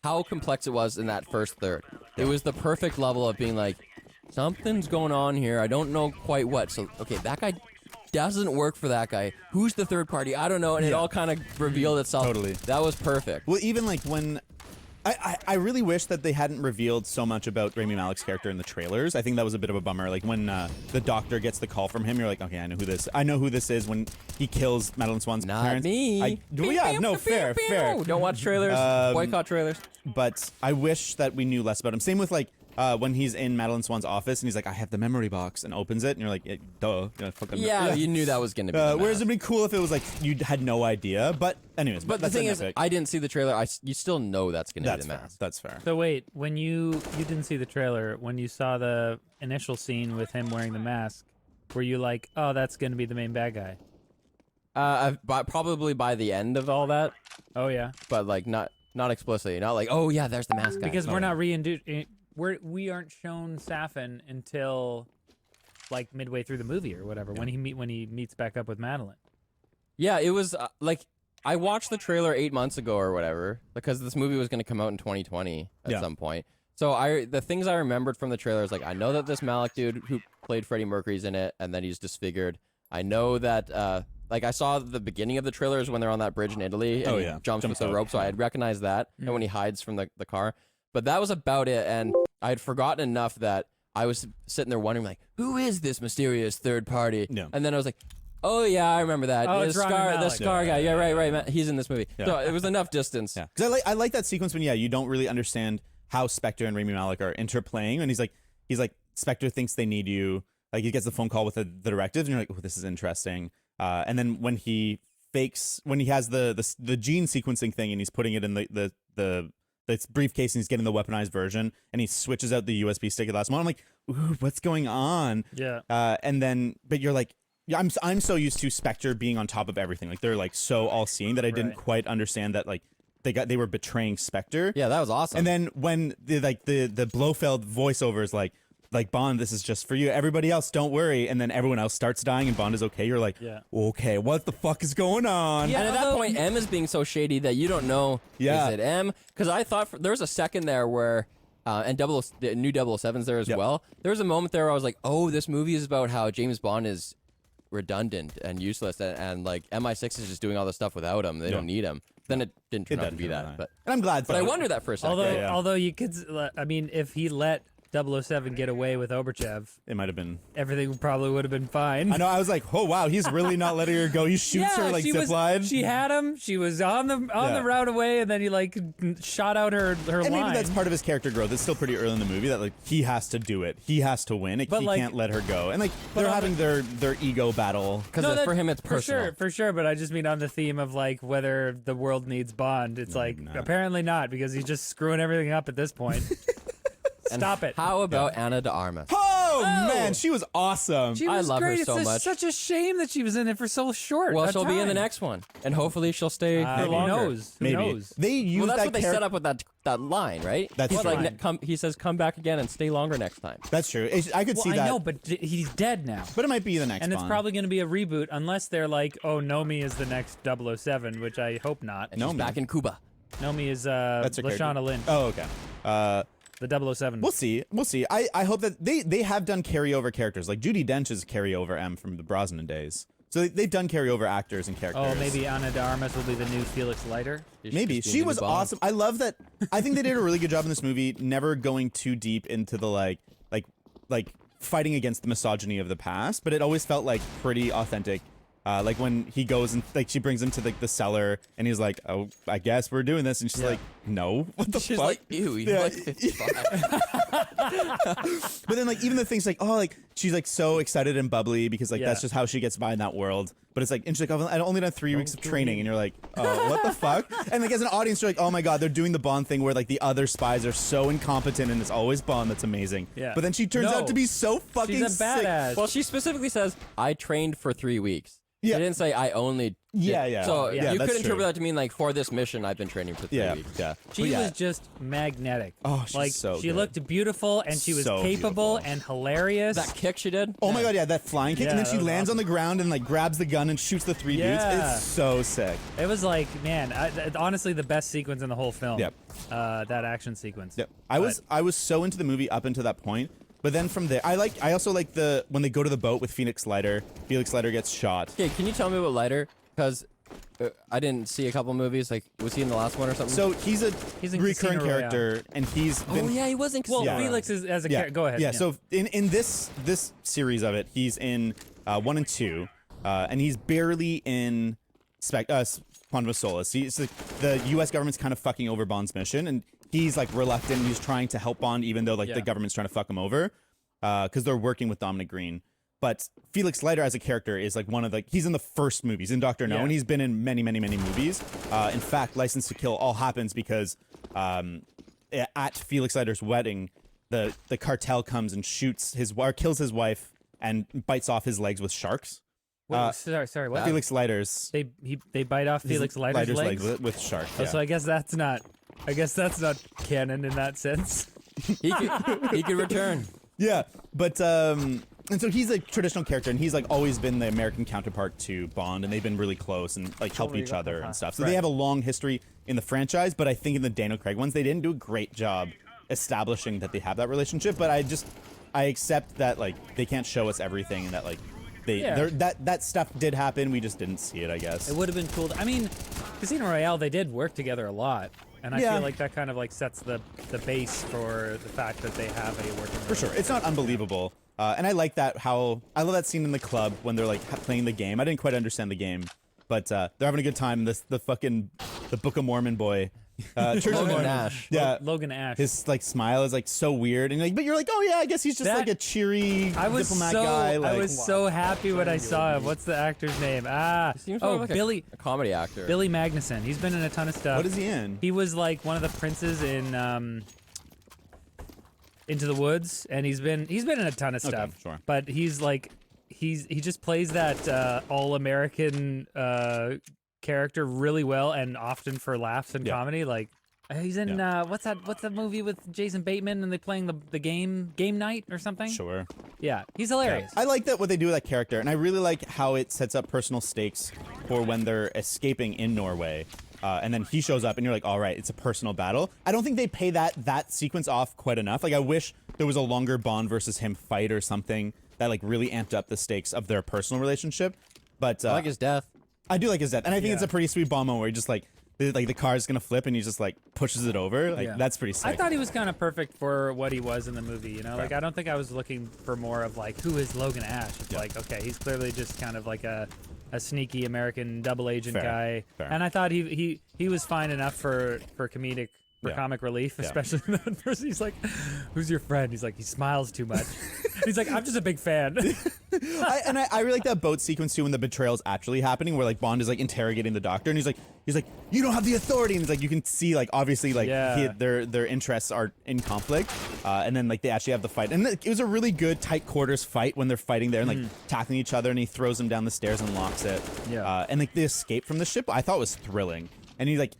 how complex it was in that first third. It was the perfect level of being like, something's going on here. I don't know quite what. So, okay, that guy doesn't work for that guy. Who's the third party? I don't know. And it all kind of revealed itself. Totally. That was perfect. Well, even like when I really wish that they hadn't revealed so much about Rami Malek's character in the trailers. I think that was a bit of a bummer. Like when the doctor gets the call from him, you're like, okay, I know who this is. When he kills Madeline Swan's Not parents, me. yeah, no, fair. Don't watch trailers. Boycott trailers. But I wish that we knew less about him. Same with like when he's in Madeline Swan's office and he's like, I have the memory box, and opens it, and you're like, duh. Fucking Yeah, you knew that was going to be the whereas mask. it'd be cool if it was like you had no idea. But anyways, But the that's a thing is, nitpick. I didn't see the trailer. You still know that's going to be that's the fair. mask. That's fair. So wait, when you didn't see the trailer, when you saw the initial scene with him wearing the mask, were you like, oh, that's going to be the main bad guy? Probably by the end of all that, Oh yeah, but like not explicitly. Not like, oh yeah, there's the mask guy. because we're not we aren't shown Safin until like midway through the movie or whatever when he meets back up with Madeline. Yeah, it was like I watched the trailer 8 months ago or whatever because this movie was going to come out in 2020 at some point. So the things I remembered from the trailer is like I know that this Malek dude who played Freddie Mercury's in it and then he's disfigured. I know that like I saw the beginning of the trailers when they're on that bridge in Italy and he jumps with the out. rope, so I had recognized that and when he hides from the car. But that was about it, and I had forgotten enough that I was sitting there wondering like, who is this mysterious third party? Yeah. And then I was like, oh yeah, I remember that. Oh, the it's Rami the Malek. Scar guy. Yeah, right. Man. He's in this movie. Yeah. So it was enough distance. Yeah, because I like that sequence when you don't really understand how Spectre and Rami Malek are interplaying, and he's like Spectre thinks they need you. Like he gets the phone call with the directives, and you're like, oh, this is interesting. And then when he has the gene sequencing thing, and he's putting it in the briefcase, and he's getting the weaponized version, and he switches out the USB stick at the last moment. I'm like, ooh, what's going on? Yeah. And then, but you're like, yeah, I'm so used to Spectre being on top of everything. Like they're like so all seeing that I didn't Right. quite understand that like they were betraying Spectre. Yeah, that was awesome. And then when the Blofeld voiceover is like Bond, this is just for you. Everybody else, don't worry. And then everyone else starts dying, and Bond is okay. You're like, Yeah. okay, what the fuck is going on? Yeah. and at that although- point, M is being so shady that you don't know, Yeah. is it M? Because I thought there was a second there where, and the new 007's there as Yep. well. There was a moment there where I was like, oh, this movie is about how James Bond is redundant and useless, and like MI6 is just doing all this stuff without him. They don't need him. Then it didn't turn out to doesn't be really that. matter. But And I'm glad. I wondered that for a second. Although yeah. although you could, I mean, if he let 007 get away with Oberchev, it might have been. everything probably would have been fine. I know. I was like, oh wow, he's really not letting her go. He shoots her like zip line. She had him. She was on the route away, and then he like shot out her And line. maybe that's part of his character growth. It's still pretty early in the movie that like he has to do it. He has to win. But, He like- can't let her go. And like they're on having their ego battle. Because No, that- for him, it's personal. For sure. But I just mean on the theme of like whether the world needs Bond. It's like no. apparently not, because he's just screwing everything up at this point. And Stop it. How about Anna de Armas? Oh man, she was awesome. She I was love her great. so It's much. such a shame that she was in it for so short. Well, a she'll be in the time. next one, and hopefully she'll stay for Who longer. knows? Who Maybe knows? they use Well, that's that what they set up with that line, right? That's He's true. like, he says, "Come back again and stay longer next time." That's true. I could Well, see that. I know, but he's dead now. But it might be the next And it's Bond. probably going to be a reboot unless they're like, oh, Nomi is the next 007, which I hope not. And No, she's man. back in Cuba. Nomi is That's her character. Lashana Lynch, Oh, okay. the 007. We'll see. We'll see. I hope that they have done carryover characters. Like Judi Dench is carryover M from the Brosnan days. So they've done carryover actors and characters. Oh, maybe Ana de Armas will be the new Felix Leiter. Maybe. Just She being was the Bond. awesome. I love that. I think they did a really good job in this movie, never going too deep into the like fighting against the misogyny of the past, but it always felt like pretty authentic. Like when he goes and like she brings him to the cellar and he's like, "Oh, I guess we're doing this," and she's like, "No, what the She's fuck?" like, "Ew, he's Yeah. like 55." But then like even the things like, oh, like she's like so excited and bubbly because like Yeah. that's just how she gets by in that world. But it's like, and she's like, I've only done 3 weeks of training, and you're like, oh, what the fuck? And like as an audience, you're like, oh my god, they're doing the Bond thing where like the other spies are so incompetent, and it's always Bond. That's amazing. Yeah. But then she turns No. out to be so fucking She's a sick. badass. Well, she specifically says, I trained for 3 weeks. Yeah. She didn't say, I only. Yeah, did." yeah. So Yeah, you that's could interpret true. that to mean, like, for this mission, I've been training for 3 Yeah, weeks. yeah. She But yeah. was just magnetic. Oh, she's like so she good. looked beautiful and she was So capable beautiful. and hilarious. That kick she did? Oh my god, yeah, that flying kick, Yeah, and then that she was lands on awesome. the ground and like grabs the gun and shoots the 3 dudes. Yeah. It's so sick. It was like, man, honestly, the best sequence in the whole film. Yep. That action sequence. Yep. I was so into the movie up until that point, but then from there, I also like the when they go to the boat with Phoenix Leiter. Felix Leiter gets shot. Okay, can you tell me about Leiter? Because I didn't see a couple movies. Like, was he in the last one or something? So he's a He's in recurring Casino Royale. character, and he's oh, been. yeah, he was in Well, Yeah. Felix is as a Yeah, character. Go ahead. Yeah, so in this series of it, he's in 1 and 2, and he's barely in Quantum of Solace. He's like, the U.S. government's kind of fucking over Bond's mission, and he's like reluctant. And he's trying to help Bond, even though like Yeah. the government's trying to fuck him over, because they're working with Dominic Green. But Felix Leiter as a character is like one of the. He's in the first movies in Doctor No, Yeah. and he's been in many, many, many movies. In fact, License to Kill all happens because at Felix Leiter's wedding, the cartel comes and shoots his or kills his wife and bites off his legs with sharks. Wait, sorry. What? Felix Leiter's They bite off Felix Leiter's legs. with sharks. Oh, Yeah. so I guess that's not canon in that sense. he could return. Yeah, but and so he's a traditional character, and he's like always been the American counterpart to Bond, and they've been really close and like help each other and stuff. So they have a long history in the franchise, but I think in the Daniel Craig ones, they didn't do a great job establishing that they have that relationship. But I accept that like they can't show us everything, and that like Yeah. that stuff did happen. We just didn't see it, I guess. It would have been cool. I mean, Casino Royale, they did work together a lot, and I Yeah. feel like that kind of like sets the base for the fact that they have a working. For sure, it's not unbelievable, and I like that. I love that scene in the club when they're like playing the game. I didn't quite understand the game, but they're having a good time. The Book of Mormon boy, Church of Logan Mormon. Nash. Yeah, Logan Ash. his like smile is like so weird, and like, but you're like, oh yeah, I guess he's just That- like a cheery I was diplomat so guy. Like, I was so happy when I saw him. What's the actor's name? Seems more Oh, like Billy a comedy actor. Billy Magnuson. He's been in a ton of stuff. what is he in? He was like one of the princes in Into the Woods, and he's been in a ton of stuff. sure. But he's like he just plays that all American character really well, and often for laughs and Yeah. comedy. Like he's in what's that movie with Jason Bateman and they playing the game night or something? Sure. Yeah, he's hilarious. I like that what they do with that character, and I really like how it sets up personal stakes for when they're escaping in Norway. And then he shows up, and you're like, all right, it's a personal battle. I don't think they pay that sequence off quite enough. Like, I wish there was a longer Bond versus him fight or something that like really amped up the stakes of their personal relationship. But I like his death. I do like his death, and I think Yeah. it's a pretty sweet Bond moment where he just like the car's gonna flip, and he just like pushes it over. Like Yeah. that's pretty sick. I thought he was kind of perfect for what he was in the movie, you know? Like, I don't think I was looking for more of, like, who is Logan Ash? It's like, okay, he's clearly just kind of like a sneaky American double agent Fair, guy. fair. And I thought he was fine enough for comedic, for Yeah. comic relief, Yeah. especially in that first. He's like, who's your friend? He's like, he smiles too much. He's like, I'm just a big fan. I really like that boat sequence too when the betrayal's actually happening, where like Bond is like interrogating the doctor, and he's like, you don't have the authority, and it's like you can see like obviously like Yeah. their interests are in conflict, and then like they actually have the fight, and it was a really good tight quarters fight when they're fighting there and like tackling each other, and he throws him down the stairs and locks it, Yeah. and like the escape from the ship I thought was thrilling, and he like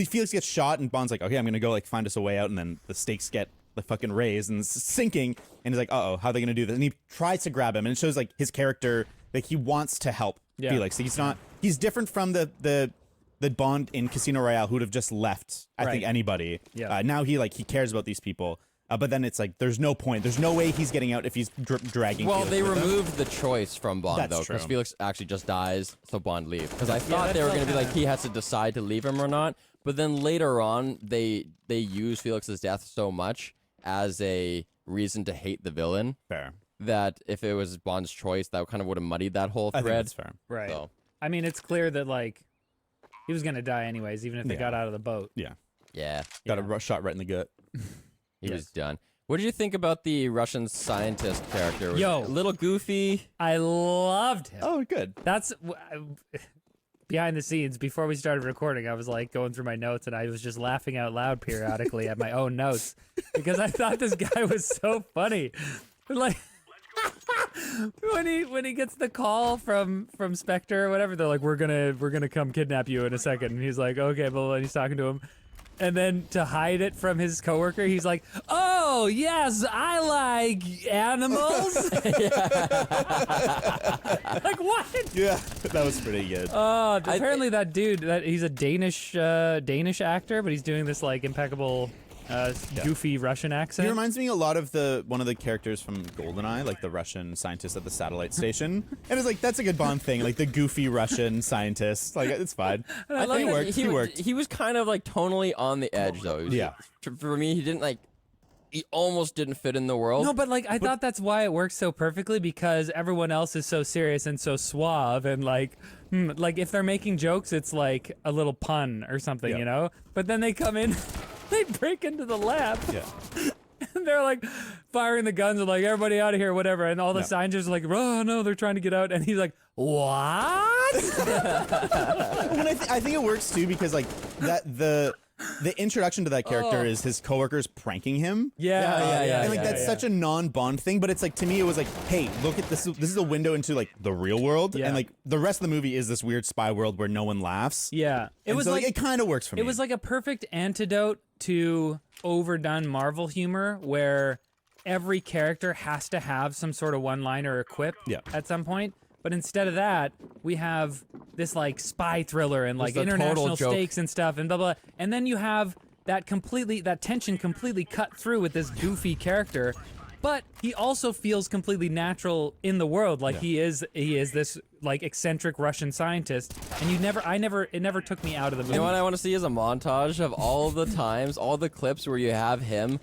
Felix gets shot, and Bond's like, okay, I'm gonna go like find us a way out, and then the stakes get the fucking raised and it's sinking, and he's like, uh-oh, how are they gonna do this? And he tries to grab him, and it shows like his character, like he wants to help Yeah. Felix. He's different from the Bond in Casino Royale who would have just left, I think, Right. anybody. Yeah. Now he cares about these people. But then it's like there's no point. There's no way he's getting out if he's dragging. Well, Felix they with him. removed the choice from Bond, That's though, because true. Felix actually just dies, so Bond leaves. Because I thought that they were felt going to be like, kinda- he has to decide to leave him or not. But then later on, they use Felix's death so much as a reason to hate the villain Fair. that if it was Bond's choice, that kind of would have muddied that whole I think thread. that's fair. Right. So, I mean, it's clear that, like, he was going to die anyways, even if they Yeah. got out of the boat. Yeah. yeah, Got a shot right in the gut. he was done. What did you think about the Russian scientist character? Was Yo. it a little goofy. I loved him. Oh, good. That's behind the scenes. Before we started recording, I was like going through my notes and I was just laughing out loud periodically at my own notes because I thought this guy was so funny. Like when he gets the call from Spectre or whatever, they're like, we're gonna come kidnap you in a second, and he's like, okay, blah, blah, and he's talking to him. And then to hide it from his coworker, he's like, "Oh yes, I like animals." Like what? Yeah, that was pretty good. Apparently that dude, he's a Danish actor, but he's doing this like impeccable, goofy Russian He accent. reminds me a lot of one of the characters from GoldenEye, like the Russian scientist at the satellite station. And it's like, that's a good Bond thing, like the goofy Russian scientist. Like, it's fine. I think think it worked. He worked. He was kind of like tonally on the edge, though. He was- Yeah. For me, he didn't like. He almost didn't fit in the world. No, but like I thought that's why it works so perfectly because everyone else is so serious and so suave and like if they're making jokes, it's like a little pun or something, Yeah. you know. But then they come in, they break into the lab. Yeah. And they're like firing the guns and like everybody out of here, whatever. And all the scientists are like, oh no, they're trying to get out. And he's like, what? When I think it works too because like that the introduction to that character is his coworkers pranking him. Yeah. And like that's such a non-Bond thing, but it's like to me it was like, hey, look at this. This is a window into like the real world, Yeah. and like the rest of the movie is this weird spy world where no one laughs. Yeah. It And was so, like it kind of works for me. it was like a perfect antidote to overdone Marvel humor where every character has to have some sort of one-liner or quip at some point. But instead of that, we have this like spy thriller and like Just a total international joke. stakes and stuff and blah blah. And then you have that tension completely cut through with this goofy character. But he also feels completely natural in the world, like he is this like eccentric Russian scientist, and it never took me out of the movie. You know what I want to see is a montage of all the times, all the clips where you have him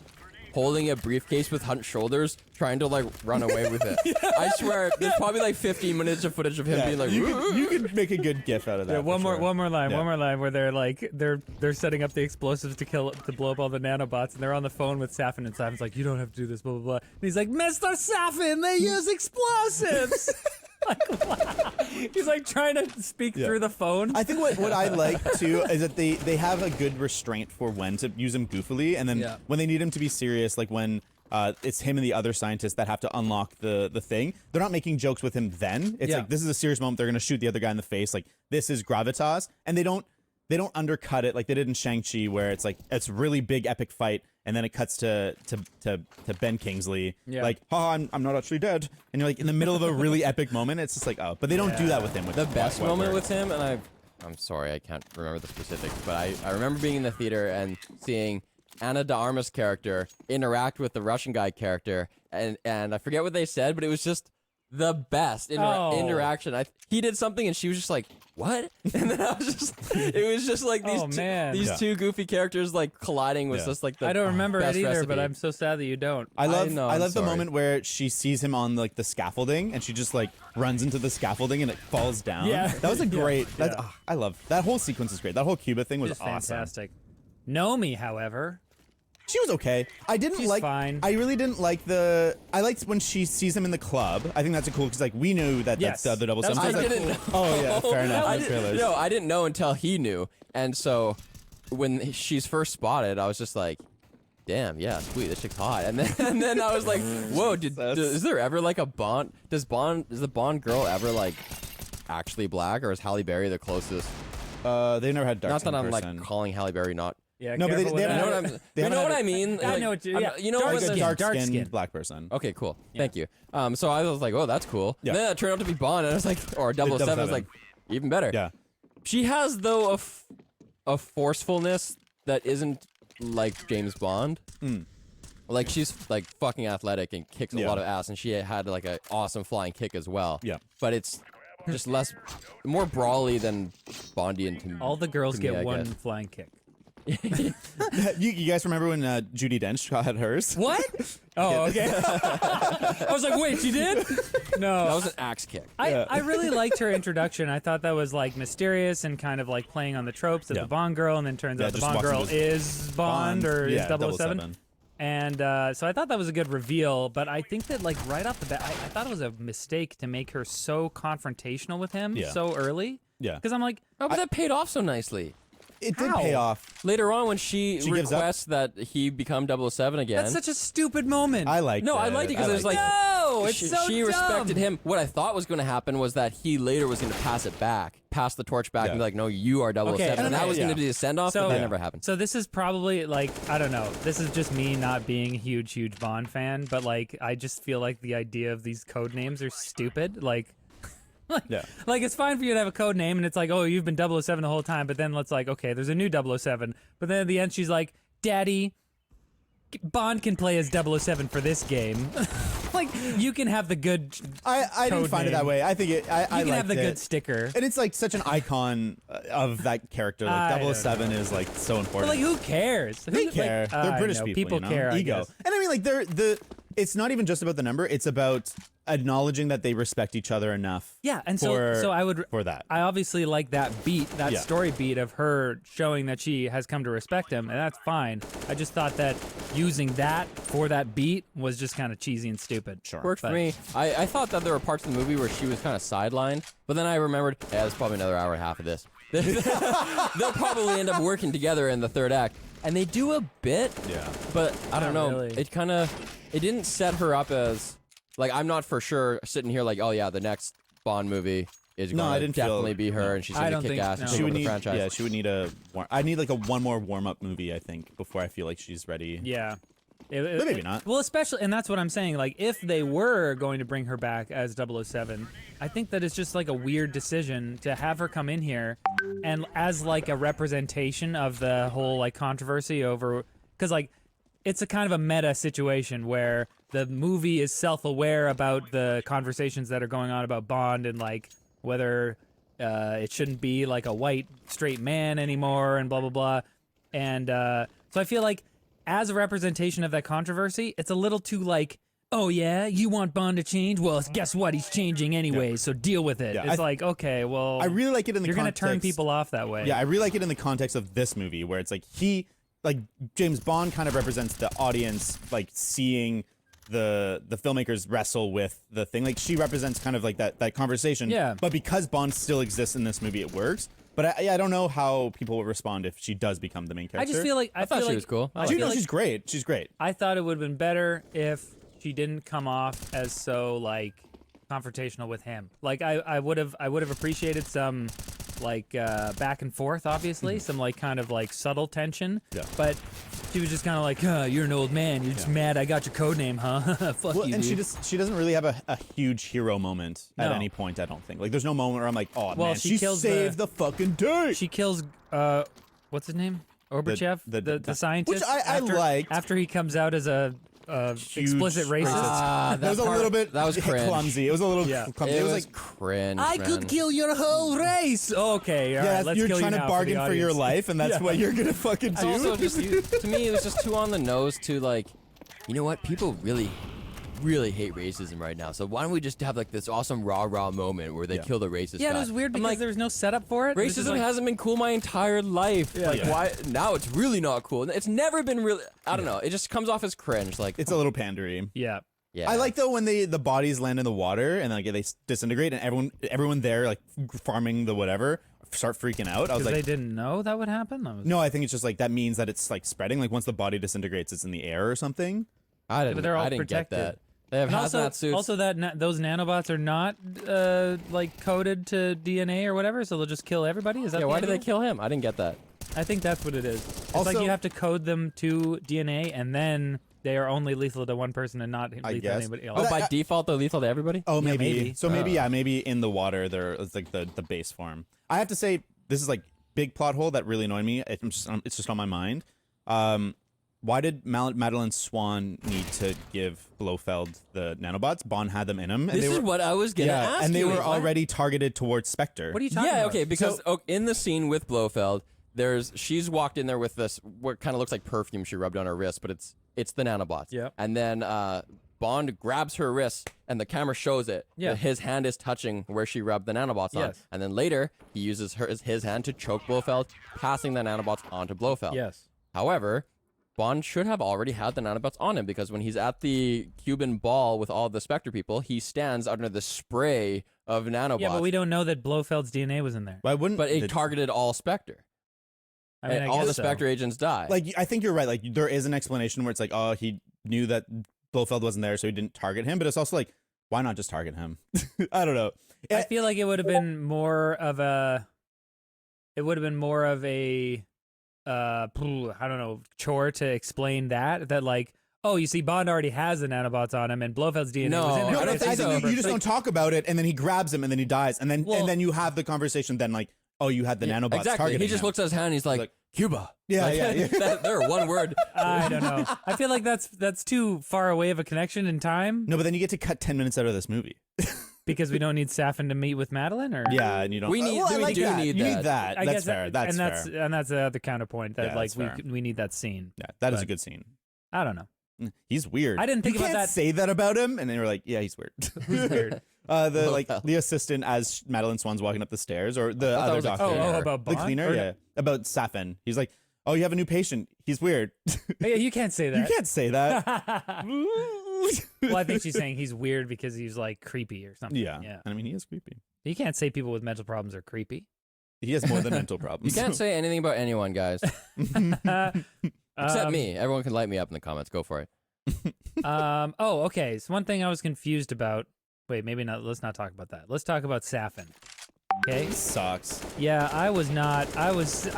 holding a briefcase with hunched shoulders, trying to like run away with it. I swear, there's probably like 15 minutes of footage of him being like, you could make a good gif out of that. Yeah, one for more sure. line where they're like they're setting up the explosives to blow up all the nanobots, and they're on the phone with Safin, and Safin's like, you don't have to do this, blah blah blah. And he's like, Mr. Safin, they use explosives. Like, wow. He's like trying to speak through the phone. I think what I like too is that they have a good restraint for when to use him goofily, and then when they need him to be serious, like when it's him and the other scientists that have to unlock the thing, they're not making jokes with him then. It's like, this is a serious moment, they're gonna shoot the other guy in the face, like this is gravitas, and they don't undercut it like they did in Shang-Chi, where it's like it's really big epic fight, and then it cuts to Ben Kingsley, like, I'm not actually dead, and you're like in the middle of a really epic moment. It's just like, oh, but they don't do that with him. With the best Webber. moment with him, and I'm sorry, I can't remember the specifics, but I remember being in the theater and seeing Anna de Armas' character interact with the Russian guy character, and I forget what they said, but it was just the best interaction. He did something, and she was just like, what? And then I was just, it was just like these two goofy characters like colliding was just like the I don't remember it best either, recipe. but I'm so sad that you don't. I love the sorry. moment where she sees him on like the scaffolding, and she just like runs into the scaffolding and it falls down. Yeah. That was a great. Yeah. That's, I love that whole sequence is great. That whole Cuba thing was Just awesome. fantastic. Nomi, however, She was okay. I didn't She's like. fine. I really didn't like the. I liked when she sees him in the club. I think that's a cool because like we knew that Yes. that's the other double That's seven. I So it's like, didn't know. oh yeah, fair enough. I No trailers. didn't, no, I didn't know until he knew. And so when she's first spotted, I was just like, damn, yeah, sweet, this chick's hot. And then I was like, whoa, is there ever like a Bond? Is the Bond girl ever like actually black, or is Halle Berry the closest? They never had dark Not skin that I'm person. like calling Halle Berry not. yeah, No, but careful they with You know that. what I'm. They You know haven't what had I mean? I know what you- yeah. You know Dark what skin. the dark dark skin skin. black person. Okay, cool. Thank you. So I was like, oh, that's cool. Yeah. And then it turned out to be Bond, and I was like, or 007. I was like, even better. Yeah. She has though a forcefulness that isn't like James Bond. Like she's like fucking athletic and kicks a Yeah. lot of ass, and she had like an awesome flying kick as well. Yeah. But it's just more brawly than Bondian to All the girls to me, get I one guess. flying kick. you guys remember when Judi Dench had hers? What? Oh, okay. I was like, wait, she did? No. That was an axe kick. I really liked her introduction. I thought that was like mysterious and kind of like playing on the tropes of Yeah. the Bond girl, and then turns Yeah, out the just Bond walks girl into is Bond or yeah, is 007. And so I thought that was a good reveal, but I think that like right off the bat, I thought it was a mistake to make her so confrontational with him Yeah. so early. Yeah. Because I'm like, Oh, but that paid off so nicely. It did How? pay off. Later on, when she gives up? requests that he become 007 again. that's such a stupid moment. I liked No, it. I liked it because it was like, no, it's she, so she dumb. respected him. What I thought was going to happen was that he later was going to pass it back, pass the torch back, Yeah. and be like, no, you are 007. Okay, and that was going yeah. to be the send off, So- but that Yeah. never happened. So this is probably like, I don't know. This is just me not being a huge Bond fan, but like I just feel like the idea of these code names are stupid. Yeah. Like it's fine for you to have a code name and it's like, oh, you've been 007 the whole time, but then let's like, okay, there's a new 007. But then at the end she's like, Daddy, Bond can play as 007 for this game. Like you can have the good I didn't code find it name. that way. I think it. I You can have liked the it. good sticker. And it's like such an icon of that character. I Like don't 007 is like so But important. like who cares? They Who- care. like, They're I British know, people. People you know? care. I Ego. guess. And I mean, like it's not even just about the number. It's about acknowledging that they respect each other enough. Yeah, and for, so I would for that. I obviously like that beat, that Yeah. story beat of her showing that she has come to respect him, and that's fine. I just thought that using that for that beat was just kind of cheesy and stupid. Sure. Worked for But- me. I thought that there were parts of the movie where she was kind of sidelined, but then I remembered, yeah, there's probably another hour and a half of this. They'll probably end up working together in the third act. And they do a bit, Yeah. but I don't Not know. really. It didn't set her up as, like, I'm not for sure sitting here like, oh yeah, the next Bond movie is No, I going to didn't feel- definitely be her no. and she's I going don't to kick think- ass and no. take She over would the need. franchise. Yeah, she would need I need like a one more warm up movie. I think before I feel like she's ready. Yeah. But maybe not. Well, especially, and that's what I'm saying. Like, if they were going to bring her back as 007, I think that it's just like a weird decision to have her come in here and as like a representation of the whole like controversy over, because like it's a kind of a meta situation where the movie is self-aware about the conversations that are going on about Bond and like whether it shouldn't be like a white straight man anymore and blah blah blah, and so I feel like as a representation of that controversy, it's a little too like, oh yeah, you want Bond to change? Well, guess what? He's changing anyway, so deal with it. Yeah, It's I- like, okay, well, I really like it in the you're gonna context. turn people off that way. Yeah, I really like it in the context of this movie where it's like James Bond kind of represents the audience, like seeing the filmmakers wrestle with the thing. Like she represents kind of like that conversation. Yeah. But because Bond still exists in this movie, it works. But I don't know how people will respond if she does become the main character. I just feel like I thought feel she like- was cool. I I liked She, feel no, like- she's great. She's great. I thought it would have been better if she didn't come off as so like confrontational with him. Like I would have appreciated some like back and forth, obviously, some like kind of like subtle tension. Yeah. But she was just kind of like, you're an old man. You're just mad I got your code name, huh? Fuck Well, you, and dude. she doesn't really have a huge hero moment at No. any point. I don't think. Like there's no moment where I'm like, oh Well, man, she she kills saved the fucking day. She kills what's his name? Gorbachev, the scientist. Which I liked. after he comes out as a explicit racist. Ah, That was a part- little bit That was cringe. clumsy. It was a little Yeah. clumsy. It It was was like, cringe. I man. could kill your whole race. Okay, all yeah, right, let's you're kill trying you to now bargain for, for the your audience. life, and that's what you're gonna fucking do. Also, just to me, it was just too on the nose. To like, you know what? People really hate racism right now. So why don't we just have like this awesome rah moment where they kill the racist Yeah, guy? it was weird I'm because like, there was no setup for it. It was just racism like- hasn't been cool my entire life. Like, Yeah. why now? It's really not cool. It's never been really. I don't know. It just comes off as cringe. Like, It's a little pandery. Yeah. yeah. I like though when the bodies land in the water and like they disintegrate and everyone there like farming the whatever start freaking out. I was Because like, they didn't know that would happen. no, I think it's just like that means that it's like spreading. Like once the body disintegrates, it's in the air or something. I didn't. but they're all I didn't protected. get that. They have And hazmat suits. also that those nanobots are not like coded to DNA or whatever, so they'll just kill everybody. Is that yeah. the Why did they idea? kill him? I didn't get that. I think that's what it is. It's Also- like you have to code them to DNA, and then they are only lethal to one person and not lethal to guess. anybody Oh, else. by default, they're lethal to everybody. Oh, maybe. maybe. So maybe maybe in the water there it's like the base form. I have to say this is like big plot hole that really annoyed me. It's just on my mind. Why did Madeline Swan need to give Blofeld the nanobots? Bond had them in him, and This they is were what I was gonna ask and they you. were What? already targeted towards Spectre. What are you talking Yeah, about? okay, because in the scene with Blofeld, she's walked in there with this what kind of looks like perfume she rubbed on her wrist, but it's the nanobots. Yep. And then Bond grabs her wrist, and the camera shows it. Yeah. that his hand is touching where she rubbed the nanobots on. Yes. And then later, he uses his hand to choke Blofeld, passing the nanobots onto Blofeld. Yes. However, Bond should have already had the nanobots on him, because when he's at the Cuban ball with all the Spectre people, he stands under the spray of nanobots. Yeah, but we don't know that Blofeld's DNA was in there. Why wouldn't? But it the- targeted all Spectre. I mean, And I all guess the so. Spectre agents die. Like, I think you're right. Like, there is an explanation where it's like, oh, he knew that Blofeld wasn't there, so he didn't target him. But it's also like, why not just target him? I don't know. I feel like it would have been more of a. It would have been more of a. I don't know, chore to explain that like, oh, you see, Bond already has the nanobots on him, and Blofeld's DNA No, was in there. No, I I, don't think think so. you just don't talk about it, and then he grabs him, and then he dies, and then Well- you have the conversation. Then like, oh, you had the nanobots exactly. targeting He just him. looks at his hand and he's like, Like- Cuba. Yeah, Like, yeah. they're one word. I don't know. I feel like that's too far away of a connection in time No, but then you get to cut 10 minutes out of this movie. because we don't need Safin to meet with Madeline, or Yeah, and you don't. We need- well, I we like do that. need You that. need that. I That's guess fair. That's fair. and that's the other counterpoint that Yeah, like that's fair. we need that scene. Yeah, that is a but- good scene. I don't know. He's weird. I didn't think you about can't that. say that about him, and then you're like, yeah, he's weird. Who's weird? The Well, the assistant as Madeline Swan's walking up the stairs, or the thought that other was a doctor. cleaner. about the Bond? cleaner, Or- yeah, about Safin. He's like, oh, you have a new patient. He's weird. Hey, you can't say that. You can't say that. Well, I think she's saying he's weird because he's like creepy or something. Yeah. Yeah. I mean, he is creepy. You can't say people with mental problems are creepy. He has more than mental You problems. can't say anything about anyone, guys. Except me. Everyone can light me up in the comments. Go for it. Oh, okay. So one thing I was confused about. Wait, maybe not. Let's not talk about that. Let's talk about Safin. Okay. Sucks. Yeah, I was not. I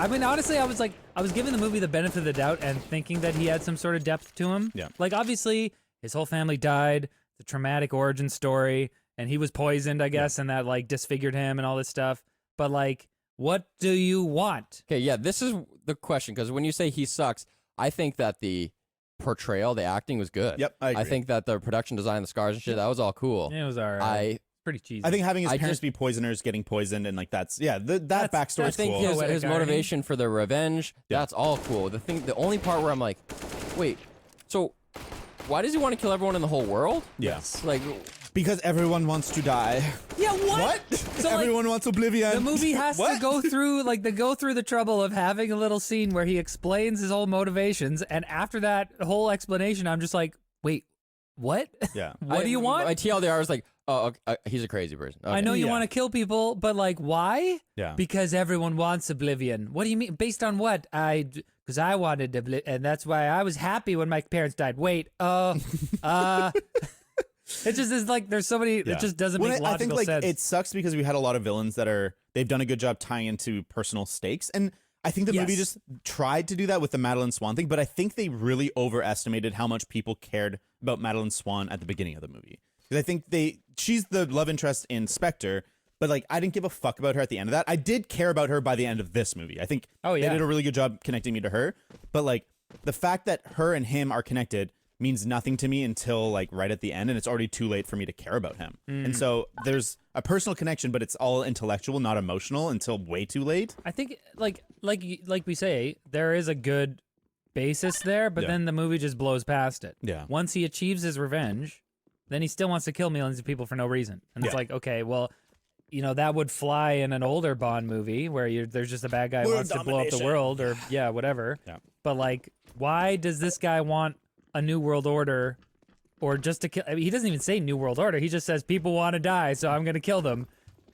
mean, honestly, I was giving the movie the benefit of the doubt and thinking that he had some sort of depth to him. Yeah. Like, obviously, his whole family died, the traumatic origin story, and he was poisoned, I guess, and that, like, disfigured him and all this stuff. But, like, what do you want? Okay, yeah, this is the question, because when you say he sucks, I think that the portrayal, the acting was good. Yep, I agree. think that the production design, the scars and shit, that was all cool. It was alright. I Pretty cheesy. I think having his I parents just- be poisoners, getting poisoned, and like that That's- backstory I is think cool. his Poetic irony. motivation for the revenge, Yeah. that's all cool. The only part where I'm like, wait, so why does he want to kill everyone in the whole world? Yes. Like, Because everyone wants to die. yeah, what? So, like, everyone wants oblivion. the movie has to What? go through the trouble of having a little scene where he explains his whole motivations, and after that whole explanation, I'm just like, wait, what? Yeah. What do you want? My TLDR was like, oh, okay, he's a crazy person. I Okay. know you Yeah. want to kill people, but like, why? Yeah. Because everyone wants oblivion. What do you mean? Based on what? Because I wanted oblivion, and that's why I was happy when my parents died. Wait, it just is like there's so many. Yeah. It just doesn't Well, make I logical think like sense. it sucks because we had a lot of villains that they've done a good job tying into personal stakes, and I think the movie Yes. just tried to do that with the Madeline Swan thing, but I think they really overestimated how much people cared about Madeline Swan at the beginning of the movie. Because I think she's the love interest in Spectre, but like I didn't give a fuck about her at the end of that. I did care about her by the end of this movie. I think Oh, yeah. they did a really good job connecting me to her, but like the fact that her and him are connected means nothing to me until like right at the end, and it's already too late for me to care about him. And so there's a personal connection, but it's all intellectual, not emotional until way too late. I think like we say, there is a good basis there, but Yeah. then the movie just blows past it. Yeah. Once he achieves his revenge, then he still wants to kill millions of people for no reason. And it's Yeah. like, okay, well, you know, that would fly in an older Bond movie where there's just a bad guy who World wants to blow up the domination. world or whatever. Yeah. But like, why does this guy want a new world order or just to kill? I mean, he doesn't even say new world order. He just says people want to die, so I'm going to kill them.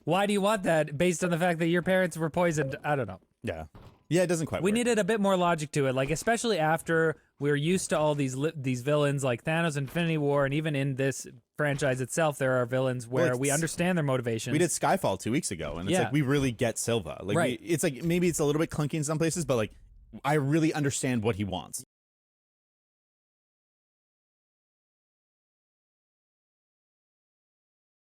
Why do you want that based on the fact that your parents were poisoned? I don't know. Yeah. Yeah, it doesn't quite We work. needed a bit more logic to it, like especially after we're used to all these villains like Thanos, Infinity War, and even in this franchise itself, there are villains where we it's- understand their motivations. We did Skyfall 2 weeks ago, and it's Yeah. like we really get Silva. Like Right. it's like maybe it's a little bit clunky in some places, but like I really understand what he wants.